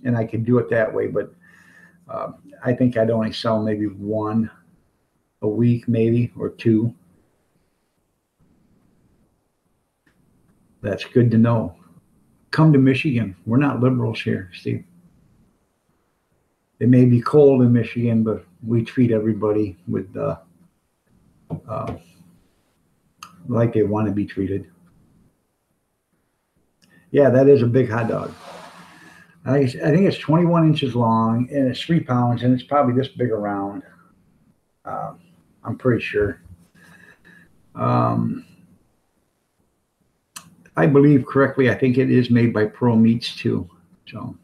And I could do it that way, but I think I'd only sell maybe 1 a week, maybe, or 2. That's good to know. Come to Michigan. We're not liberals here, Steve. It may be cold in Michigan, but we treat everybody with like they want to be treated. Yeah, that is a big hot dog. I think it's 21 inches long, and it's 3 pounds, and it's probably this big around. I'm pretty sure. If I believe correctly, I think it is made by Pearl Meats too. So,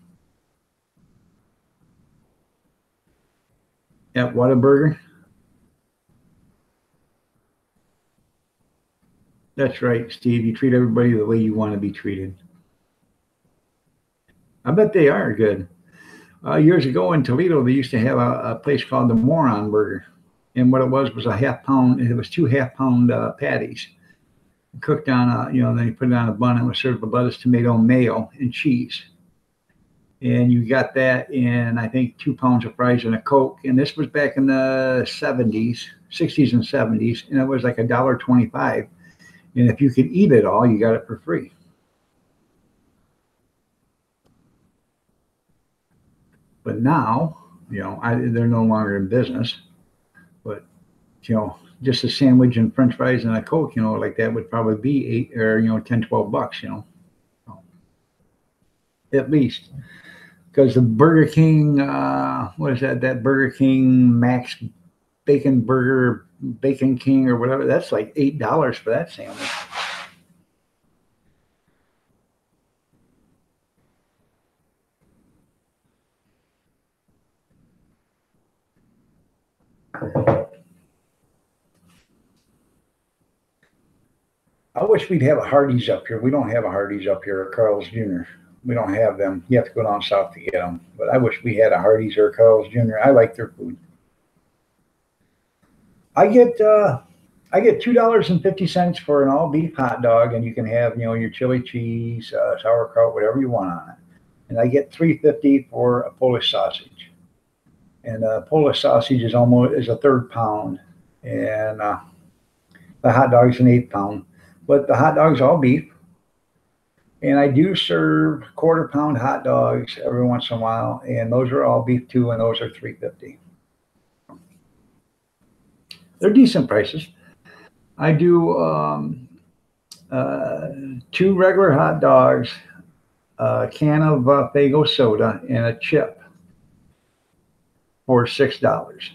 at Whataburger. That's right, Steve. You treat everybody the way you want to be treated. I bet they are good. Years ago in Toledo, they used to have a place called the Moron Burger. And what it was a half pound, it was 2 half-pound patties cooked on then you put it on a bun and was served with lettuce, tomato, mayo, and cheese. And you got that in, I think, 2 pounds of fries and a Coke. And this was back in the 60s and 70s. And it was like $1.25. And if you could eat it all, you got it for free. But now, they're no longer in business. But, just a sandwich and French fries and a Coke, like that would probably be $8 or, $10, $12, at least. Because the Burger King, what is that? That Burger King Max Bacon Burger, Bacon King or whatever, that's like $8 for that sandwich. I wish we'd have a Hardee's up here. We don't have a Hardee's up here, or Carl's Jr. We don't have them. You have to go down south to get them. But I wish we had a Hardee's or a Carl's Jr. I like their food. I get $2.50 for an all beef hot dog, and you can have your chili cheese, sauerkraut, whatever you want on it. And I get $3.50 for a Polish sausage. And Polish sausage is a 1/3 pound, and the hot dog's an 1/8 pound. But the hot dog's all beef. And I do serve 1/4 pound hot dogs every once in a while, and those are all beef too, and those are $3.50. They're decent prices. I do 2 regular hot dogs, a can of Faygo soda, and a chip for $6.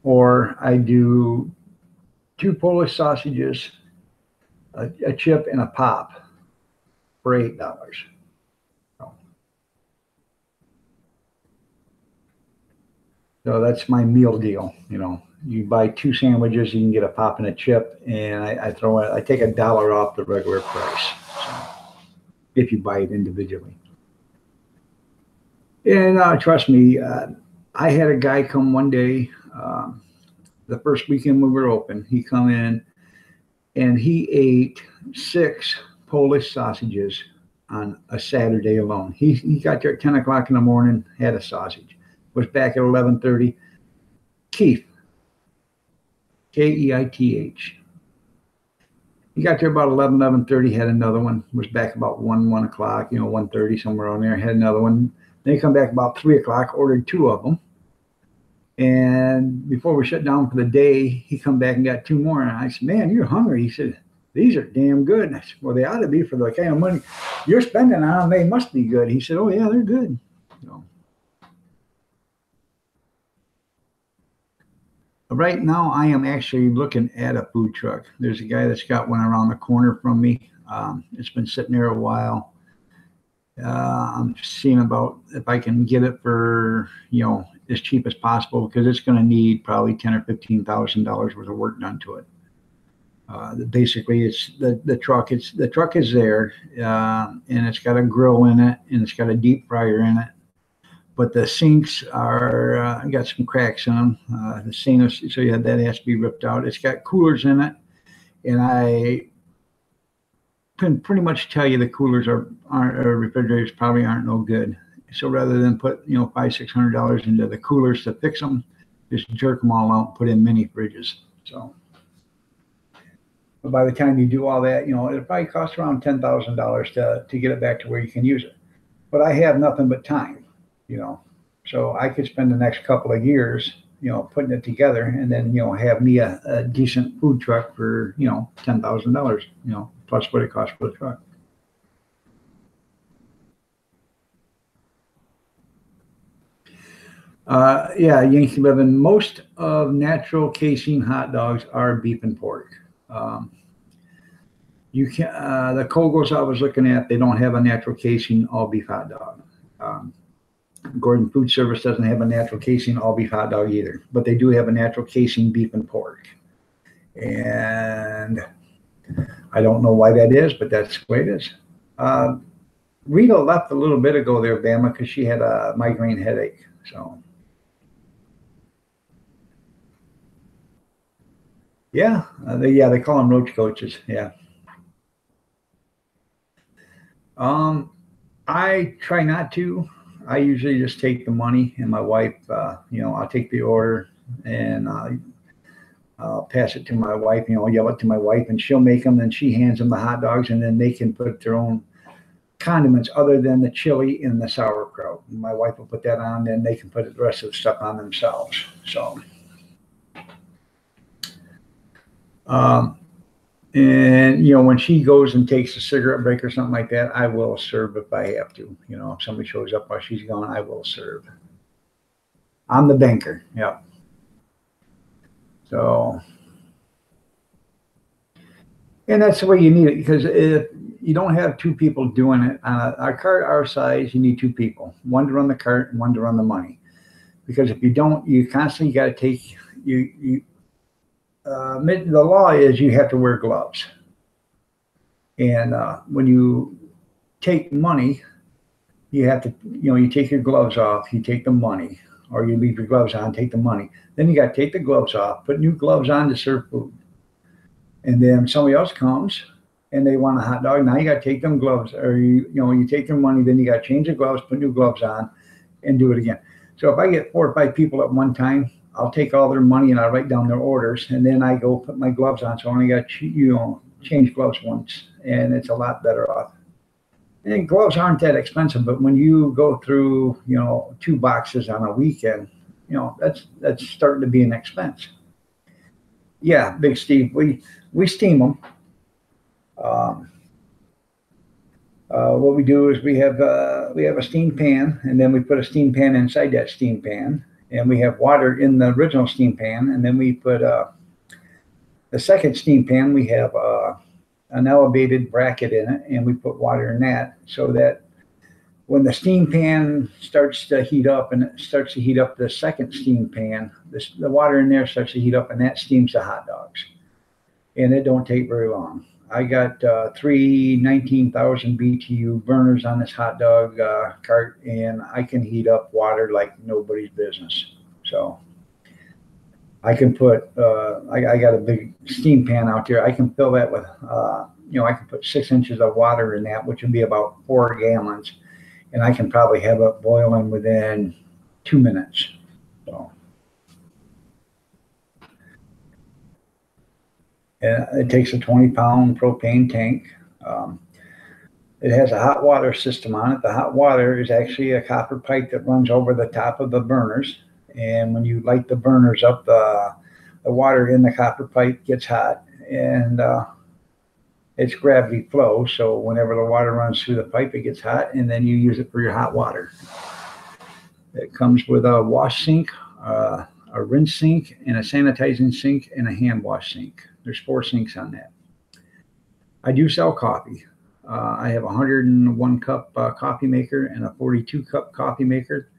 Or I do 2 Polish sausages, a chip, and a pop for $8. So that's my meal deal. You buy 2 sandwiches, you can get a pop and a chip, and I take $1 off the regular price. So, if you buy it individually. And trust me, I had a guy come one day, the first weekend we were open. He come in and he ate 6 Polish sausages on a Saturday alone. He got there at 10 o'clock in the morning, had a sausage, was back at 11:30. Keith, Keith. He got there about 11:30, had another one, was back about 1 o'clock, 1:30, somewhere on there, had another one. Then he come back about 3 o'clock, ordered 2 of them. And before we shut down for the day, he come back and got 2 more. And I said, man, you're hungry. He said, these are damn good. And I said, well, they ought to be for the kind of money you're spending on them. They must be good. He said, oh, yeah, they're good. So, right now, I am actually looking at a food truck. There's a guy that's got one around the corner from me. It's been sitting there a while. I'm seeing about if I can get it for, as cheap as possible, because it's going to need probably $10,000 or $15,000 worth of work done to it. Basically, it's the truck. The truck is there, and it's got a grill in it, and it's got a deep fryer in it. But the sinks are got some cracks in them. The sink, so yeah, that has to be ripped out. It's got coolers in it, and I can pretty much tell you the coolers aren't refrigerators probably aren't no good. So rather than put $500-600 into the coolers to fix them, just jerk them all out and put in mini fridges. So, but by the time you do all that, it'll probably cost around $10,000 to get it back to where you can use it. But I have nothing but time, so I could spend the next couple of years, putting it together, and then have me a decent food truck for $10,000, plus what it costs for the truck. Yeah, Yankee Living. Most of natural casing hot dogs are beef and pork. You can the Kogels I was looking at, they don't have a natural casing all beef hot dog. Gordon Food Service doesn't have a natural casing all beef hot dog either, but they do have a natural casing beef and pork. And I don't know why that is, but that's the way it is. Rita left a little bit ago there, Bama, because she had a migraine headache. So. Yeah, they call them roach coaches. Yeah. I try not to. I usually just take the money, and my wife, I'll take the order and I'll pass it to my wife. Yell it to my wife, and she'll make them. And she hands them the hot dogs, and then they can put their own condiments other than the chili and the sauerkraut. My wife will put that on, and they can put the rest of the stuff on themselves. So. And when she goes and takes a cigarette break or something like that, I will serve if I have to. If somebody shows up while she's gone, I will serve. I'm the banker. Yep. So, and that's the way you need it, because if you don't have 2 people doing it on a cart our size, you need 2 people, one to run the cart and one to run the money. Because if you don't, you constantly got to take the law is you have to wear gloves. And when you take money, you have to, you take your gloves off, you take the money, or you leave your gloves on, take the money. Then you got to take the gloves off, put new gloves on to serve food. And then somebody else comes and they want a hot dog. Now you got to take them gloves, or you take their money, then you got to change the gloves, put new gloves on, and do it again. So if I get 4 or 5 people at one time, I'll take all their money and I'll write down their orders, and then I go put my gloves on. So I only got change gloves once, and it's a lot better off. And gloves aren't that expensive, but when you go through 2 boxes on a weekend, that's starting to be an expense. Yeah, Big Steve, we steam them. What we do is we have a steam pan, and then we put a steam pan inside that steam pan. And we have water in the original steam pan, and then we put the second steam pan. We have an elevated bracket in it, and we put water in that, so that when the steam pan starts to heat up, and it starts to heat up the second steam pan, the water in there starts to heat up, and that steams the hot dogs. And it don't take very long. I got 3 19,000 BTU burners on this hot dog cart, and I can heat up water like nobody's business. So I can put, I got a big steam pan out there. I can fill that with I can put 6 inches of water in that, which would be about 4 gallons, and I can probably have it boiling within 2 minutes. So, and it takes a 20-pound propane tank. It has a hot water system on it. The hot water is actually a copper pipe that runs over the top of the burners. And when you light the burners up, the water in the copper pipe gets hot, and it's gravity flow. So whenever the water runs through the pipe, it gets hot, and then you use it for your hot water. It comes with a wash sink, a rinse sink, and a sanitizing sink, and a hand wash sink. There's 4 sinks on that. I do sell coffee. I have a 101 cup coffee maker and a 42 cup coffee maker.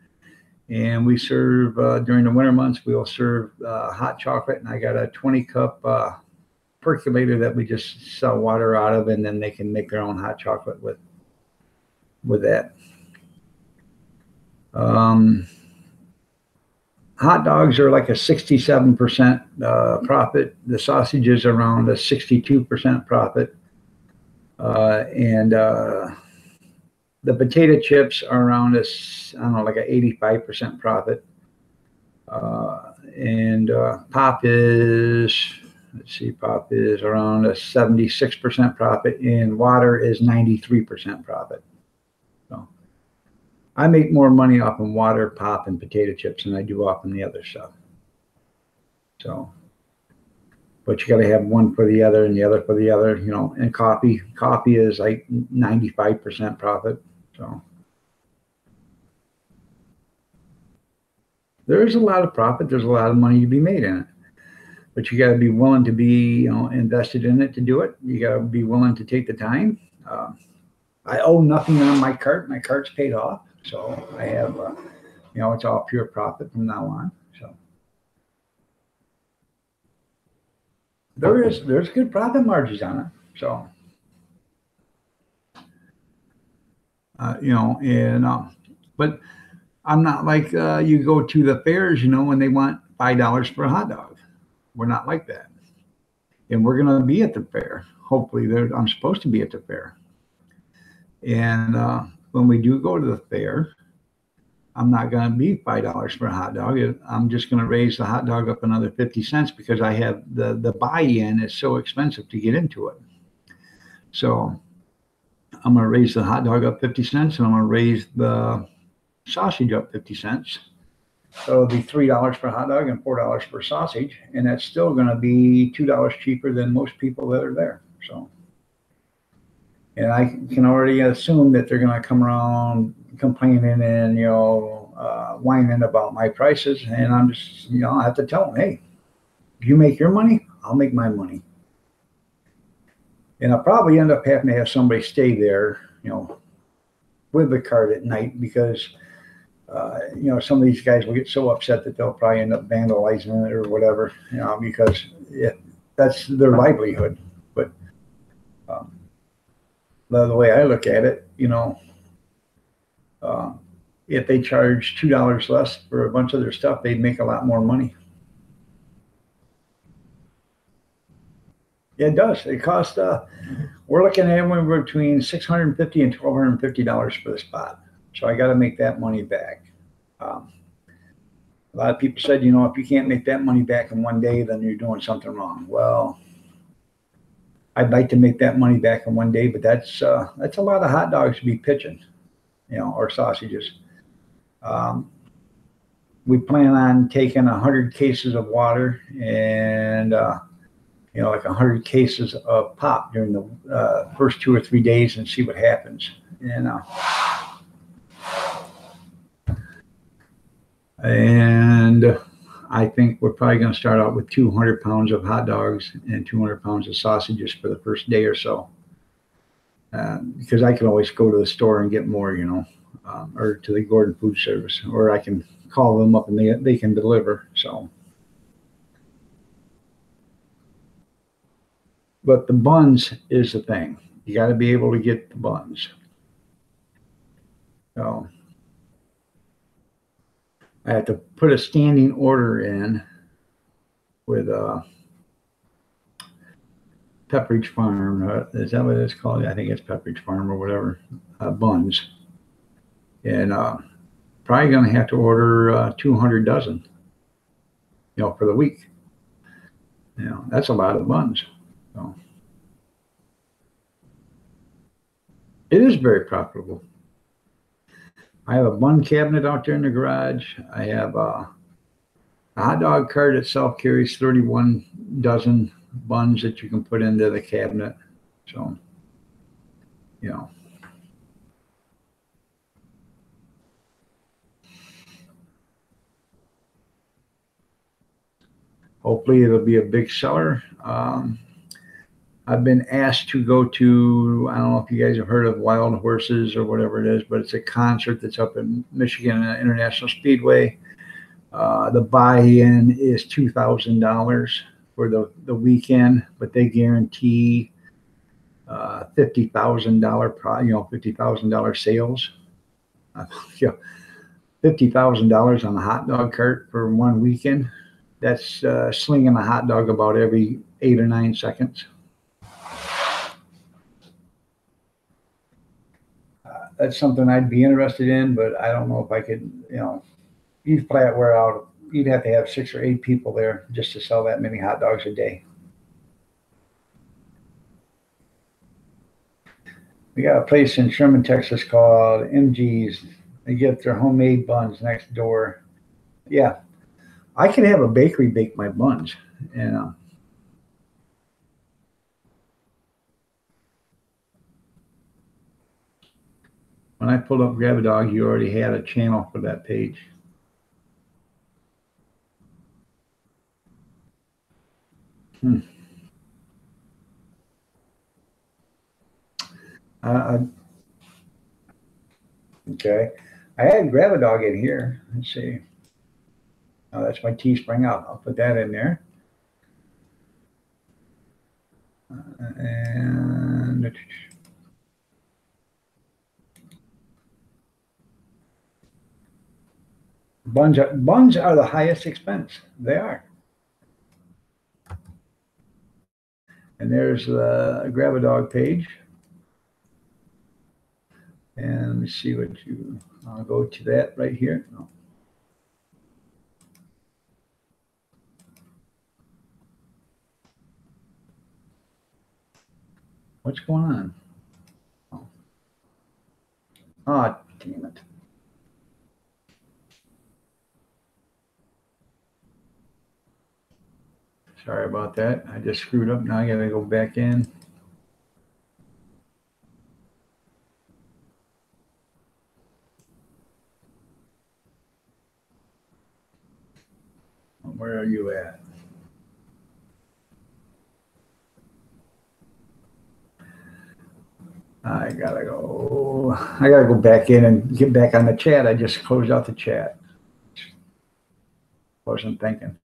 And we serve, during the winter months, we'll serve hot chocolate. And I got a 20 cup percolator that we just sell water out of, and then they can make their own hot chocolate with that. Hot dogs are like a 67% profit. The sausage is around a 62% profit. And the potato chips are around I don't know, like an 85% profit. And pop is, let's see, pop is around a 76% profit, and water is 93% profit. So I make more money off of water, pop, and potato chips than I do off of the other stuff. So, but you got to have one for the other and the other for the other, and coffee is like 95% profit. So there is a lot of profit. There's a lot of money to be made in it, but you got to be willing to be, invested in it to do it. You got to be willing to take the time. I owe nothing on my cart. My cart's paid off. So I have, it's all pure profit from now on. So there's good profit margins on it. So, but I'm not like you go to the fairs, when they want $5 for a hot dog. We're not like that. And we're going to be at the fair. Hopefully I'm supposed to be at the fair. And when we do go to the fair, I'm not going to be $5 for a hot dog. I'm just going to raise the hot dog up another 50 cents because I have the buy-in is so expensive to get into it. So I'm going to raise the hot dog up 50 cents, and I'm going to raise the sausage up 50 cents. So it'll be $3 for a hot dog and $4 for sausage. And that's still going to be $2 cheaper than most people that are there. So, and I can already assume that they're going to come around complaining and, whining about my prices. And I'm just, I have to tell them, hey, you make your money, I'll make my money. And I'll probably end up having to have somebody stay there, with the cart at night because, some of these guys will get so upset that they'll probably end up vandalizing it or whatever, because that's their livelihood. But the way I look at it, if they charge $2 less for a bunch of their stuff, they'd make a lot more money. Yeah, it does. It costs, we're looking at anywhere between $650 and $1,250 for the spot. So I got to make that money back. A lot of people said, if you can't make that money back in one day, then you're doing something wrong. Well, I'd like to make that money back in one day, but that's a lot of hot dogs to be pitching, or sausages. We plan on taking 100 cases of water and, like 100 cases of pop during the first 2 or 3 days and see what happens. And I think we're probably going to start out with 200 pounds of hot dogs and 200 pounds of sausages for the first day or so. Because I can always go to the store and get more, or to the Gordon Food Service, or I can call them up and they can deliver. So, but the buns is the thing. You got to be able to get the buns. So I have to put a standing order in with Pepperidge Farm. Is that what it's called? I think it's Pepperidge Farm or whatever. Buns. And probably going to have to order 200 dozen, for the week. That's a lot of buns. So it is very profitable. I have a bun cabinet out there in the garage. I have a hot dog cart itself carries 31 dozen buns that you can put into the cabinet. So, hopefully it'll be a big seller. I've been asked to go to, I don't know if you guys have heard of Wild Horses or whatever it is, but it's a concert that's up in Michigan International Speedway. The buy-in is $2,000 for the weekend, but they guarantee $50,000, $50,000 sales. $50,000 on a hot dog cart for one weekend. That's slinging a hot dog about every 8 or 9 seconds. That's something I'd be interested in, but I don't know if I could, you'd flat wear out. You'd have to have 6 or 8 people there just to sell that many hot dogs a day. We got a place in Sherman, Texas called MG's. They get their homemade buns next door. Yeah, I could have a bakery bake my buns. And when I pulled up Grab a Dog, you already had a channel for that page. Okay. I had Grab a Dog in here. Let's see. Oh, that's my Teespring. I'll put that in there. And buns are the highest expense. They are. And there's the Grab a Dog page. And let me see I'll go to that right here. No. What's going on? Oh, damn it. Sorry about that. I just screwed up. Now I got to go back in. Where are you at? I gotta go back in and get back on the chat. I just closed out the chat. Wasn't thinking.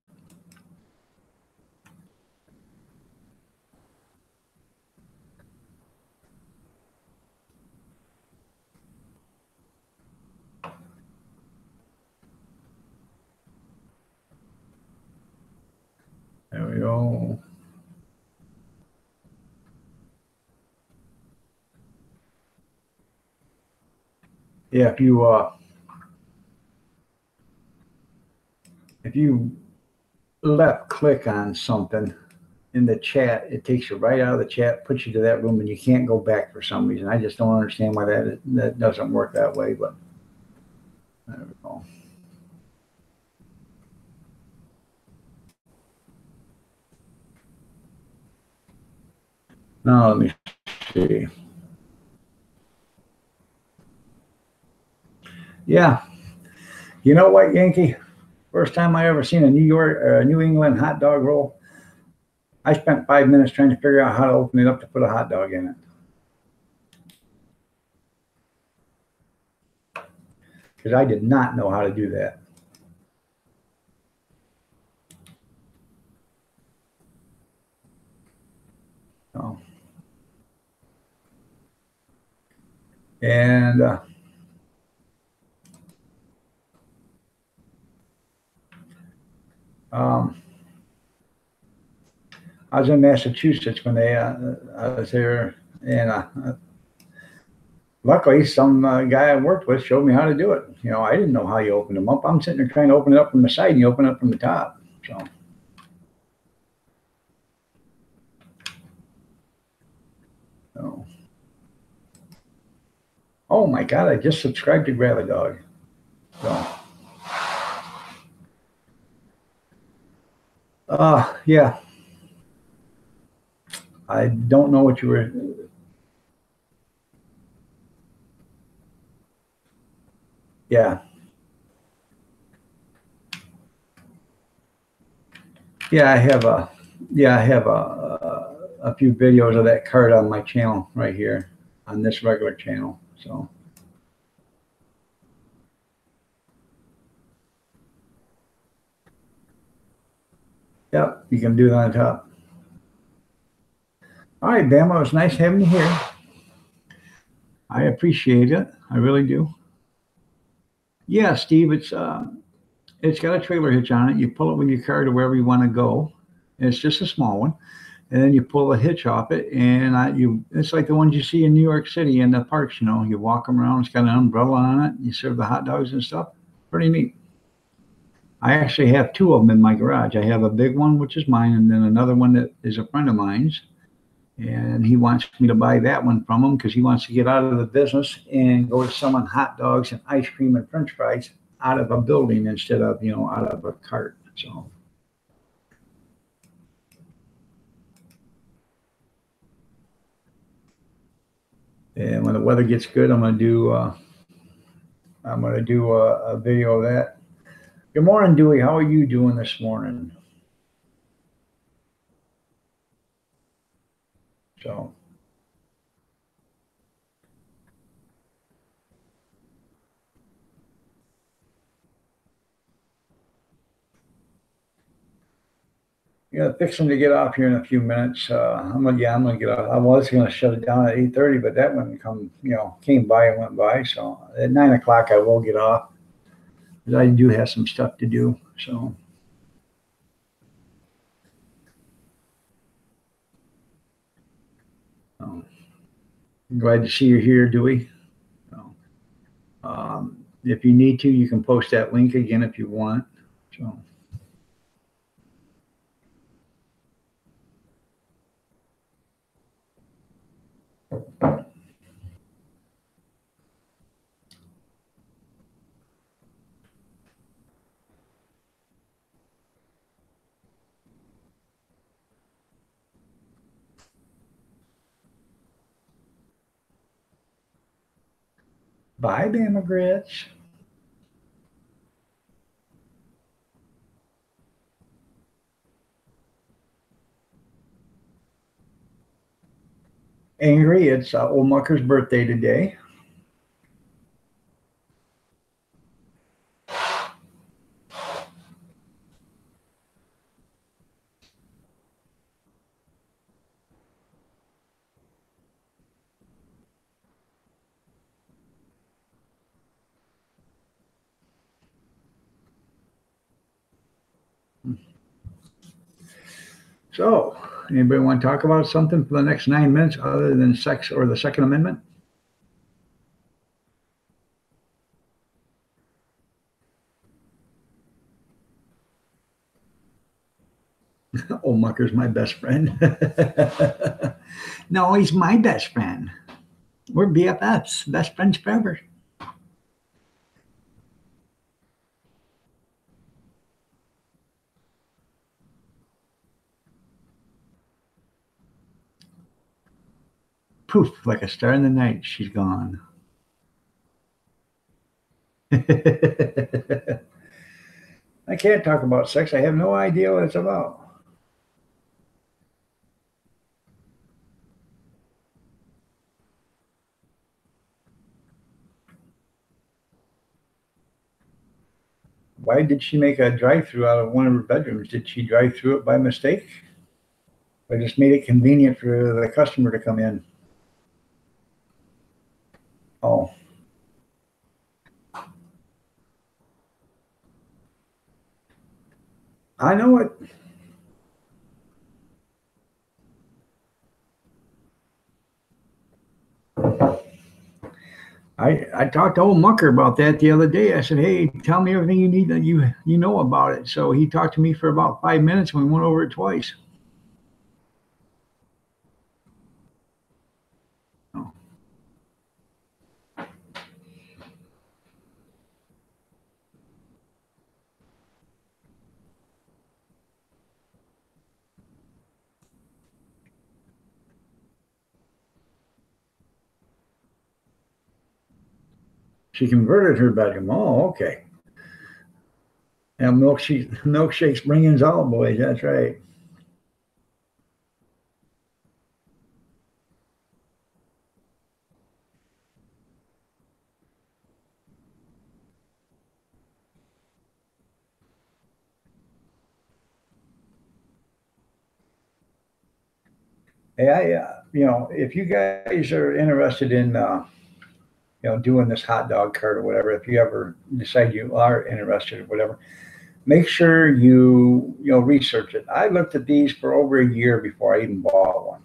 There we go. Yeah, if you left click on something in the chat, it takes you right out of the chat, puts you to that room, and you can't go back for some reason. I just don't understand why that doesn't work that way, but there we go. Now let me see. Yeah. You know what, Yankee? First time I ever seen a New England hot dog roll, I spent 5 minutes trying to figure out how to open it up to put a hot dog in it. Because I did not know how to do that. So, and I was in Massachusetts when I was there, and luckily some guy I worked with showed me how to do it. You know, I didn't know how you open them up. I'm sitting there trying to open it up from the side, and you open it up from the top. So oh my God, I just subscribed to Grab a Dog. So, yeah, I don't know what you were. Yeah, yeah, I have a, yeah, I have a few videos of that card on my channel right here on this regular channel. So, yeah, you can do it on top. All right, Bama, it was nice having you here. I appreciate it. I really do. Yeah, Steve, it's got a trailer hitch on it. You pull it with your car to wherever you want to go. And it's just a small one, and then you pull a hitch off it, and it's like the ones you see in New York City in the parks. You know, you walk them around. It's got an umbrella on it. You serve the hot dogs and stuff. Pretty neat. I actually have two of them in my garage. I have a big one, which is mine, and then another one that is a friend of mine's. And he wants me to buy that one from him because he wants to get out of the business and go to selling hot dogs and ice cream and French fries out of a building instead of out of a cart. So, and when the weather gets good, I'm gonna do a video of that. Good morning, Dewey. How are you doing this morning? So, fixing to get off here in a few minutes. I'm gonna get off. I was gonna shut it down at 8:30, but that one came by and went by. So at 9 o'clock, I will get off because I do have some stuff to do. So, um, glad to see you here, Dewey. So, if you need to, you can post that link again if you want. So, bye, Bama Grits. Angry, it's Old Mucker's birthday today. So, anybody want to talk about something for the next 9 minutes other than sex or the Second Amendment? Old Mucker's my best friend. No, he's my best friend. We're BFFs, best friends forever. Poof, like a star in the night, she's gone. I can't talk about sex. I have no idea what it's about. Why did she make a drive-through out of one of her bedrooms? Did she drive through it by mistake? Or just made it convenient for the customer to come in? Oh, I know it. I talked to old Mucker about that the other day. I said, "Hey, tell me everything you need that you know about it." So he talked to me for about 5 minutes, and we went over it twice. Oh. She converted her bedroom. Oh, okay. And milkshakes bringing all boys. That's right. Hey, if you guys are interested in, doing this hot dog cart or whatever, if you ever decide you are interested or whatever, make sure research it. I looked at these for over a year before I even bought one,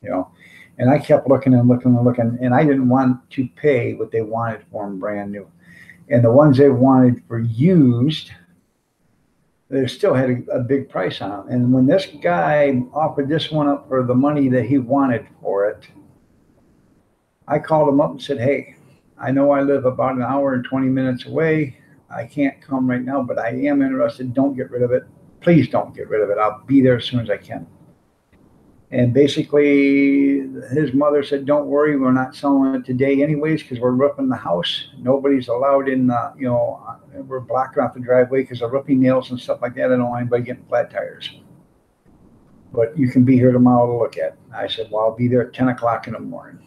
you know, and I kept looking and looking and looking, and I didn't want to pay what they wanted for them brand new. And the ones they wanted for used, they still had a big price on them. And when this guy offered this one up for the money that he wanted for it, I called him up and said, "Hey, I know I live about an hour and 20 minutes away. I can't come right now, but I am interested. Don't get rid of it. Please don't get rid of it. I'll be there as soon as I can." And basically, his mother said, "Don't worry, we're not selling it today anyways because we're roofing the house. Nobody's allowed in, we're blocking off the driveway because of roofing nails and stuff like that. I don't want anybody getting flat tires. But you can be here tomorrow to look at it." I said, "Well, I'll be there at 10 o'clock in the morning."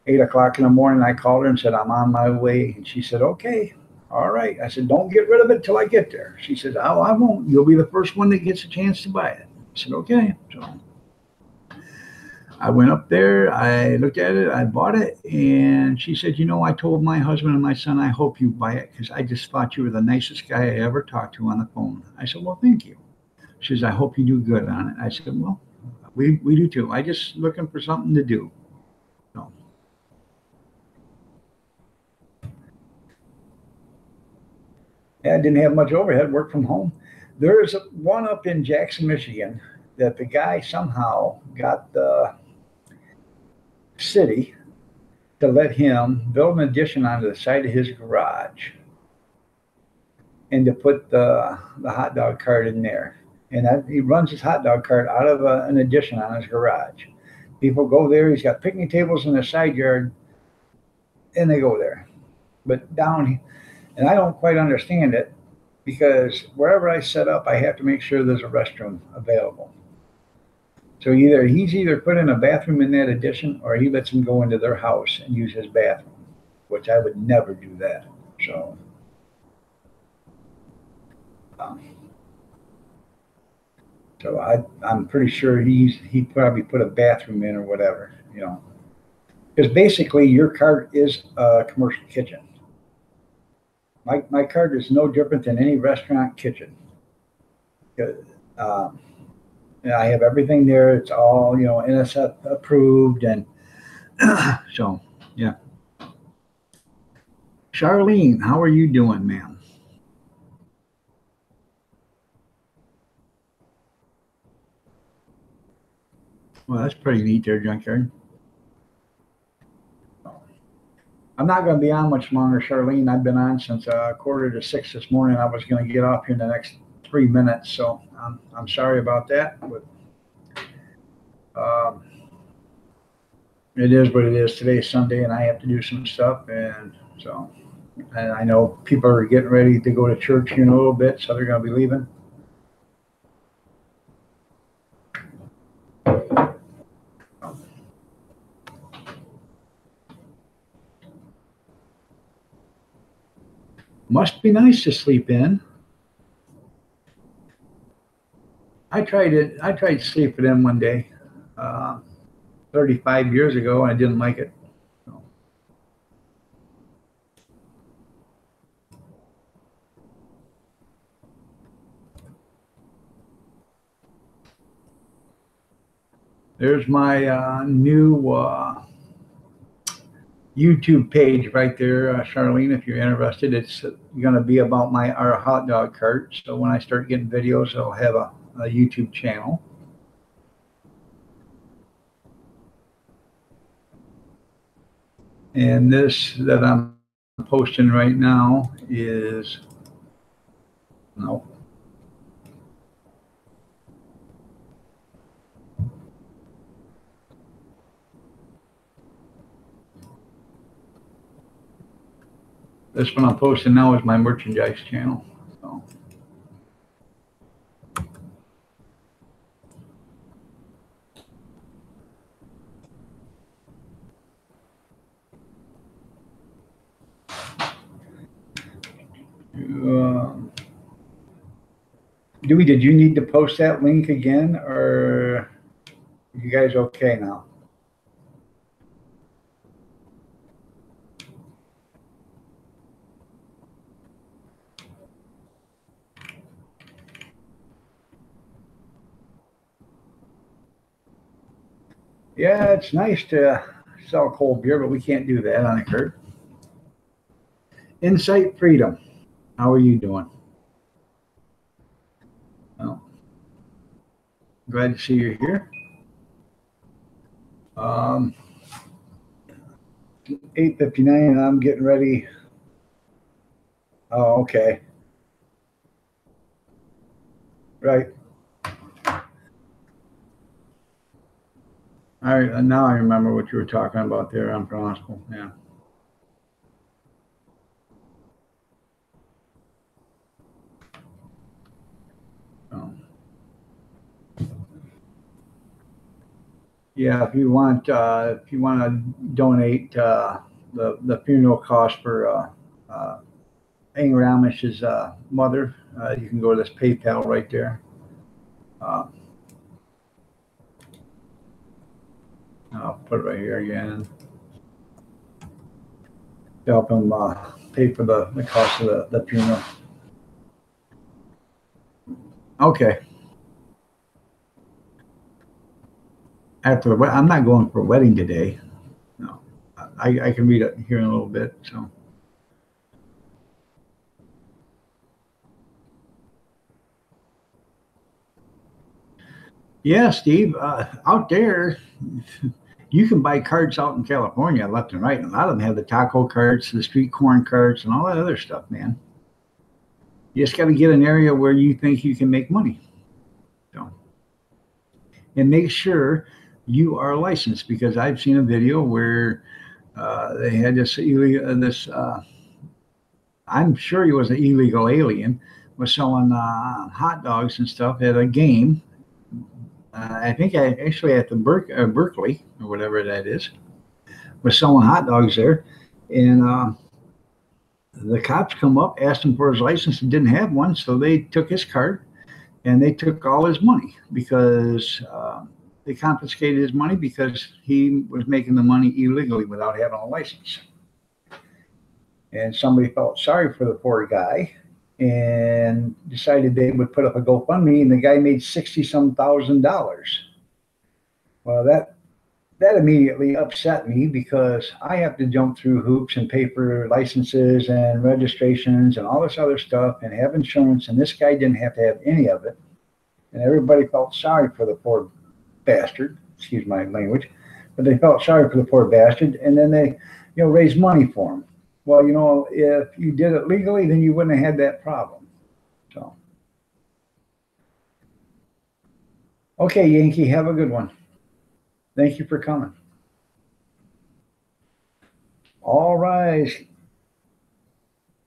8 o'clock in the morning, I called her and said, "I'm on my way." And she said, "Okay, all right." I said, "Don't get rid of it till I get there." She said, "Oh, I won't. You'll be the first one that gets a chance to buy it." I said, "Okay." So I went up there, I looked at it, I bought it, and she said, "I told my husband and my son, I hope you buy it because I just thought you were the nicest guy I ever talked to on the phone." I said, "Well, thank you." She says, "I hope you do good on it." I said, "Well, we do too. I just looking for something to do." So, yeah, I didn't have much overhead, work from home. There's one up in Jackson, Michigan that the guy somehow got the city to let him build an addition onto the side of his garage and to put the hot dog cart in there. And he runs his hot dog cart out of an addition on his garage. People go there. He's got picnic tables in the side yard, and they go there. But down, and I don't quite understand it because wherever I set up, I have to make sure there's a restroom available. So he's either put in a bathroom in that addition, or he lets them go into their house and use his bathroom, which I would never do that. So, um, I'm pretty sure he probably put a bathroom in or whatever, because basically your cart is a commercial kitchen. My cart is no different than any restaurant kitchen. Um, and I have everything there. It's all NSF approved, and so yeah. Charlene, how are you doing, ma'am? Well, that's pretty neat there, Junkyard. I'm not going to be on much longer, Charlene. I've been on since 5:45 this morning. I was going to get off here in the next 3 minutes, so I'm sorry about that. But um, it is what it is. Today's Sunday, and I have to do some stuff, and so and I know people are getting ready to go to church here in a little bit, so they're going to be leaving. Must be nice to sleep in. I tried it. I tried sleeping in one day, uh, 35 years ago, and I didn't like it. So, there's my new YouTube page right there, Charlene, if you're interested. It's going to be about our hot dog cart. So when I start getting videos, I'll have a YouTube channel. And this that I'm posting right now is, no. This one I'm posting now is my merchandise channel. So. Dewey, did you need to post that link again, or are you guys okay now? Yeah, it's nice to sell cold beer, but we can't do that on a cart. Insight Freedom, how are you doing? Well, glad to see you here. 8:59, and I'm getting ready. Oh, okay. Right. All right, now I remember what you were talking about there on Pronosco. Yeah. Oh. Yeah, if you want to donate the funeral cost for Aang Ramesh's mother, you can go to this PayPal right there. I'll put it right here again. To help him pay for the cost of the funeral. Okay. After the I'm not going for a wedding today. No, I can read it here in a little bit. So. Yeah, Steve, out there, you can buy carts out in California left and right. And a lot of them have the taco carts, the street corn carts, and all that other stuff, man. You just got to get an area where you think you can make money. So, and make sure you are licensed, because I've seen a video where they had this I'm sure he was an illegal alien, was selling hot dogs and stuff at a game. I think actually at the Berkeley or whatever that is, was selling hot dogs there, and the cops come up, asked him for his license, and didn't have one, so they took his card and they took all his money, because they confiscated his money because he was making the money illegally without having a license. And somebody felt sorry for the poor guy and decided they would put up a GoFundMe, and the guy made $60-some thousand. Well, that immediately upset me, because I have to jump through hoops and pay for licenses and registrations and all this other stuff and have insurance, and this guy didn't have to have any of it. And everybody felt sorry for the poor bastard, excuse my language, but they felt sorry for the poor bastard, and then they, raised money for him. Well, if you did it legally, then you wouldn't have had that problem. So, okay, Yankee, have a good one. Thank you for coming. All rise.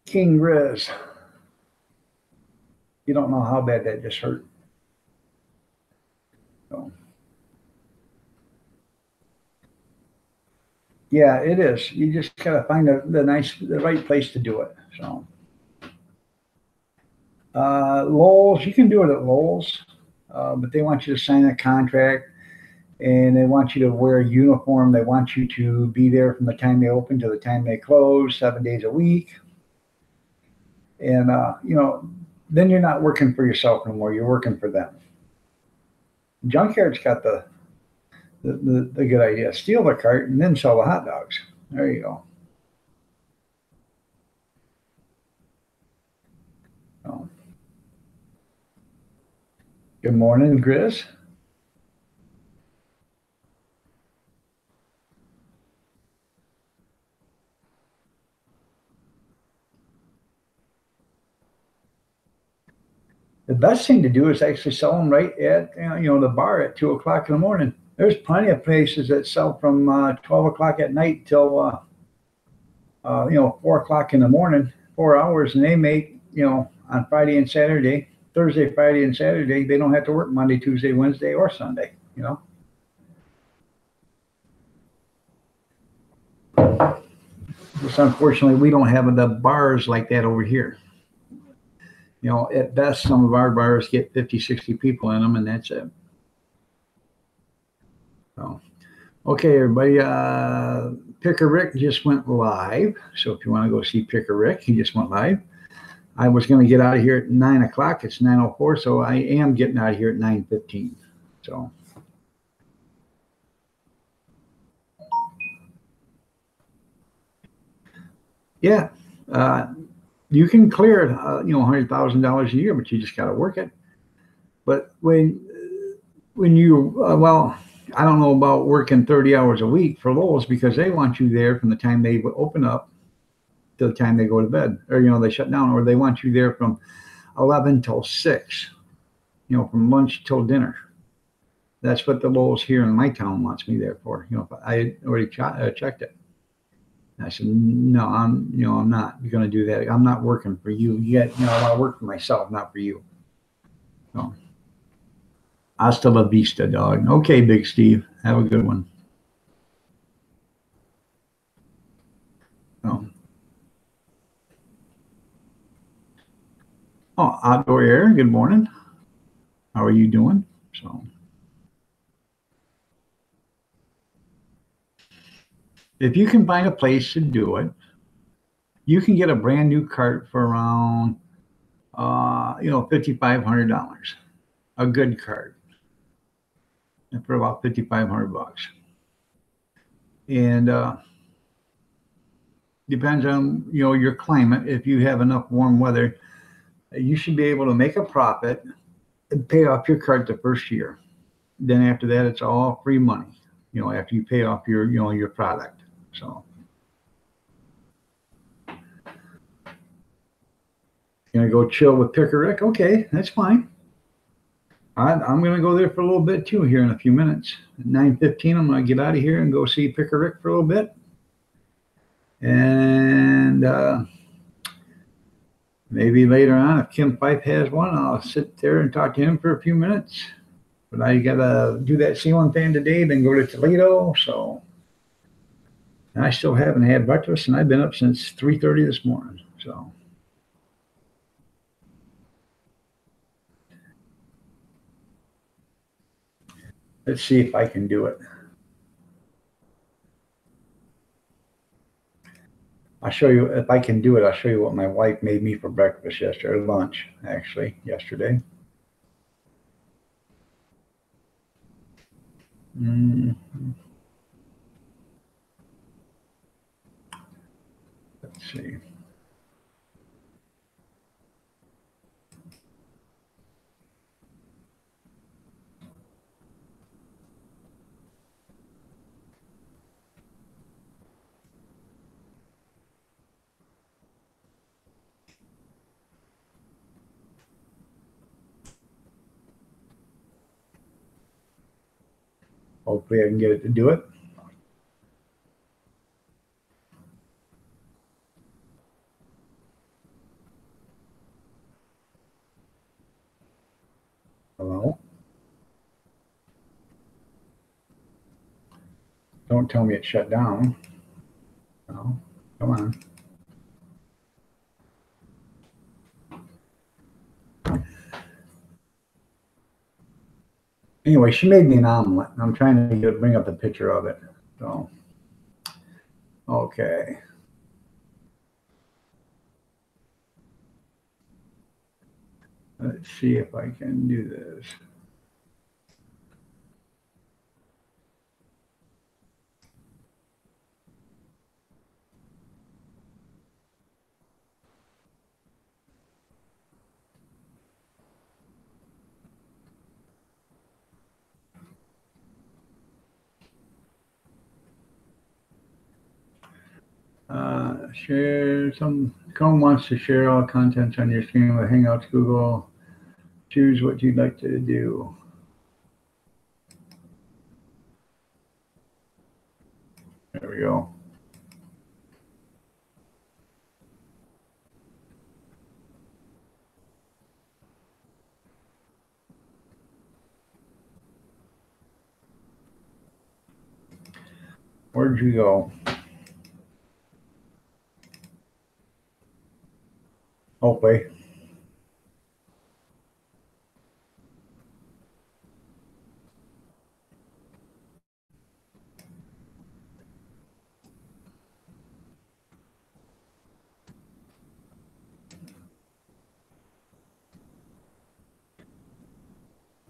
King Riz. You don't know how bad that just hurt. So. Yeah, it is. You just gotta find the right place to do it. So, Lowell's, you can do it at Lowell's, but they want you to sign a contract, and they want you to wear a uniform. They want you to be there from the time they open to the time they close, 7 days a week. And then you're not working for yourself anymore. You're working for them. Junkyard's got the good idea. Steal the cart and then sell the hot dogs. There you go. Oh. Good morning, Chris. The best thing to do is actually sell them right at the bar at 2 o'clock in the morning. There's plenty of places that sell from 12 o'clock at night till 4 o'clock in the morning, 4 hours, and they make on Friday and Saturday, Thursday, Friday, and Saturday. They don't have to work Monday, Tuesday, Wednesday, or Sunday. Just unfortunately, we don't have the bars like that over here. At best, some of our bars get 50, 60 people in them, and that's it. So, okay, everybody. Picker Rick just went live. So if you want to go see Picker Rick, he just went live. I was going to get out of here at 9 o'clock. It's 9:04, so I am getting out of here at 9:15. So. Yeah. You can clear, $100,000 a year, but you just got to work it. But when you, I don't know about working 30 hours a week for Lowe's, because they want you there from the time they open up to the time they go to bed, or, they shut down, or they want you there from 11 till 6, from lunch till dinner. That's what the Lowe's here in my town wants me there for. I already checked it. I said, no, I'm not going to do that. I'm not working for you yet. I want to work for myself, not for you. So, hasta la vista, dog. Okay, Big Steve. Have a good one. So, Outdoor Air, good morning. How are you doing? So, if you can find a place to do it, you can get a brand new cart for around, $5,500. A good cart for about $5,500. And depends on your climate. If you have enough warm weather, you should be able to make a profit and pay off your cart the first year. Then after that, it's all free money. After you pay off your product. So. Gonna go chill with Picker Rick? Okay, that's fine. I'm gonna go there for a little bit too here in a few minutes. At 9:15, I'm gonna get out of here and go see Picker Rick for a little bit, and maybe later on, if Kim Fife has one, I'll sit there and talk to him for a few minutes. But I gotta do that ceiling fan today, then go to Toledo. So I still haven't had breakfast, and I've been up since 3:30 this morning. So. Let's see if I can do it. I'll show you if I can do it. I'll show you what my wife made me for breakfast yesterday, or lunch, actually, yesterday. Let's see. Hopefully I can get it to do it. Hello? Don't tell me it shut down. No, come on. Anyway, she made me an omelet. I'm trying to bring up a picture of it. So, okay. Let's see if I can do this. Share some. Chrome wants to share all contents on your screen with Hangouts, Google. Choose what you'd like to do. There we go. Where'd you go? Hopefully.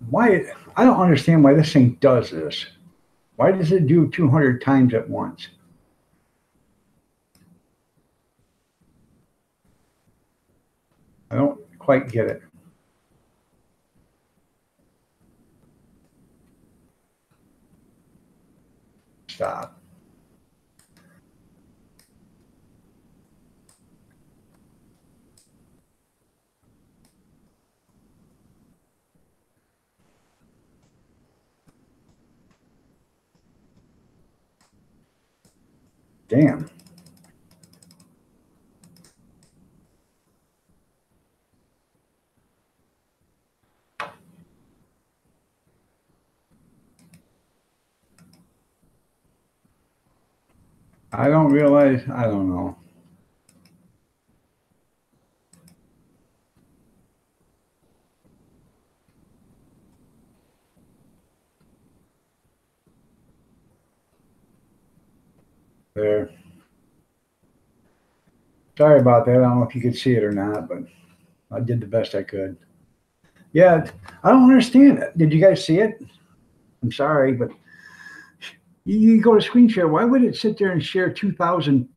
Why? I don't understand why this thing does this. Why does it do 200 times at once? I don't quite get it. Stop. Damn. I don't realize. I don't know. There. Sorry about that. I don't know if you could see it or not, but I did the best I could. Yeah, I don't understand it. Did you guys see it? I'm sorry, but you go to screen share. Why would it sit there and share 2,000,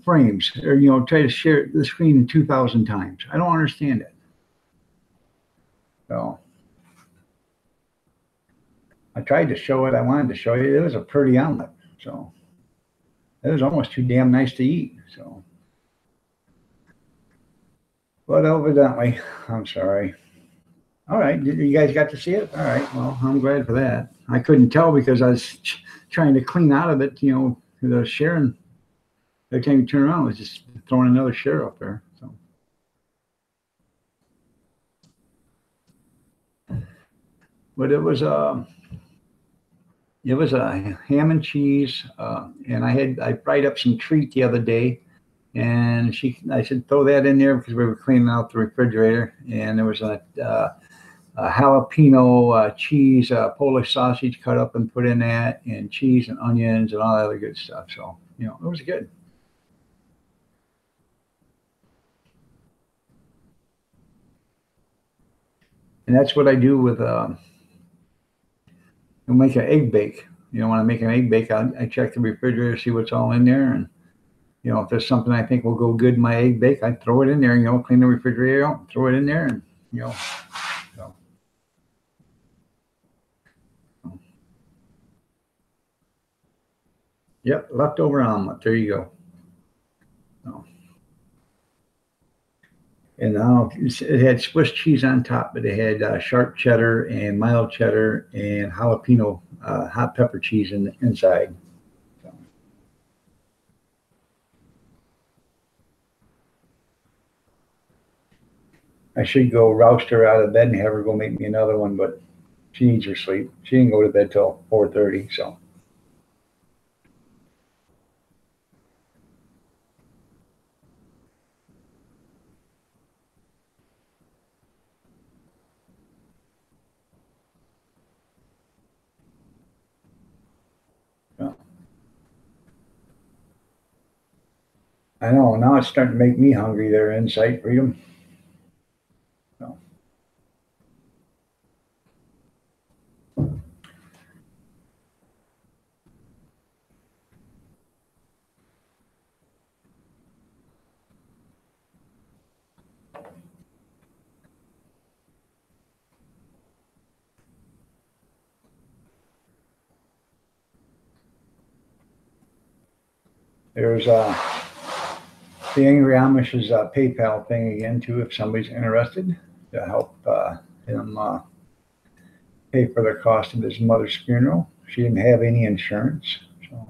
frames, or try to share the screen 2,000 times? I don't understand it. So I tried to show it. I wanted to show you. It was a pretty omelet. So it was almost too damn nice to eat. So, but evidently, I'm sorry. All right, you guys got to see it. All right, well, I'm glad for that. I couldn't tell because I was trying to clean out of it. The sharing. Every time you turn around, it was just throwing another share up there. So, but it was a ham and cheese, and I fried up some treat the other day, and I said throw that in there because we were cleaning out the refrigerator, and there was a jalapeno cheese Polish sausage cut up and put in that, and cheese and onions and all that other good stuff. So it was good. And that's what I do with I make an egg bake. When I make an egg bake, I check the refrigerator, see what's all in there, and if there's something I think will go good in my egg bake, I throw it in there. Clean the refrigerator out, throw it in there, and so, yep, leftover omelet. There you go. So, and now it had Swiss cheese on top, but it had sharp cheddar and mild cheddar and jalapeno hot pepper cheese in the inside. So, I should go roust her out of bed and have her go make me another one, but she needs her sleep. She didn't go to bed till 4:30. So, yeah. I know now it's starting to make me hungry. There, Insight Freedom. So, There's the Angry Amish's PayPal thing again too, if somebody's interested to help him pay for the cost of his mother's funeral. She didn't have any insurance, so.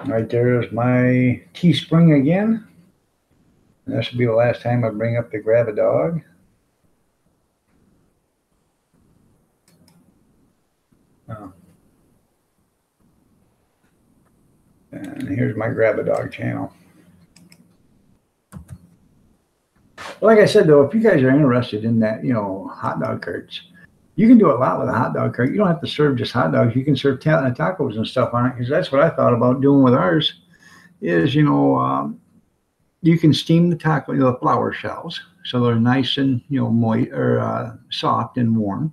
Right there is my Teespring again. And this will be the last time I bring up the Grab a Dog. And here's my Grab a Dog channel. Like I said, though, if you guys are interested in that, hot dog carts, you can do a lot with a hot dog cart. You don't have to serve just hot dogs. You can serve tacos and stuff on it, because that's what I thought about doing with ours is, you can steam the taco, the flour shells, so they're nice and, moist or soft and warm.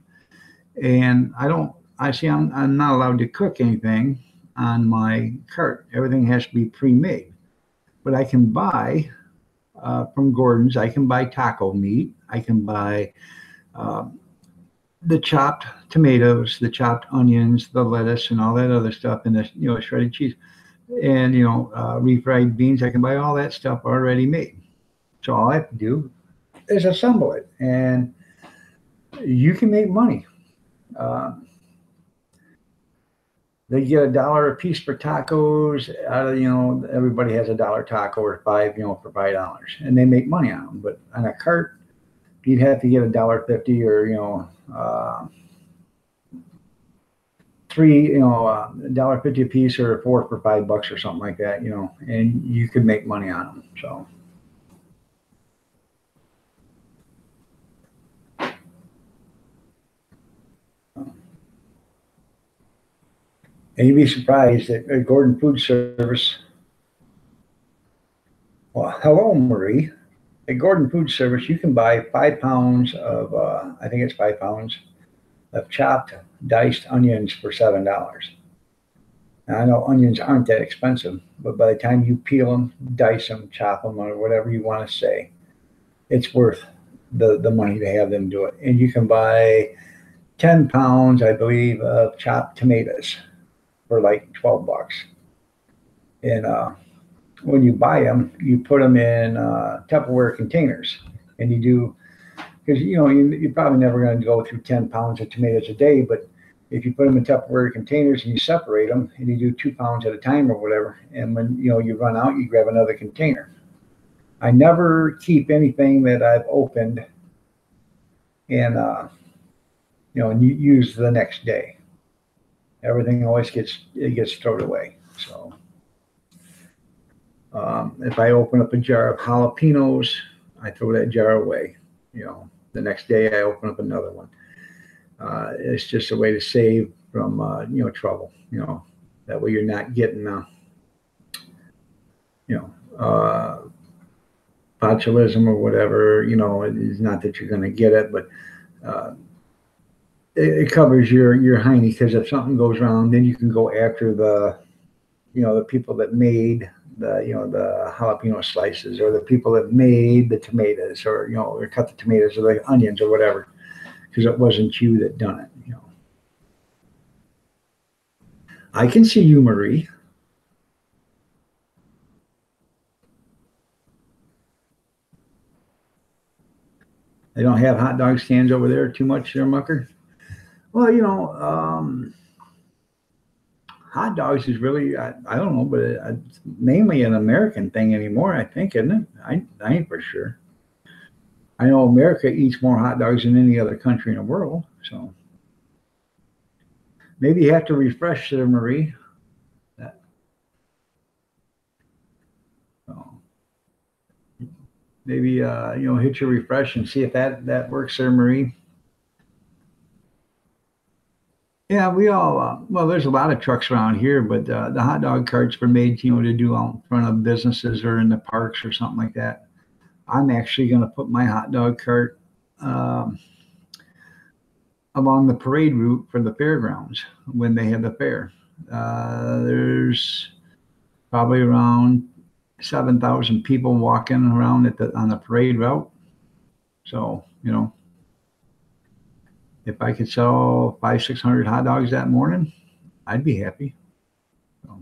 And I'm not allowed to cook anything on my cart. Everything has to be pre-made. But I can buy from Gordon's, I can buy taco meat. I can buy the chopped tomatoes, the chopped onions, the lettuce, and all that other stuff, and the shredded cheese, and refried beans. I can buy all that stuff already made. So all I have to do is assemble it, and you can make money. They get $1 a piece for tacos. Everybody has $1 taco or five, for $5, and they make money on them. But on a cart, you'd have to get $1.50 or $1.50 a piece, or 4 for $5 or something like that. And you could make money on them. So. And you'd be surprised at Gordon Food Service. Well, hello, Marie. At Gordon Food Service, you can buy 5 pounds of, I think it's 5 pounds of chopped, diced onions for $7. Now, I know onions aren't that expensive, but by the time you peel them, dice them, chop them, or whatever you want to say, it's worth the money to have them do it. And you can buy 10 pounds, I believe, of chopped tomatoes for like $12. And when you buy them, you put them in Tupperware containers, and you do, because you're probably never going to go through 10 pounds of tomatoes a day, but if you put them in Tupperware containers and you separate them, and you do 2 pounds at a time or whatever, and when you run out, you grab another container. I never keep anything that I've opened and and you use the next day. Everything always gets thrown away. So if I open up a jar of jalapenos, I throw that jar away. The next day I open up another one. It's just a way to save from trouble. That way you're not getting botulism or whatever. It's not that you're going to get it, but it covers your hiney, because if something goes wrong, then you can go after the people that made the jalapeno slices, or the people that made the tomatoes, or cut the tomatoes or the onions or whatever, because it wasn't you that done it. I can see you, Marie. They don't have hot dog stands over there too much there, Mucker? Well, hot dogs is really, I don't know, but it's mainly an American thing anymore, I think, isn't it? I ain't for sure. I know America eats more hot dogs than any other country in the world, so maybe you have to refresh there, Marie. So maybe hit your refresh and see if that works there, Marie. Yeah, we all, well, there's a lot of trucks around here, but the hot dog carts were made, to do out in front of businesses or in the parks or something like that. I'm actually going to put my hot dog cart along the parade route for the fairgrounds when they have the fair. There's probably around 7,000 people walking around on the parade route. So, if I could sell 500, 600 hot dogs that morning, I'd be happy. So,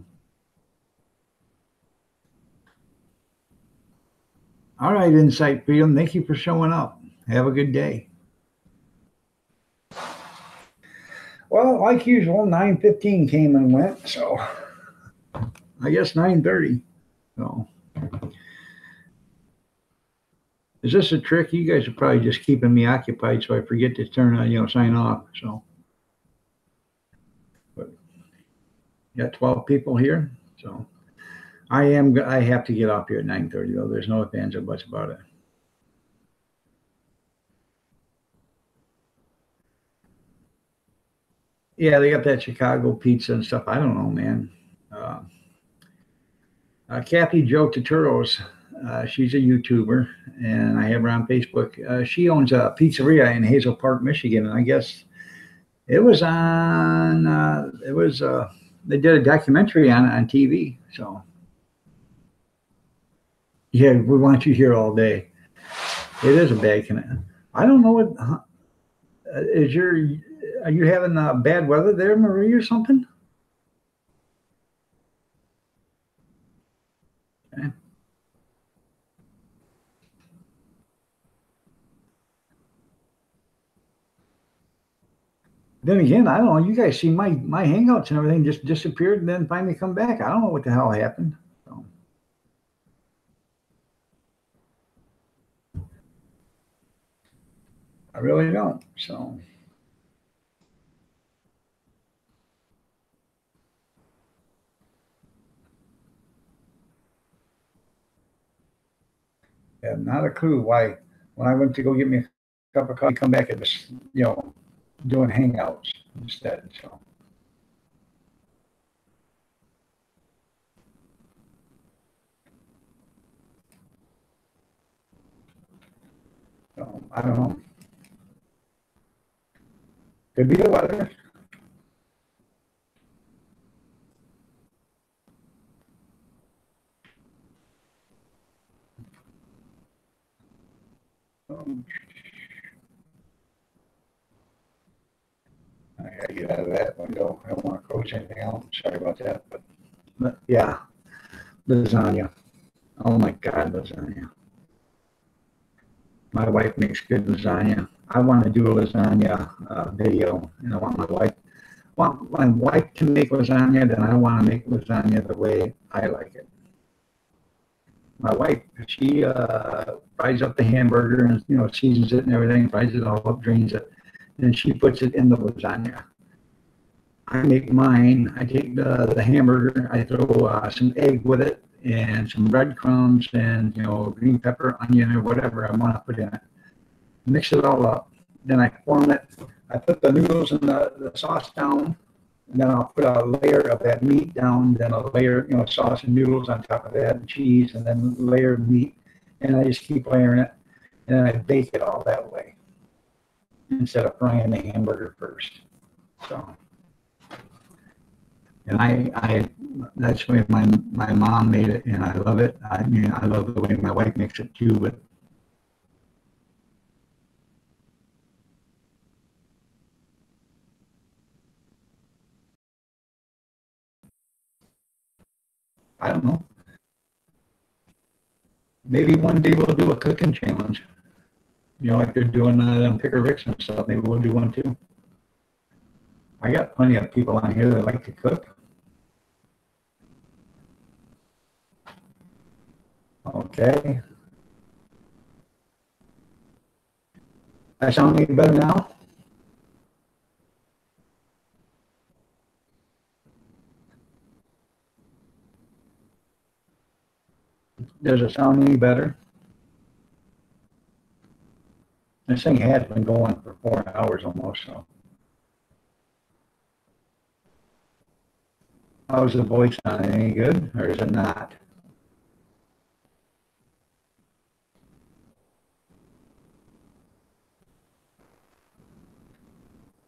all right, Insight Freedom. Thank you for showing up. Have a good day. Well, like usual, 9:15 came and went, so I guess 9:30. So, is this a trick? You guys are probably just keeping me occupied, so I forget to turn on, sign off. So, but got 12 people here, so I have to get off here at 9:30 though. There's no ifs, ands, or buts about it. Yeah, they got that Chicago pizza and stuff. I don't know, man. Uh, Kathy Joe Turturros, she's a YouTuber, and I have her on Facebook. She owns a pizzeria in Hazel Park, Michigan, and I guess it was on. They did a documentary on TV. So yeah, we want you here all day. It is a bad connection. I don't know what is your. Are you having bad weather there, Marie, or something? Okay. Then again, I don't know. You guys see my hangouts and everything just disappeared and then finally come back. I don't know what the hell happened. So, I really don't. So I have not a clue why when I went to go get me a cup of coffee, come back and just doing hangouts instead. So I don't know. Could be the weather. Um, I gotta get out of that window. I don't want to coach anything else. Sorry about that, but yeah, lasagna. Oh my God, lasagna. My wife makes good lasagna. I want to do a lasagna video, and I want my wife to make lasagna, then I want to make lasagna the way I like it. My wife, she fries up the hamburger and seasons it and everything, fries it all up, drains it, and she puts it in the lasagna. I make mine. I take the hamburger, I throw some egg with it and some breadcrumbs and green pepper, onion, or whatever I want to put in it. Mix it all up. Then I form it. I put the noodles and the sauce down, and then I'll put a layer of that meat down, then a layer, sauce and noodles on top of that, and cheese, and then a layer of meat, and I just keep layering it, and then I bake it all that way instead of frying the hamburger first. So, and I that's the way my mom made it, and I love it. I mean, I love the way my wife makes it too, but I don't know. Maybe one day we'll do a cooking challenge. Like they're doing on Picker Ricks and stuff. Maybe we'll do one too. I got plenty of people on here that like to cook. Okay. I sound any better now? Does it sound any better? This thing has been going for 4 hours almost. So, how's the voice sound? Any good, or is it not?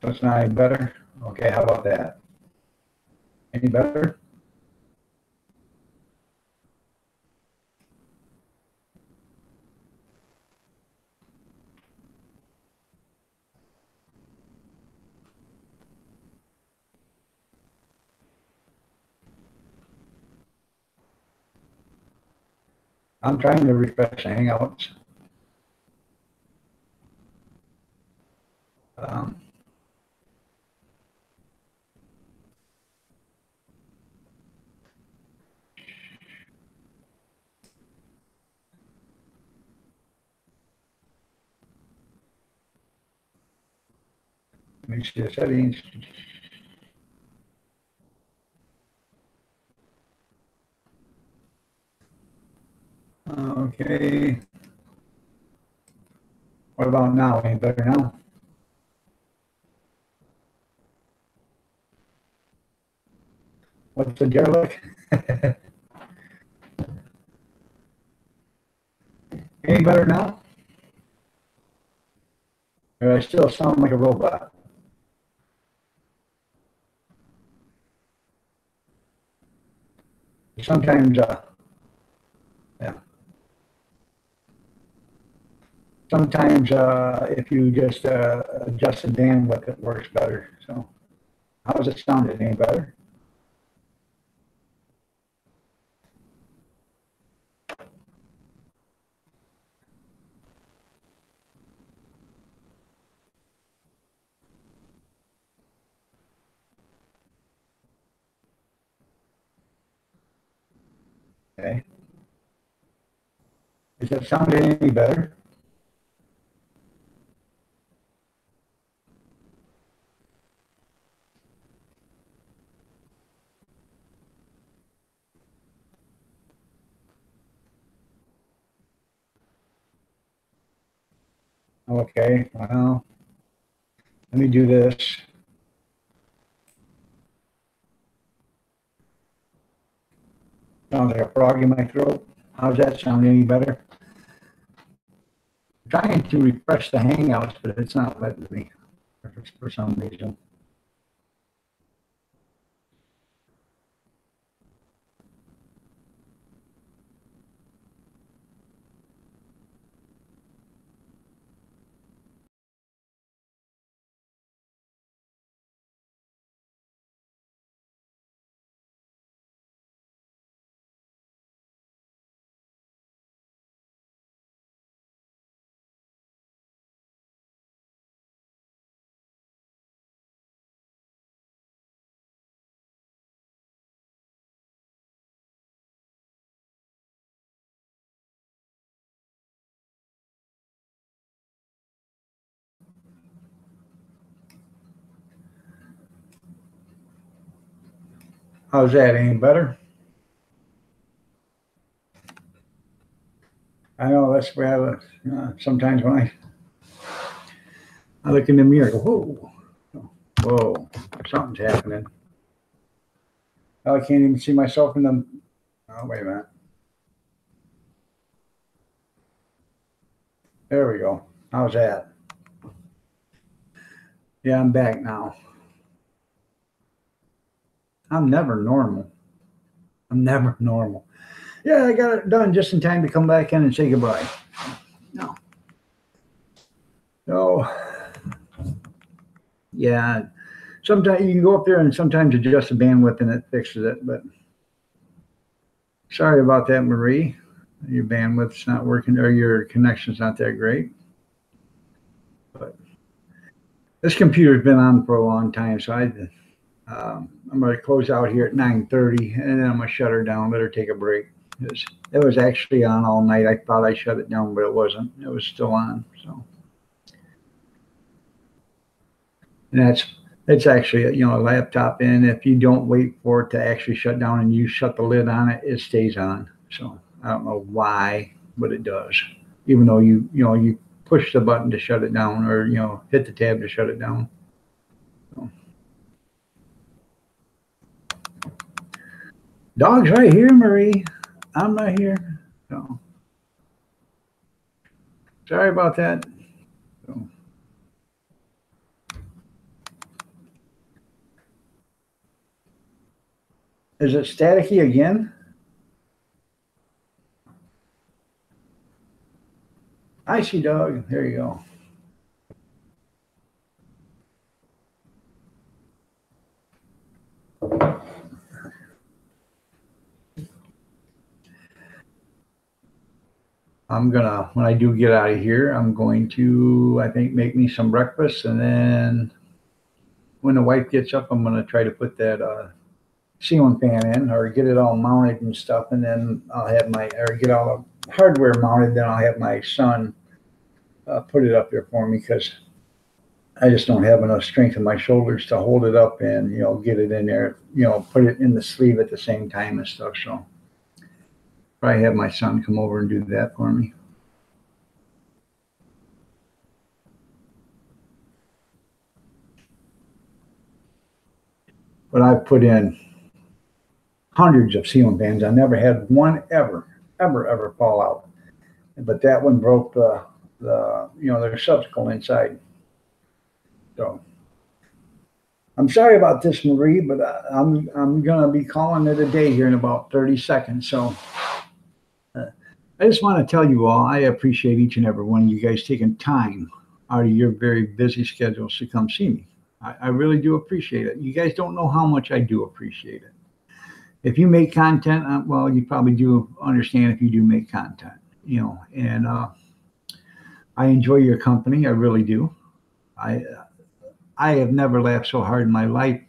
So it's not any better? Okay, how about that? Any better? I'm trying to refresh the Hangouts. Um, Let me see the settings. Okay. What about now? Any better now? What's the derelict? Any better now? Or I still sound like a robot? Sometimes, yeah. Sometimes, if you just adjust the bandwidth, it works better. So, how's it sounded? Any better? Okay. Is it sounding any better? Okay. Well, let me do this. Sounds like a frog in my throat. How's that sound? Any better? I'm trying to refresh the Hangouts, but it's not letting me for some reason. How's that? Any better? I know that's where I look. Sometimes when I look in the mirror, I go, whoa, whoa, something's happening. Oh, I can't even see myself in the. Oh, wait a minute. There we go. How's that? Yeah, I'm back now. I'm never normal. I'm never normal. Yeah, I got it done just in time to come back in and say goodbye. No. So, yeah, sometimes you can go up there and sometimes adjust the bandwidth and it fixes it. But sorry about that, Marie. Your bandwidth's not working or your connection's not that great. But this computer's been on for a long time, so I'm going to close out here at 9:30, and then I'm going to shut her down, let her take a break. It was actually on all night. I thought I shut it down, but it wasn't. It was still on. So, and it's actually a laptop, and if you don't wait for it to actually shut down and you shut the lid on it, it stays on. So I don't know why, but it does. Even though you push the button to shut it down, or hit the tab to shut it down. So. Dog's right here, Marie. I'm not here. So sorry about that. So. Is it staticky again? Icy dog. There you go. I'm gonna, when I do get out of here, I'm going to, I think, make me some breakfast, and then when the wife gets up, I'm gonna try to put that ceiling fan in, or get it all mounted and stuff, and then I'll have my, or get all the hardware mounted. Then I'll have my son put it up there for me, because I just don't have enough strength in my shoulders to hold it up and, get it in there, put it in the sleeve at the same time and stuff. So probably have my son come over and do that for me. But I've put in hundreds of ceiling fans. I never had one ever fall out. But that one broke the their subsequent inside. So I'm sorry about this, Marie, but I'm gonna be calling it a day here in about 30 seconds. So I just want to tell you all, I appreciate each and every one of you guys taking time out of your very busy schedules to come see me. I really do appreciate it. You guys don't know how much I do appreciate it. If you make content, well, you probably do understand if you do make content, and I enjoy your company. I really do. I have never laughed so hard in my life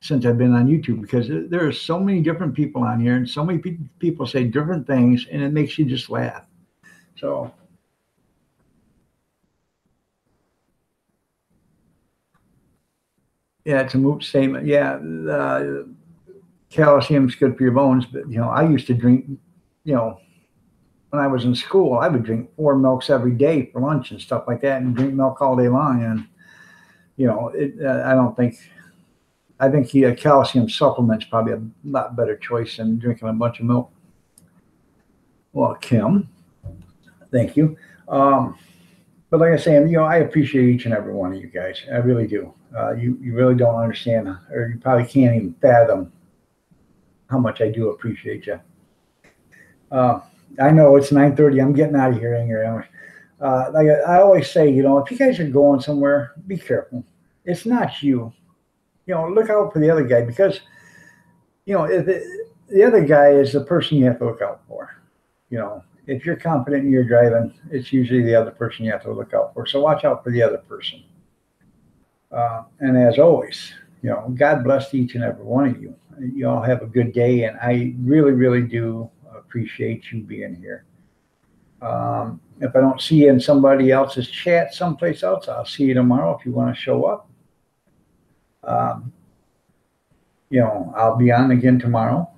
since I've been on YouTube, because there are so many different people on here, and so many people say different things, and it makes you just laugh. So yeah, it's a moot statement. Yeah, calcium's good for your bones, but I used to drink, when I was in school, I would drink 4 milks every day for lunch and stuff like that, and drink milk all day long. And I think calcium supplements probably a lot better choice than drinking a bunch of milk. Well, Kim, thank you. But like I say, I appreciate each and every one of you guys. I really do. You really don't understand, or you probably can't even fathom how much I do appreciate you. I know it's 9:30. I'm getting out of here, like I always say, if you guys are going somewhere, be careful. It's not you. Look out for the other guy, because if the other guy is the person you have to look out for. If you're confident in your driving, it's usually the other person you have to look out for. So watch out for the other person. And as always, God bless each and every one of you. You all have a good day, and I really, really do appreciate you being here. If I don't see you in somebody else's chat someplace else, I'll see you tomorrow if you want to show up. I'll be on again tomorrow.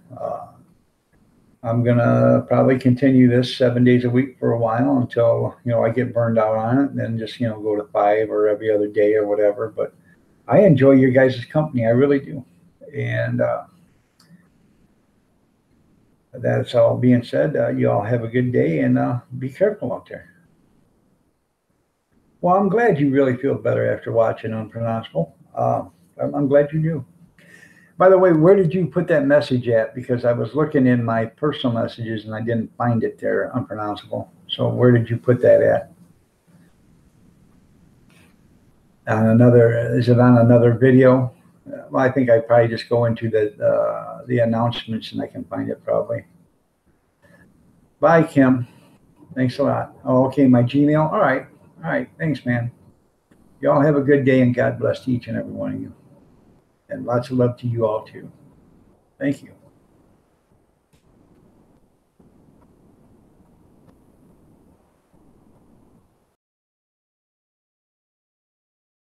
I'm gonna probably continue this 7 days a week for a while until I get burned out on it, and then just go to 5 or every other day or whatever. But I enjoy your guys' company. I really do. And that's all being said. You all have a good day, and be careful out there. Well, I'm glad you really feel better after watching Unpronounceable. I'm glad you do. By the way, where did you put that message at? Because I was looking in my personal messages and I didn't find it there, Unpronounceable. So where did you put that at? Is it on another video? Well, I think I probably just go into the announcements and I can find it probably. Bye, Kim. Thanks a lot. Oh, okay, my Gmail. All right. Thanks, man. Y'all have a good day, and God bless each and every one of you. And lots of love to you all too. Thank you.